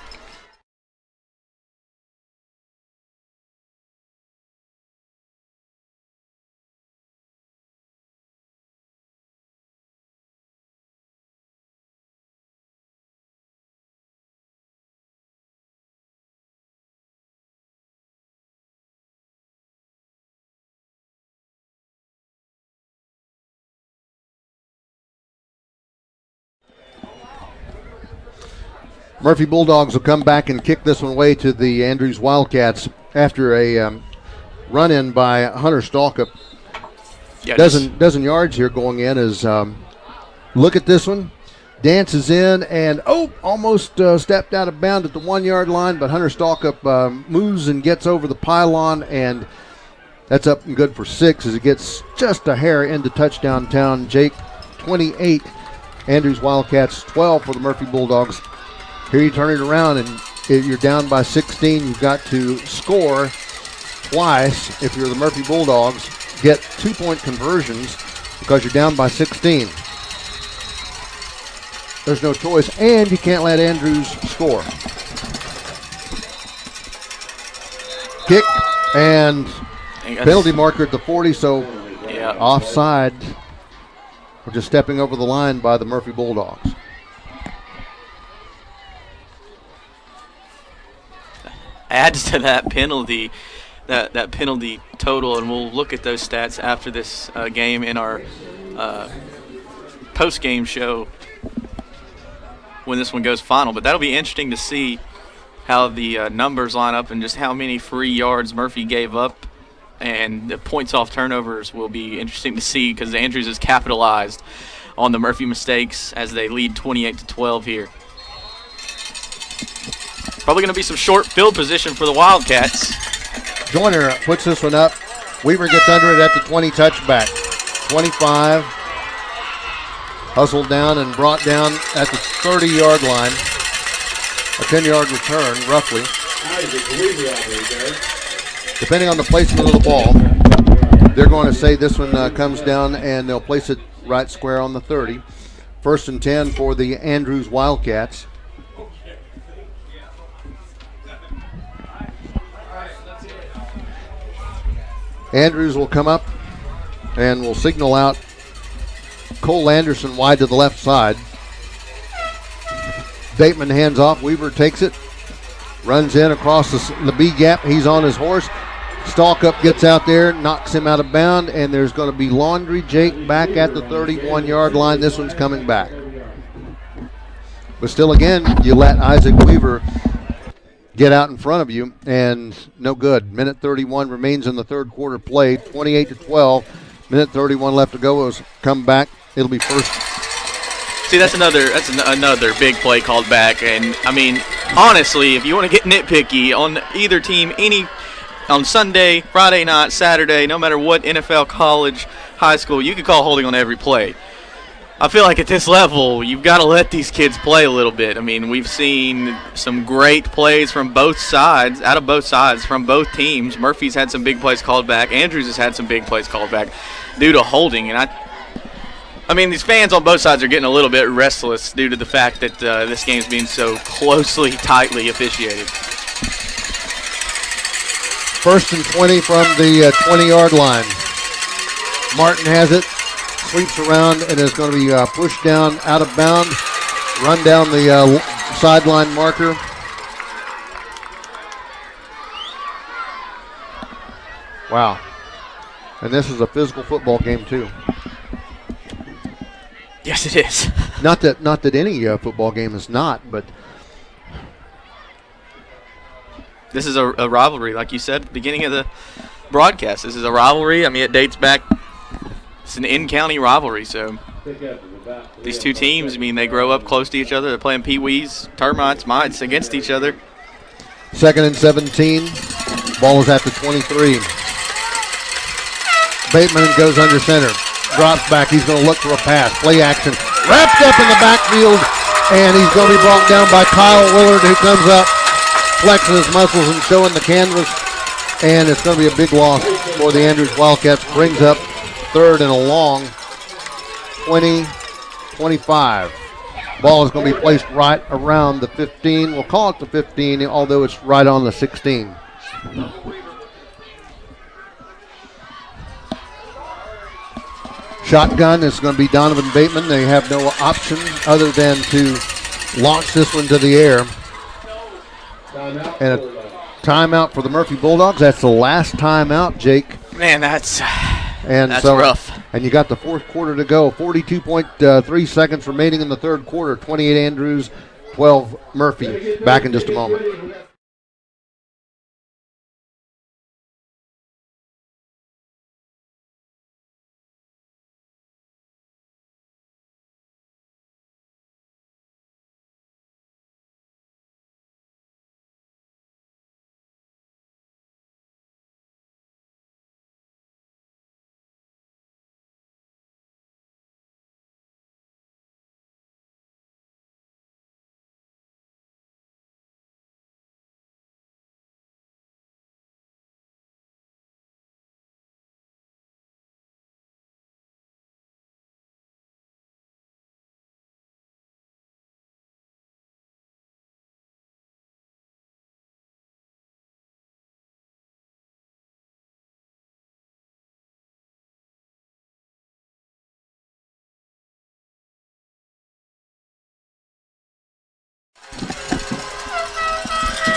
Murphy Bulldogs will come back and kick this one away to the Andrews Wildcats after a run-in by Hunter Stalk up dozen yards here going in. As look at this one. Dances in and, almost stepped out of bounds at the 1-yard line, but Hunter Stalk up moves and gets over the pylon, and that's up and good for 6 as it gets just a hair into touchdown town. Jake, 28. Andrews Wildcats, 12 for the Murphy Bulldogs. Here you turn it around, and if you're down by 16, you've got to score twice. If you're the Murphy Bulldogs, get 2-point conversions because you're down by 16. There's no choice, and you can't let Andrews score. Kick and penalty marker at the 40, so offside. We're just stepping over the line by the Murphy Bulldogs. Adds to that penalty, that penalty total, and we'll look at those stats after this game in our post-game show when this one goes final. But that'll be interesting to see how the numbers line up and just how many free yards Murphy gave up. And the points off turnovers will be interesting to see because Andrews has capitalized on the Murphy mistakes as they lead 28-12 here. Probably going to be some short field position for the Wildcats. Joyner puts this one up. Weaver gets under it at the 20 touchback. 25. Hustled down and brought down at the 30-yard line. A 10-yard return, roughly. Depending on the placement of the ball, they're going to say this one comes down and they'll place it right square on the 30. 1st and 10 for the Andrews Wildcats. Andrews will come up and will signal out Cole Anderson wide to the left side. Bateman hands off. Weaver takes it. Runs in across the B gap. He's on his horse. Stalkup gets out there, knocks him out of bound, and there's going to be Laundry Jake back at the 31-yard line. This one's coming back. But still, again, you let Isaac Weaver get out in front of you, and no good. Minute 31 remains in the third quarter play. 28-12. Minute 31 left to go. It'll come back. It'll be first. See, that's another big play called back. And, I mean, honestly, if you want to get nitpicky on either team, on Sunday, Friday night, Saturday, no matter what NFL, college, high school, you could call holding on every play. I feel like at this level, you've got to let these kids play a little bit. I mean, we've seen some great plays from both sides, from both teams. Murphy's had some big plays called back. Andrews has had some big plays called back due to holding. And I mean, these fans on both sides are getting a little bit restless due to the fact that this game's being so closely, tightly officiated. 1st and 20 from the 20-yard line. Martin has it, sweeps around, and is going to be pushed down out of bounds. Run down the sideline marker. Wow. And this is a physical football game, too. Yes, it is. Not that any football game is not, but this is a rivalry, like you said at the beginning of the broadcast. This is a rivalry. I mean, it dates back. It's an in-county rivalry, so these two teams, I mean, they grow up close to each other. They're playing pee-wees, termites, mites against each other. 2nd and 17. Ball is at the 23. Bateman goes under center. Drops back. He's going to look for a pass. Play action. Wrapped up in the backfield, and he's going to be brought down by Kyle Willard, who comes up, flexing his muscles and showing the canvas, and it's going to be a big loss for the Andrews Wildcats. Brings up 3rd and a long, 20-25. Ball is going to be placed right around the 15. We'll call it the 15, although it's right on the 16. Shotgun is going to be Donovan Bateman. They have no option other than to launch this one to the air. And a timeout for the Murphy Bulldogs. That's the last timeout, Jake. Man, that's so rough. And you got the fourth quarter to go. 42.3 seconds remaining in the third quarter. 28 Andrews, 12 Murphy. Back in just a moment.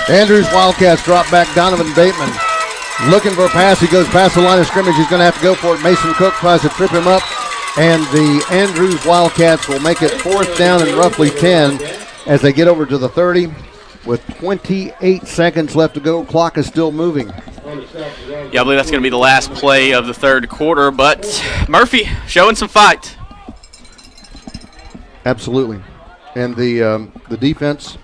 Andrews Wildcats drop back. Donovan Bateman looking for a pass. He goes past the line of scrimmage. He's going to have to go for it. Mason Cook tries to trip him up, And the Andrews Wildcats will make it 4th down and roughly 10 as they get over to the 30 with 28 seconds left to go. Clock is still moving. Yeah, I believe that's going to be the last play of the third quarter, but Murphy showing some fight. Absolutely. And the defense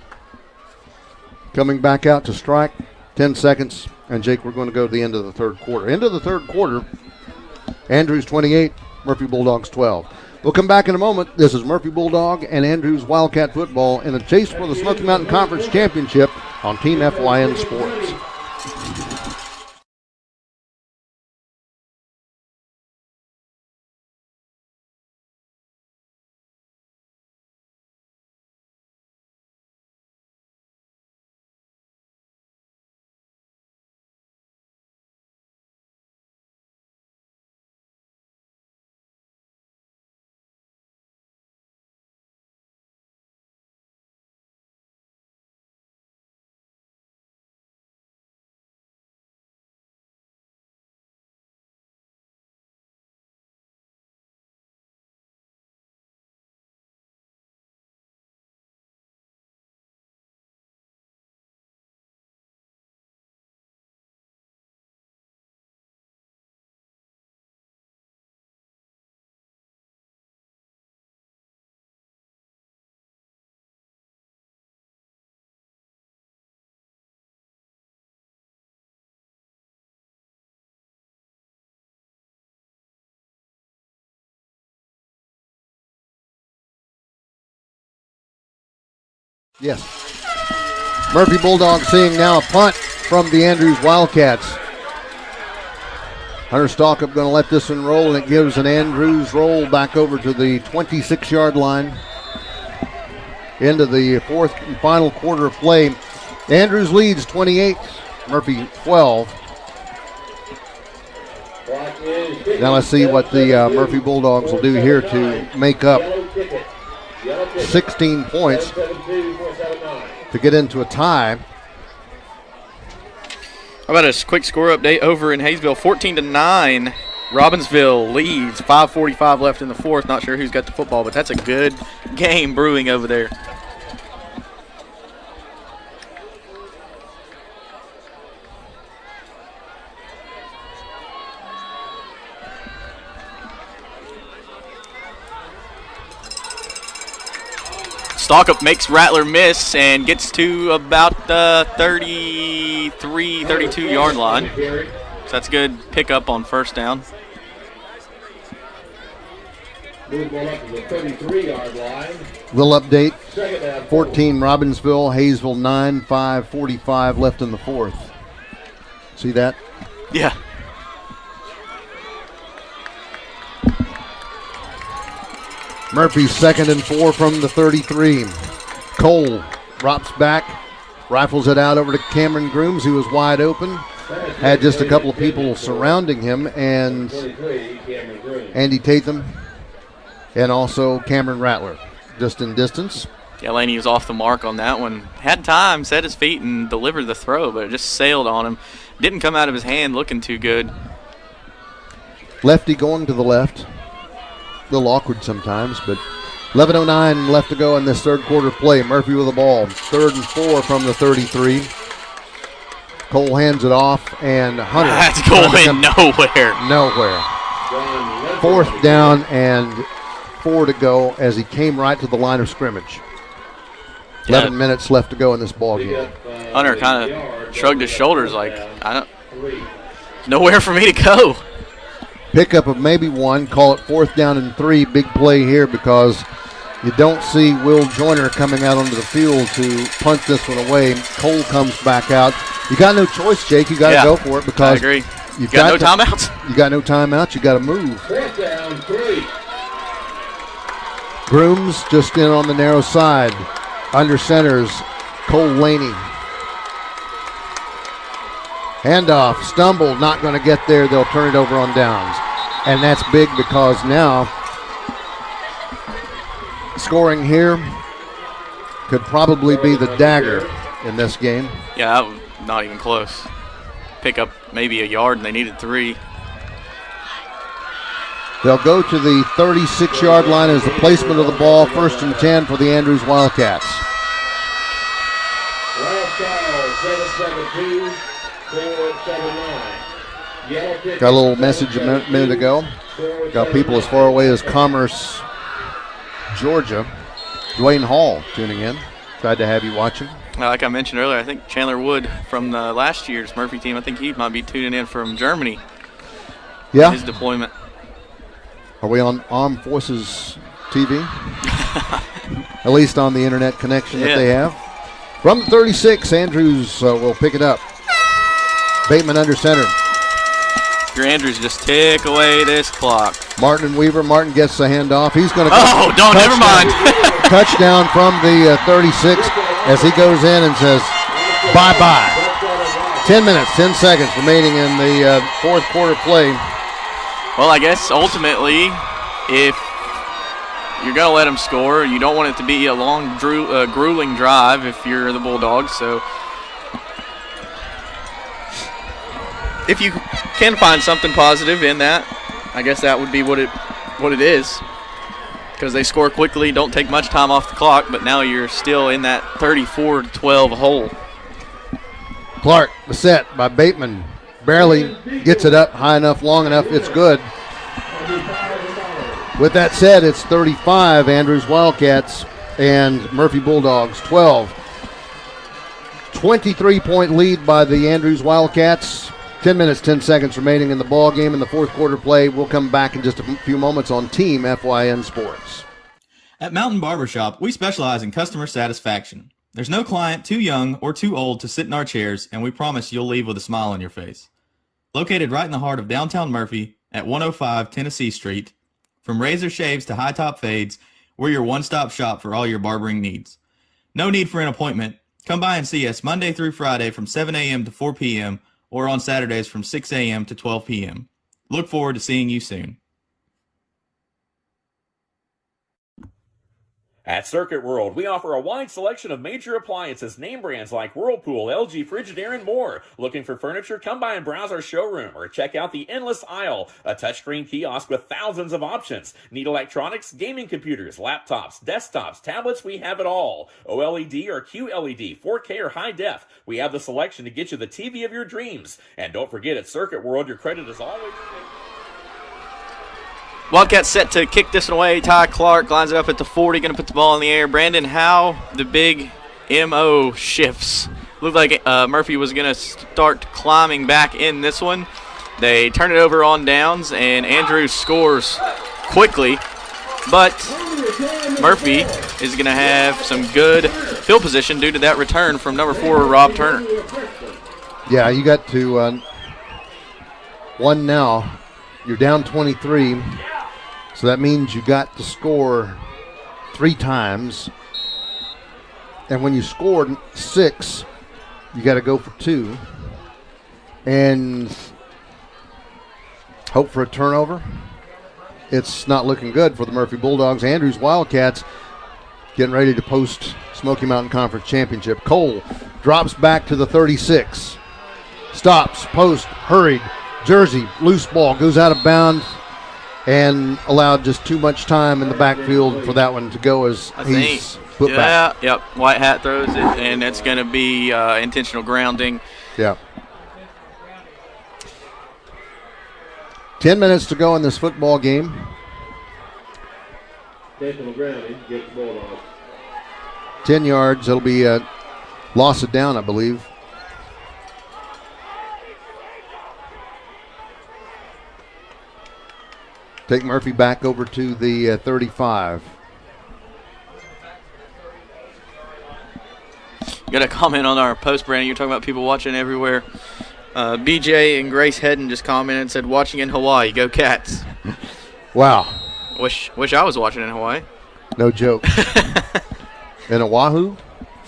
coming back out to strike. 10 seconds. And, Jake, we're going to go to the end of the third quarter. End of the third quarter, Andrews 28, Murphy Bulldogs 12. We'll come back in a moment. This is Murphy Bulldog and Andrews Wildcat football in a chase for the Smoky Mountain Conference Championship on Team FYN Sports. Yes. Murphy Bulldogs seeing now a punt from the Andrews Wildcats. Hunter Stalkup going to let this one roll, and it gives an Andrews roll back over to the 26-yard line. Into the fourth and final quarter of play. Andrews leads 28, Murphy 12. Now let's see what the Murphy Bulldogs will do here to make up 16 points to get into a tie. How about a quick score update over in Hayesville? 14-9. Robbinsville leads. 5:45 left in the fourth. Not sure who's got the football, but that's a good game brewing over there. Stalkup makes Rattler miss and gets to about the 33, 32-yard line. So that's a good pickup on first down. Little update. 14 Robbinsville, Hayesville 9, 5:45 left in the fourth. See that? Yeah. Murphy's 2nd and 4 from the 33. Cole drops back, rifles it out over to Cameron Grooms, who was wide open. Had just a couple of people surrounding him, and Andy Tatham and also Cameron Rattler just in distance. Yeah, Laney was off the mark on that one. Had time, set his feet, and delivered the throw, but it just sailed on him. Didn't come out of his hand looking too good. Lefty going to the left. A little awkward sometimes, but 11:09 left to go in this third quarter play. Murphy with the ball. 3rd and 4 from the 33. Cole hands it off, and Hunter. That's going nowhere. Nowhere. 4th down and 4 to go as he came right to the line of scrimmage. 11 minutes left to go in this ball game. Hunter kind of shrugged his shoulders like, nowhere for me to go. Pickup of maybe one. Call it 4th down and 3. Big play here because you don't see Will Joyner coming out onto the field to punt this one away. Cole comes back out. You got no choice, Jake. You got to go for it because I agree. You've got no timeouts. You got no timeouts. You got to move. 4th down, 3. Grooms just in on the narrow side. Under centers, Cole Laney. Handoff, stumble, not going to get there. They'll turn it over on downs. And that's big because now scoring here could probably be the dagger in this game. Yeah, that was not even close. Pick up maybe a yard and they needed 3. They'll go to the 36-yard line as the placement of the ball, 1st and 10 for the Andrews Wildcats. Got a little message a minute ago. Got people as far away as Commerce, Georgia. Dwayne Hall tuning in. Glad to have you watching. Like I mentioned earlier, I think Chandler Wood from the last year's Murphy team, I think he might be tuning in from Germany. Yeah. His deployment. Are we on Armed Forces TV? At least on the internet connection that they have. From the 36, Andrews will pick it up. Bateman under center. Your Andrews just take away this clock. Martin and Weaver. Martin gets the handoff. He's going to go. Oh, never mind. Touchdown from the 36 as he goes in and says, bye-bye. 10 minutes, 10 seconds remaining in the fourth quarter play. Well, I guess ultimately, if you're going to let them score, you don't want it to be a long, grueling drive if you're the Bulldogs. So if you can find something positive in that, I guess that would be what it is. Because they score quickly, don't take much time off the clock, but now you're still in that 34-12 hole. Clark, the set by Bateman. Barely gets it up high enough, long enough. It's good. With that said, it's 35, Andrews Wildcats, and Murphy Bulldogs 12. 23-point lead by the Andrews Wildcats. 10 minutes, 10 seconds remaining in the ball game in the fourth quarter play. We'll come back in just a few moments on Team FYN Sports. At Mountain Barbershop, we specialize in customer satisfaction. There's no client too young or too old to sit in our chairs, and we promise you'll leave with a smile on your face. Located right in the heart of downtown Murphy at 105 Tennessee Street, from razor shaves to high-top fades, we're your one-stop shop for all your barbering needs. No need for an appointment. Come by and see us Monday through Friday from 7 a.m. to 4 p.m., or on Saturdays from 6 a.m. to 12 p.m. Look forward to seeing you soon. At Circuit World, we offer a wide selection of major appliances, name brands like Whirlpool, LG, Frigidaire, and more. Looking for furniture? Come by and browse our showroom or check out the Endless Aisle, a touchscreen kiosk with thousands of options. Need electronics, gaming computers, laptops, desktops, tablets? We have it all. OLED or QLED, 4K or high def. We have the selection to get you the TV of your dreams. And don't forget, at Circuit World, your credit is always... Wildcats set to kick this one away. Ty Clark lines it up at the 40, going to put the ball in the air. Brandon, how the big MO shifts. Looked like Murphy was going to start climbing back in this one. They turn it over on downs, and Andrews scores quickly. But Murphy is going to have some good field position due to that return from number 4, Rob Turner. Yeah, you got to one now. You're down 23. So that means you got to score 3 times. And when you scored 6, you got to go for 2. And hope for a turnover. It's not looking good for the Murphy Bulldogs. Andrews Wildcats getting ready to post Smoky Mountain Conference Championship. Cole drops back to the 36. Stops, post, hurried. Jersey, loose ball, goes out of bounds. And allowed just too much time in the backfield for that one to go as he's put back. Yep. White hat throws it, and it's going to be intentional grounding. Yeah. 10 minutes to go in this football game. Intentional grounding, get the ball off. 10 yards. It'll be a loss of down, I believe. Take Murphy back over to the 35. Got a comment on our post, Brandon. You're talking about people watching everywhere. BJ and Grace Hedden just commented and said, watching in Hawaii. Go Cats. Wow. Wish I was watching in Hawaii. No joke. In Oahu?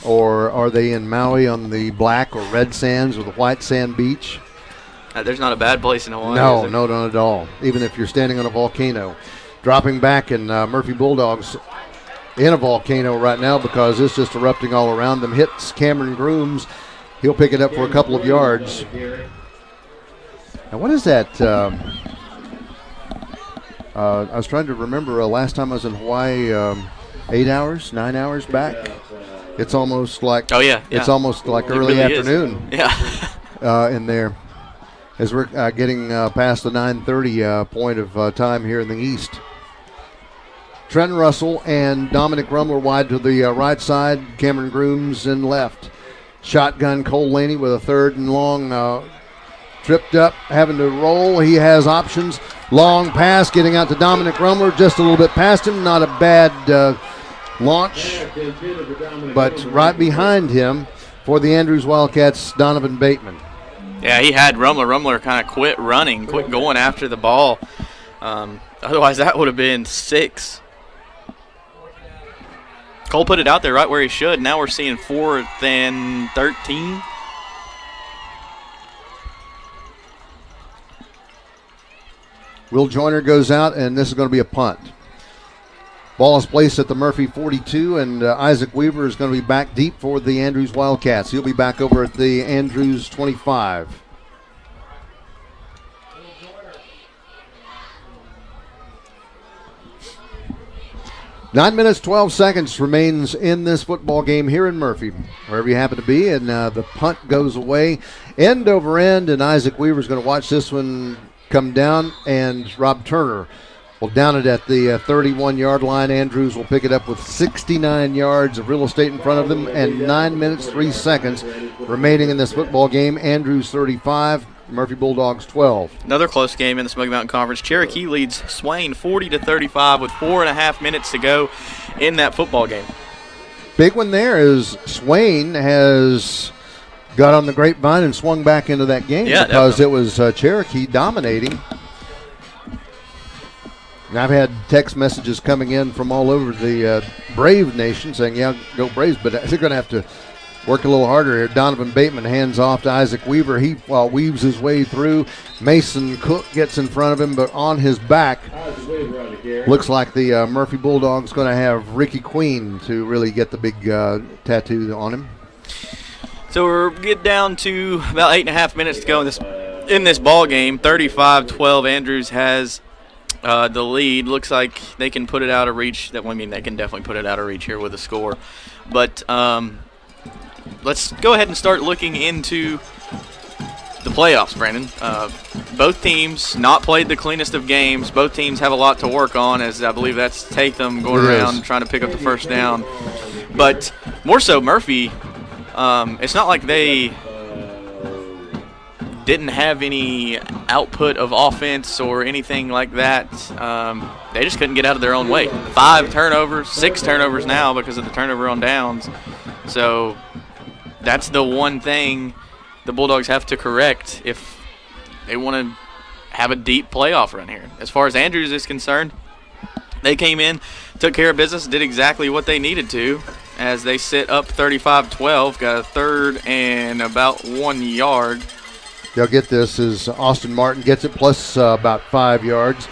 Or are they in Maui on the black or red sands or the white sand beach? There's not a bad place in Hawaii. No, not at all. Even if you're standing on a volcano. Dropping back, and Murphy Bulldogs in a volcano right now because it's just erupting all around them. Hits Cameron Grooms. He'll pick it up for a couple of yards. Now, what is that? I was trying to remember last time I was in Hawaii, 8 hours, 9 hours back. It's almost like it's almost like early really afternoon. In there, as we're getting past the 9:30 point of time here in the East. Trenton Russell and Dominic Rumler wide to the right side. Cameron Grooms in left. Shotgun Cole Laney with a 3rd and long. Tripped up, having to roll. He has options. Long pass getting out to Dominic Rumler, just a little bit past him. Not a bad launch, but right behind him for the Andrews Wildcats, Donovan Bateman. Yeah, he had Rumler. Rumler kind of quit running, quit going after the ball. Otherwise, that would have been 6. Cole put it out there right where he should. Now we're seeing 4th and 13. Will Joyner goes out, and this is going to be a punt. Ball is placed at the Murphy 42, and Isaac Weaver is going to be back deep for the Andrews Wildcats. He'll be back over at the Andrews 25. Nine minutes, 12 seconds remains in this football game here in Murphy, wherever you happen to be, and the punt goes away end over end, and Isaac Weaver is going to watch this one come down, and Rob Turner will down it at the 31-yard line. Andrews will pick it up with 69 yards of real estate in front of them, and 9 minutes, 3 seconds remaining in this football game. Andrews 35, Murphy Bulldogs 12. Another close game in the Smoky Mountain Conference. Cherokee leads Swain 40-35 with 4.5 minutes to go in that football game. Big one there is Swain has got on the grapevine and swung back into that game because it was Cherokee dominating. And I've had text messages coming in from all over the Brave Nation saying, yeah, go Braves, but they're going to have to work a little harder here. Donovan Bateman hands off to Isaac Weaver. He weaves his way through. Mason Cook gets in front of him, but on his back, looks like the Murphy Bulldogs going to have Ricky Queen to really get the big tattoo on him. So we're getting down to about 8.5 minutes to go in this ball game. 35-12. Andrews has the lead. Looks like they can put it out of reach. They can definitely put it out of reach here with a score. But let's go ahead and start looking into the playoffs, Brandon. Both teams not played the cleanest of games. Both teams have a lot to work on, as I believe that's Tatham going around trying to pick up the first down. But more so Murphy, it's not like they didn't have any output of offense or anything like that. They just couldn't get out of their own way. 5 turnovers, 6 turnovers now because of the turnover on downs. So that's the one thing the Bulldogs have to correct if they want to have a deep playoff run here. As far as Andrews is concerned, they came in, took care of business, did exactly what they needed to as they sit up 35-12, got a 3rd and about 1 yard. They'll get this as Austin Martin gets it plus about 5 yards.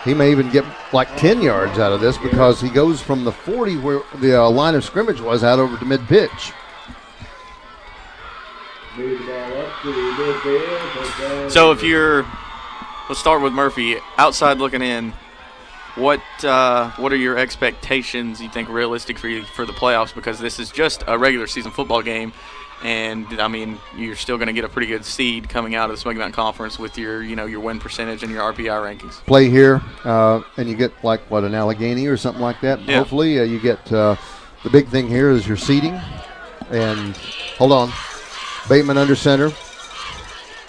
He may even get like 10 yards out of this because he goes from the 40 where the line of scrimmage was out over to mid-pitch. So let's start with Murphy. Outside looking in, what are your expectations, you think, realistic for the playoffs? Because this is just a regular season football game. And, I mean, you're still going to get a pretty good seed coming out of the Smoky Mountain Conference with your win percentage and your RPI rankings. Play here, and you get, an Allegheny or something like that. Yeah. Hopefully you get the big thing here is your seeding. And, hold on, Bateman under center.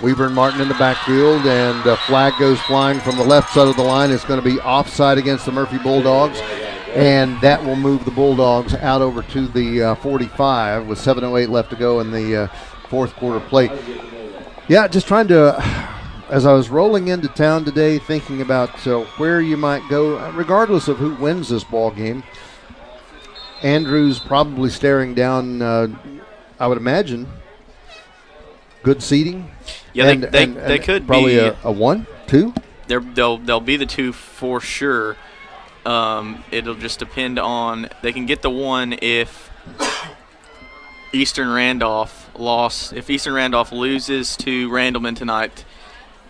Weaver and Martin in the backfield, and a flag goes flying from the left side of the line. It's going to be offside against the Murphy Bulldogs. And that will move the Bulldogs out over to the 45 with 7:08 left to go in the fourth quarter play. Yeah, just trying to, as I was rolling into town today, thinking about where you might go, regardless of who wins this ball game. Andrews probably staring down, I would imagine, good seating. Yeah, they could probably be a 1, 2. They'll be the 2 for sure. It'll just depend on, they can get the 1 if Eastern Randolph loses to Randleman tonight,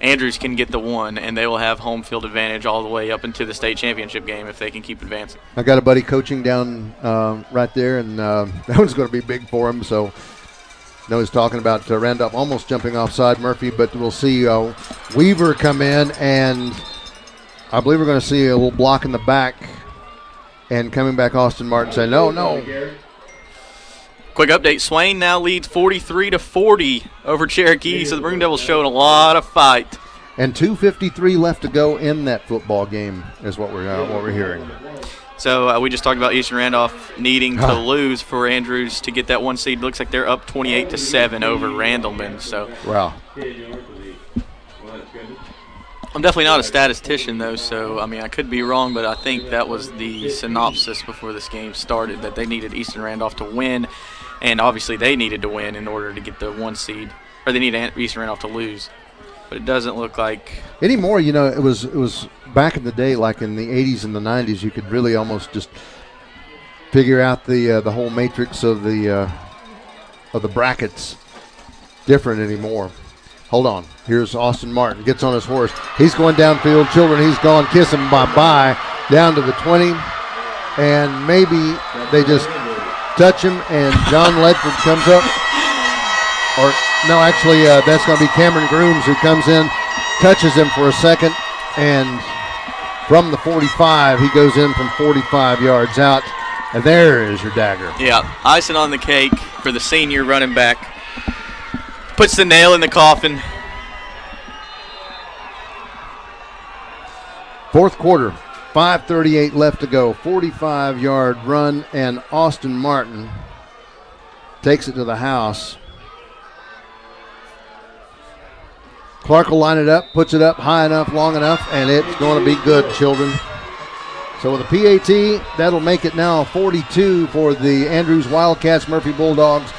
Andrews can get the one, and they will have home field advantage all the way up into the state championship game if they can keep advancing. I got a buddy coaching down right there, and that one's going to be big for him. So, no, he's talking about Randolph almost jumping offside Murphy, but we'll see Weaver come in, and I believe we're going to see a little block in the back, and coming back Austin Martin say, no. Quick update, Swain now leads 43-40 over Cherokee, so the Broome Devils showing a lot of fight. And 2:53 left to go in that football game is what we're hearing. So we just talked about Eastern Randolph needing to lose for Andrews to get that one seed. Looks like they're up 28-7 over Randleman. So wow. I'm definitely not a statistician, though, so, I mean, I could be wrong, but I think that was the synopsis before this game started, that they needed Eastern Randolph to win, and obviously they needed to win in order to get the one seed, or they needed Eastern Randolph to lose. But it doesn't look like anymore. You know, it was back in the day, like in the 80s and the 90s, you could really almost just figure out the whole matrix of the brackets. Different anymore. Hold on. Here's Austin Martin. Gets on his horse. He's going downfield. Children, he's gone. Kiss him bye-bye. Down to the 20. And maybe they just touch him, and John Ledford comes up. Or, no, actually, that's going to be Cameron Grooms who comes in, touches him for a second, and from the 45, he goes in from 45 yards out. And there is your dagger. Yeah, icing on the cake for the senior running back. Puts the nail in the coffin. Fourth quarter, 5:38 left to go. 45-yard run, and Austin Martin takes it to the house. Clark will line it up, puts it up high enough, long enough, and it's going to be good, children. So with a PAT, that'll make it now 42 for the Andrews Wildcats, Murphy Bulldogs.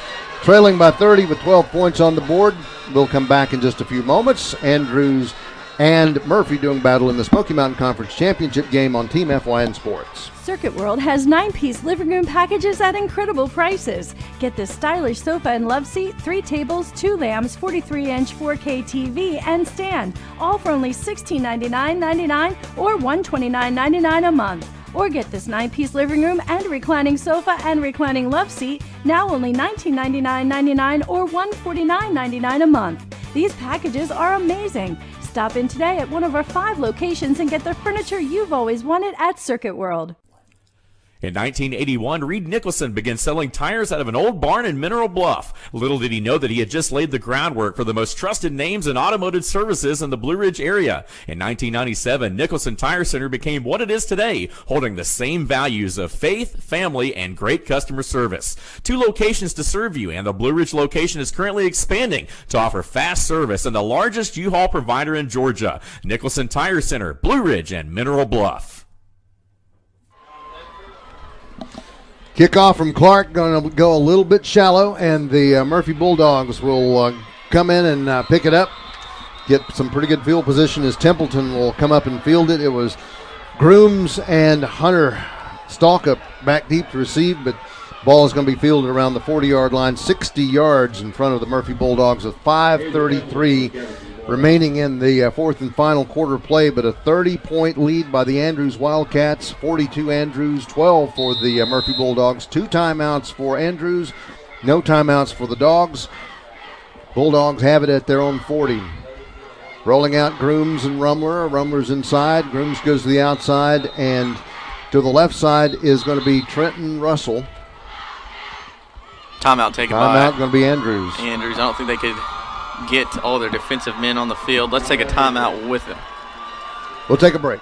Trailing by 30 with 12 points on the board. We'll come back in just a few moments. Andrews and Murphy doing battle in the Smoky Mountain Conference Championship game on Team FYN Sports. Circuit World has 9-piece living room packages at incredible prices. Get this stylish sofa and love seat, 3 tables, 2 lamps, 43-inch 4K TV, and stand, all for only $1699.99 or $129.99 a month. Or get this 9-piece living room and reclining sofa and reclining love seat, now only $1999.99 or $149.99 a month. These packages are amazing. Stop in today at one of our 5 locations and get the furniture you've always wanted at Circuit World. In 1981, Reed Nicholson began selling tires out of an old barn in Mineral Bluff. Little did he know that he had just laid the groundwork for the most trusted names in automotive services in the Blue Ridge area. In 1997, Nicholson Tire Center became what it is today, holding the same values of faith, family, and great customer service. 2 locations to serve you, and the Blue Ridge location is currently expanding to offer fast service and the largest U-Haul provider in Georgia. Nicholson Tire Center, Blue Ridge, and Mineral Bluff. Kickoff from Clark, going to go a little bit shallow, and the Murphy Bulldogs will come in and pick it up. Get some pretty good field position as Templeton will come up and field it. It was Grooms and Hunter Stalkup back deep to receive, but ball is going to be fielded around the 40-yard line, 60 yards in front of the Murphy Bulldogs with 5:33 remaining in the fourth and final quarter play, but a 30-point lead by the Andrews Wildcats. 42 Andrews, 12 for the Murphy Bulldogs. 2 timeouts for Andrews, no timeouts for the Dogs. Bulldogs have it at their own 40. Rolling out Grooms and Rumler. Rumler's inside. Grooms goes to the outside, and to the left side is going to be Trenton Russell. Timeout taken by Timeout going to be Andrews. Andrews. I don't think they could get all their defensive men on the field. Let's take a timeout with them. We'll take a break.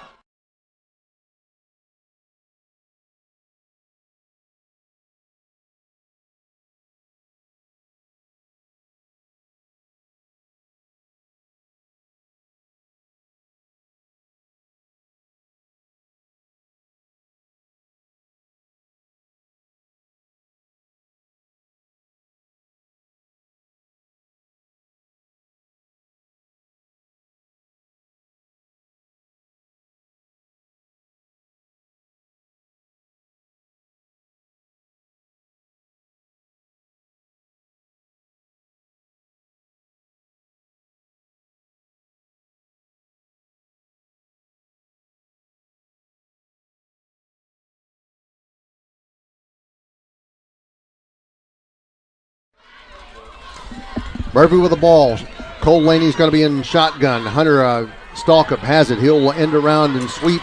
Murphy with the ball. Cole Laney's going to be in shotgun. Hunter Stalkup has it. He'll end around and sweep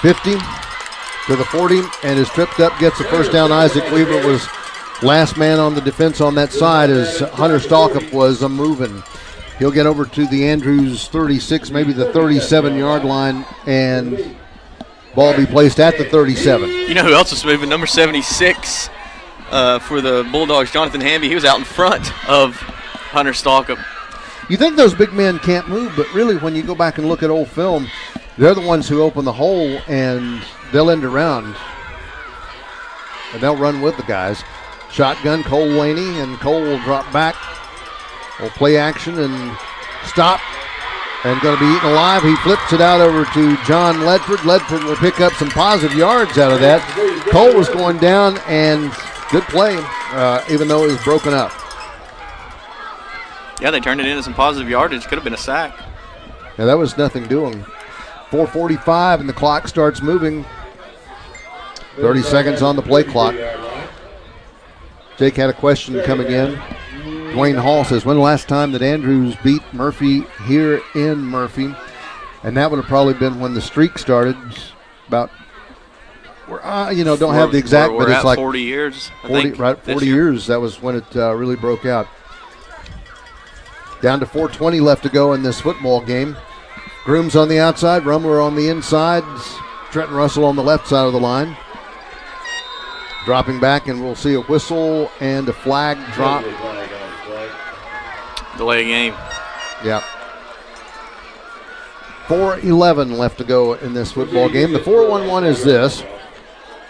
50 to the 40 and is tripped up, gets the first down. Isaac Weaver was last man on the defense on that side as Hunter Stalkup was moving. He'll get over to the Andrews 36, maybe the 37-yard line, and ball be placed at the 37. You know who else was moving? Number 76 for the Bulldogs, Jonathan Hamby. He was out in front of Hunter Stalkup. You think those big men can't move, but really when you go back and look at old film, they're the ones who open the hole, and they'll end around. And they'll run with the guys. Shotgun, Cole Laney, and Cole will drop back. Will play action and stop. And going to be eaten alive. He flips it out over to John Ledford. Ledford will pick up some positive yards out of that. Cole was going down, and good play, even though it was broken up. Yeah, they turned it into some positive yardage. Could have been a sack. Yeah, that was nothing doing. 4:45, and the clock starts moving. 30 seconds on the play clock. Jake had a question coming in. Dwayne Hall says, when the last time that Andrews beat Murphy here in Murphy? And that would have probably been when the streak started. About, don't have the exact, but it's like 40 years. 40 years. That was when it really broke out. Down to 4:20 left to go in this football game. Grooms on the outside, Rumler on the inside, Trenton Russell on the left side of the line. Dropping back, and we'll see a whistle and a flag drop. Delay game. Yeah. 4:11 left to go in this football game. The 4-1-1 is this.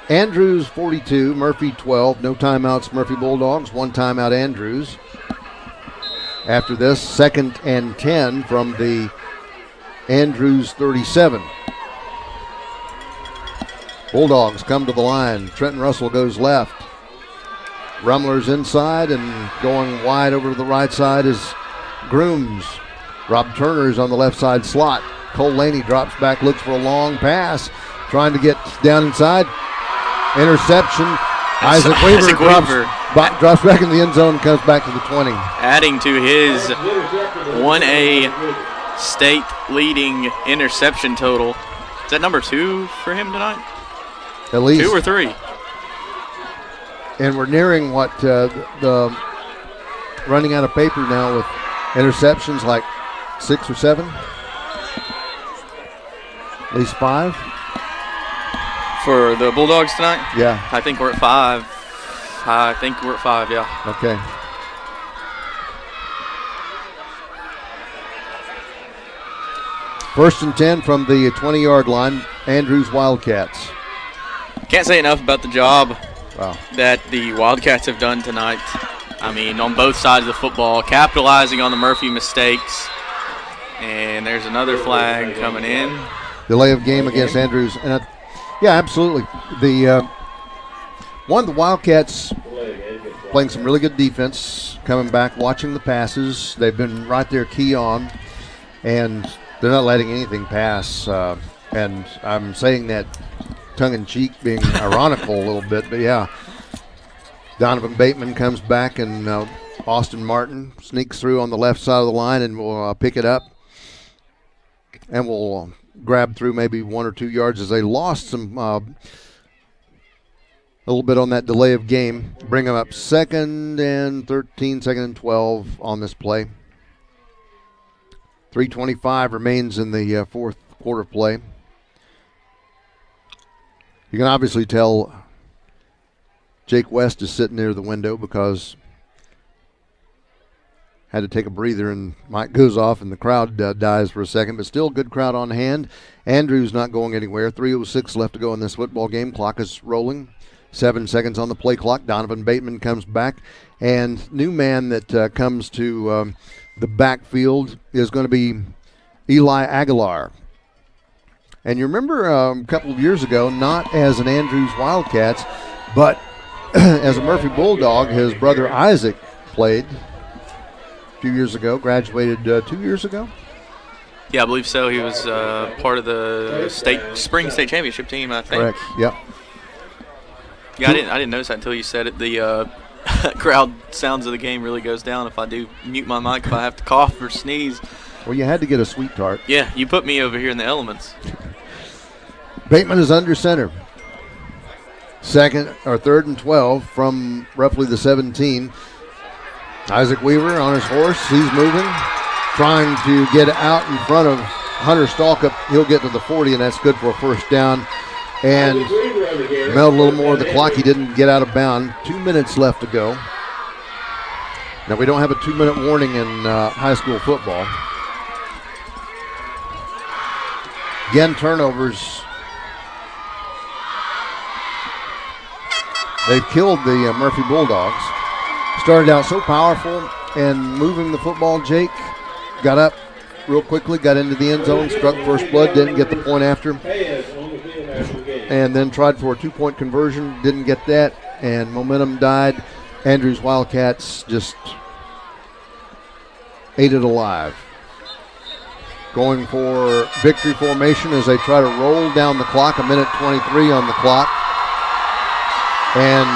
Andrews 42, Murphy 12. No timeouts, Murphy Bulldogs. One timeout, Andrews. After this, 2nd and 10 from the Andrews 37. Bulldogs come to the line. Trenton Russell goes left. Rumler's inside, and going wide over to the right side is Grooms. Rob Turner's on the left side slot. Cole Laney drops back, looks for a long pass, trying to get down inside. Interception. Isaac Weaver drops back in the end zone and comes back to the 20. Adding to his 1A state leading interception total. Is that number 2 for him tonight? At least 2 or 3. And we're nearing what the running out of paper now with interceptions, like 6 or 7. At least 5. For the Bulldogs tonight? Yeah. I think we're at 5. Yeah. Okay. First and 10 from the 20-yard line, Andrews Wildcats. Can't say enough about the job that the Wildcats have done tonight. I mean, on both sides of the football, capitalizing on the Murphy mistakes. And there's another flag coming in. Delay of game against Andrews. And yeah, absolutely. One of the Wildcats playing some really good defense, coming back, watching the passes. They've been right there key on, and they're not letting anything pass. And I'm saying that tongue-in-cheek, being ironical a little bit, but yeah. Donovan Bateman comes back, and Austin Martin sneaks through on the left side of the line and will pick it up. And will grab through maybe 1 or 2 yards as they lost some a little bit on that delay of game. Bring them up 2nd and 13, 2nd and 12 on this play. 3:25 remains in the fourth quarter play. You can obviously tell Jake West is sitting near the window because had to take a breather, and Mike goes off and the crowd dies for a second, but still good crowd on hand. Andrews not going anywhere. 3:06 left to go in this football game. Clock is rolling. 7 seconds on the play clock. Donovan Bateman comes back, and new man that comes to the backfield is going to be Eli Aguilar. And you remember a couple of years ago, not as an Andrews Wildcats, but as a Murphy Bulldog, his brother Isaac played a few years ago, graduated 2 years ago. Yeah, I believe so. He was part of the spring state championship team, I think. Correct, yep. Yeah, I didn't notice that until you said it. The crowd sounds of the game really goes down if I do mute my mic if I have to cough or sneeze. Well, you had to get a sweet tart. Yeah, you put me over here in the elements. Bateman is under center. Third and 12 from roughly the 17. Isaac Weaver on his horse. He's moving, trying to get out in front of Hunter Stalkup. He'll get to the 40, and that's good for a first down. And meld a little more of the clock. He didn't get out of bounds. 2 minutes left to go. Now, we don't have a 2-minute warning in high school football. Again, turnovers. They've killed the Murphy Bulldogs. Started out so powerful and moving the football, Jake. Got up real quickly, got into the end zone, struck first blood, didn't get the point after. And then tried for a 2-point conversion, didn't get that, and momentum died. Andrews Wildcats just ate it alive. Going for victory formation as they try to roll down the clock, 1:23 on the clock. And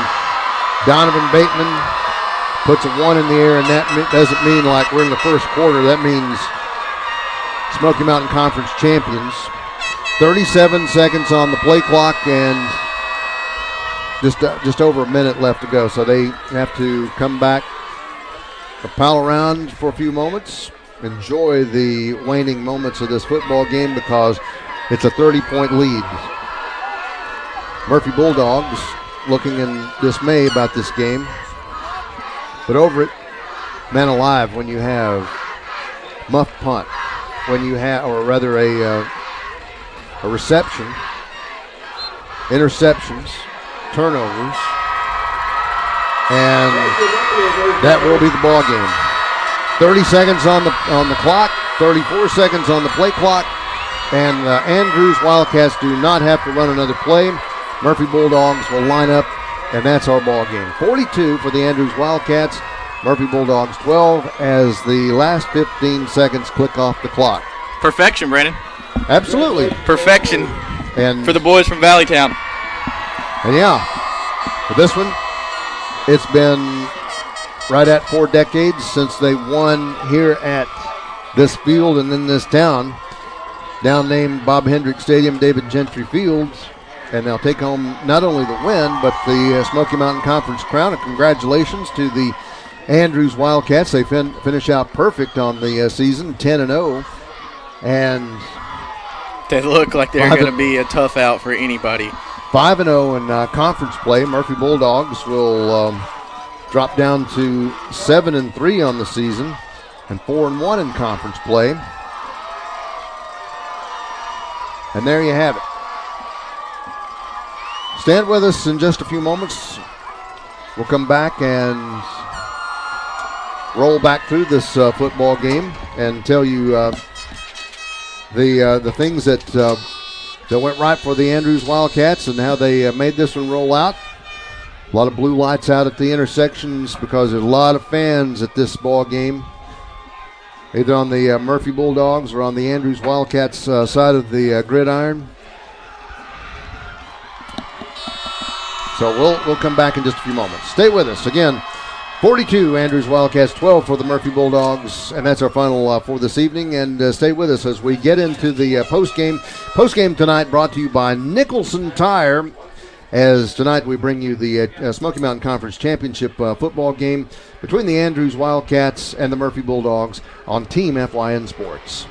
Donovan Bateman puts a 1 in the air, and that doesn't mean like we're in the first quarter. That means Smoky Mountain Conference champions. 37 seconds on the play clock and just over a minute left to go. So they have to come back, pal around for a few moments, enjoy the waning moments of this football game because it's a 30-point lead. Murphy Bulldogs looking in dismay about this game. But over it, man alive, when you have muff punt, when you have, or rather a reception, interceptions, turnovers, and that will be the ball game. 30 seconds on the clock, 34 seconds on the play clock, and the Andrews Wildcats do not have to run another play. Murphy Bulldogs will line up, and that's our ball game. 42 for the Andrews Wildcats, Murphy Bulldogs 12 as the last 15 seconds click off the clock. Perfection, Brandon. Absolutely. Perfection And for the boys from Valleytown. And yeah, for this one, it's been right at 4 decades since they won here at this field and in this town, now named Bob Hendrick Stadium, David Gentry Field. And they'll take home not only the win, but the Smoky Mountain Conference crown. And congratulations to the Andrews Wildcats. They finish out perfect on the season, 10-0. And they look like they're going to be a tough out for anybody. 5-0 in conference play. Murphy Bulldogs will drop down to 7-3 on the season and 4-1 in conference play. And there you have it. Stand with us in just a few moments. We'll come back and roll back through this football game and tell you the things that went right for the Andrews Wildcats and how they made this one roll out. A lot of blue lights out at the intersections because there's a lot of fans at this ball game, either on the Murphy Bulldogs or on the Andrews Wildcats side of the gridiron. So we'll come back in just a few moments. Stay with us. Again, 42 Andrews Wildcats, 12 for the Murphy Bulldogs, and that's our final for this evening. And stay with us as we get into the postgame. Postgame tonight brought to you by Nicholson Tire, as tonight we bring you the Smoky Mountain Conference Championship football game between the Andrews Wildcats and the Murphy Bulldogs on Team FYN Sports.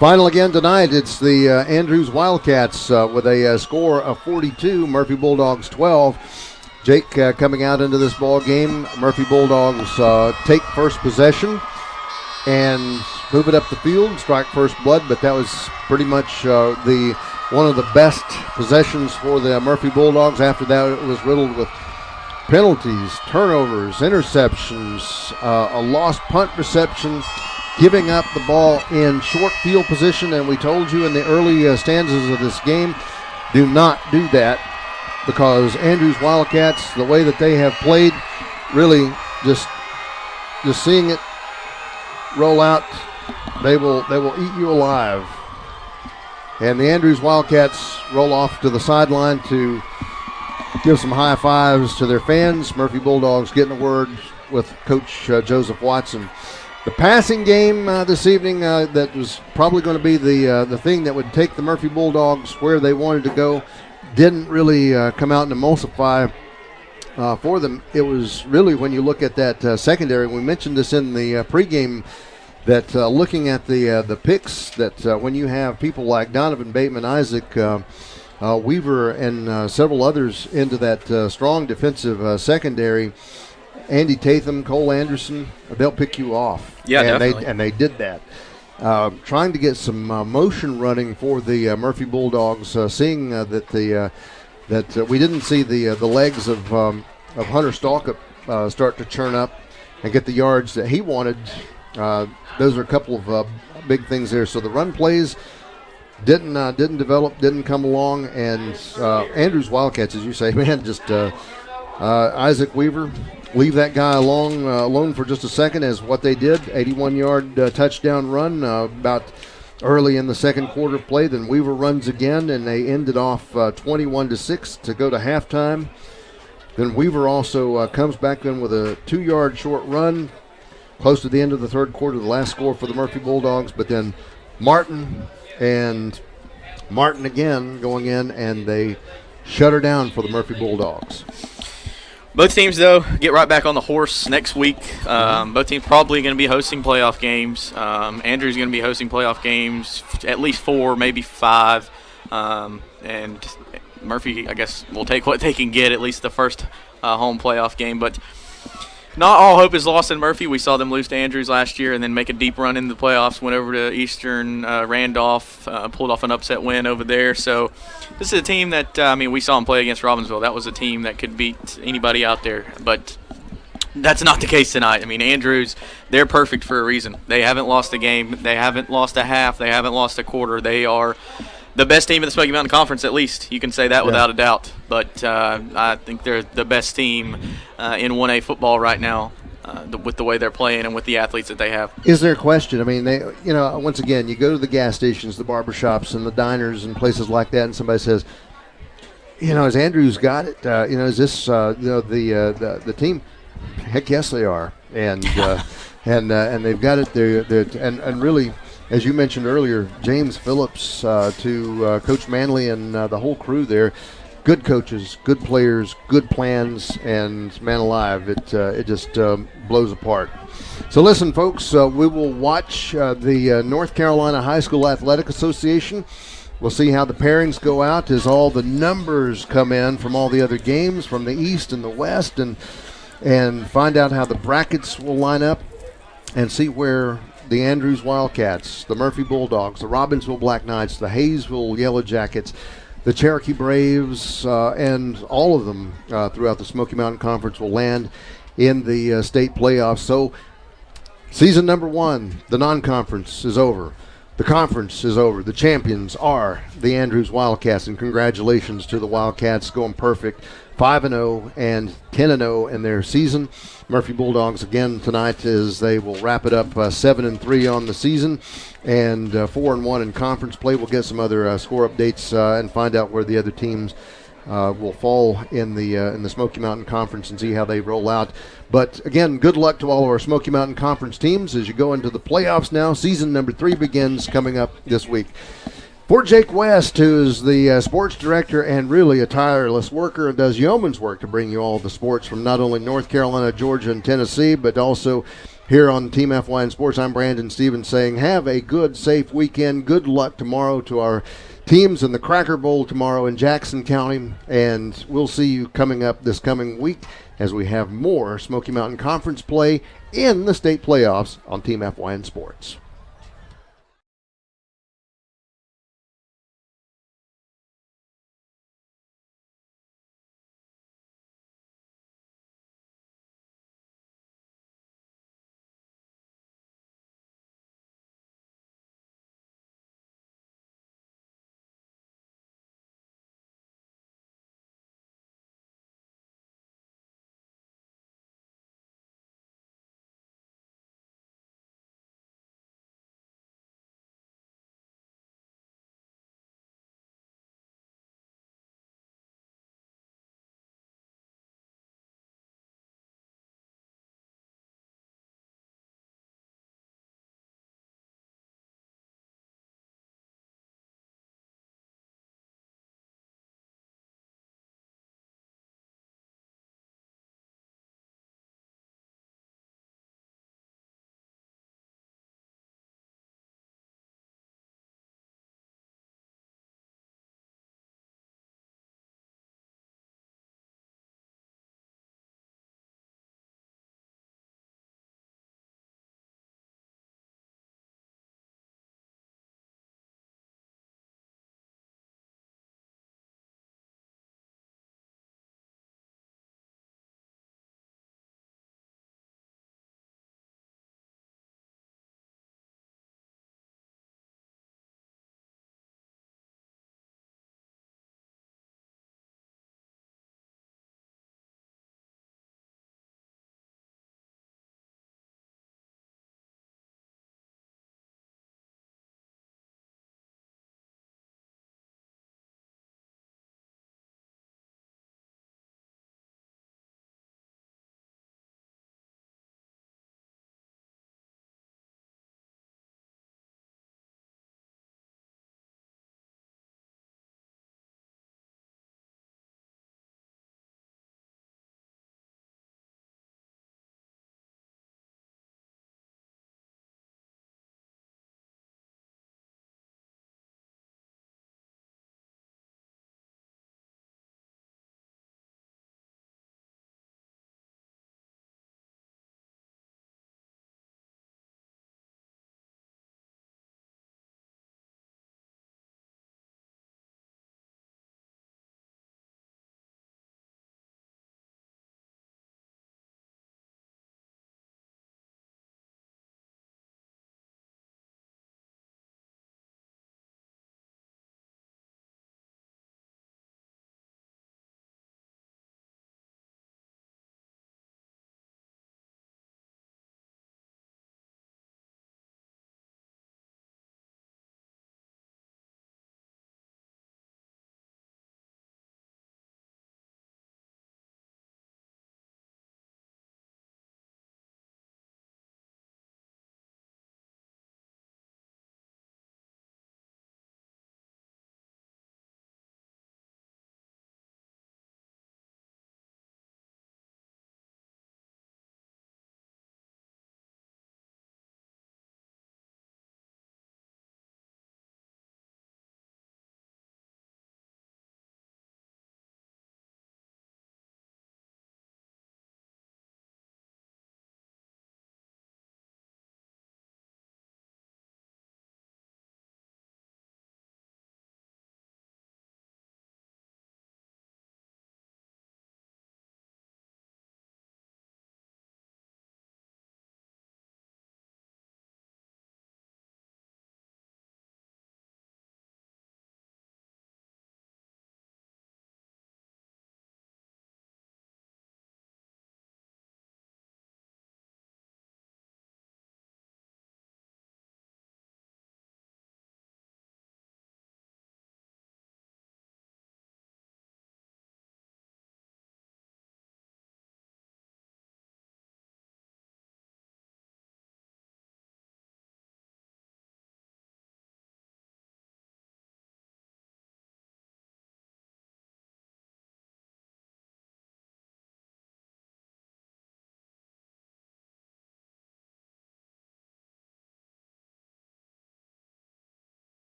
Final again tonight, it's the Andrews Wildcats with a score of 42, Murphy Bulldogs 12. Jake coming out into this ball game. Murphy Bulldogs take first possession and move it up the field, strike first blood, but that was pretty much one of the best possessions for the Murphy Bulldogs. After that, it was riddled with penalties, turnovers, interceptions, a lost punt reception, giving up the ball in short field position, and we told you in the early stanzas of this game, do not do that, because Andrews Wildcats, the way that they have played, really just seeing it roll out, they will eat you alive. And the Andrews Wildcats roll off to the sideline to give some high fives to their fans. Murphy Bulldogs getting a word with Coach Joseph Watson. The passing game this evening that was probably going to be the thing that would take the Murphy Bulldogs where they wanted to go didn't really come out and emulsify for them. It was really, when you look at that secondary, we mentioned this in the pregame, that looking at the picks, that when you have people like Donovan Bateman, Isaac Weaver, and several others into that strong defensive secondary, Andy Tatham, Cole Anderson, they'll pick you off. Yeah, and definitely. They did that. Trying to get some motion running for the Murphy Bulldogs, seeing that we didn't see the legs of Hunter Stalkup start to churn up and get the yards that he wanted. Those are a couple of big things there. So the run plays didn't develop, didn't come along, and Andrews Wildcats, as you say, man, just Isaac Weaver, leave that guy alone for just a second, as what they did. 81-yard touchdown run about early in the second quarter play. Then Weaver runs again, and they ended off 21-6 to go to halftime. Then Weaver also comes back in with a 2-yard short run close to the end of the third quarter, the last score for the Murphy Bulldogs. But then Martin again going in, and they shut her down for the Murphy Bulldogs. Both teams, though, get right back on the horse next week. Both teams probably going to be hosting playoff games. Andrew's going to be hosting playoff games, at least 4, maybe 5. And Murphy, I guess, will take what they can get, at least the first home playoff game. But not all hope is lost in Murphy. We saw them lose to Andrews last year and then make a deep run in the playoffs, went over to Eastern Randolph, pulled off an upset win over there. So this is a team that, we saw them play against Robbinsville. That was a team that could beat anybody out there. But that's not the case tonight. Andrews, they're perfect for a reason. They haven't lost a game. They haven't lost a half. They haven't lost a quarter. They are the best team in the Smoky Mountain Conference, at least. You can say that without a doubt. But I think they're the best team in 1A football right now with the way they're playing and with the athletes that they have. Is there a question? They, once again, you go to the gas stations, the barbershops, and the diners and places like that, and somebody says, has Andrews got it? Is this the team? Heck yes, they are. And and they've got it. And really, as you mentioned earlier, James Phillips to Coach Manley and the whole crew there, good coaches, good players, good plans, and man alive, it just blows apart. So listen, folks, we will watch the North Carolina High School Athletic Association. We'll see how the pairings go out as all the numbers come in from all the other games from the East and the West, and find out how the brackets will line up and see where the Andrews Wildcats, the Murphy Bulldogs, the Robbinsville Black Knights, the Hayesville Yellow Jackets, the Cherokee Braves, and all of them throughout the Smoky Mountain Conference will land in the state playoffs. So season number 1, the non-conference is over. The conference is over. The champions are the Andrews Wildcats, and congratulations to the Wildcats, going perfect, 5-0 and 10-0 in their season. Murphy Bulldogs again tonight, as they will wrap it up 7-3 on the season, and 4-1 in conference play. We'll get some other score updates and find out where the other teams will fall in the Smoky Mountain Conference and see how they roll out. But again, good luck to all of our Smoky Mountain Conference teams as you go into the playoffs now. Season number 3 begins coming up this week. For Jake West, who is the sports director and really a tireless worker and does yeoman's work to bring you all the sports from not only North Carolina, Georgia, and Tennessee, but also here on Team FYN Sports, I'm Brandon Stevens saying have a good, safe weekend. Good luck tomorrow to our teams in the Cracker Bowl tomorrow in Jackson County, and we'll see you coming up this coming week as we have more Smoky Mountain Conference play in the state playoffs on Team FYN Sports.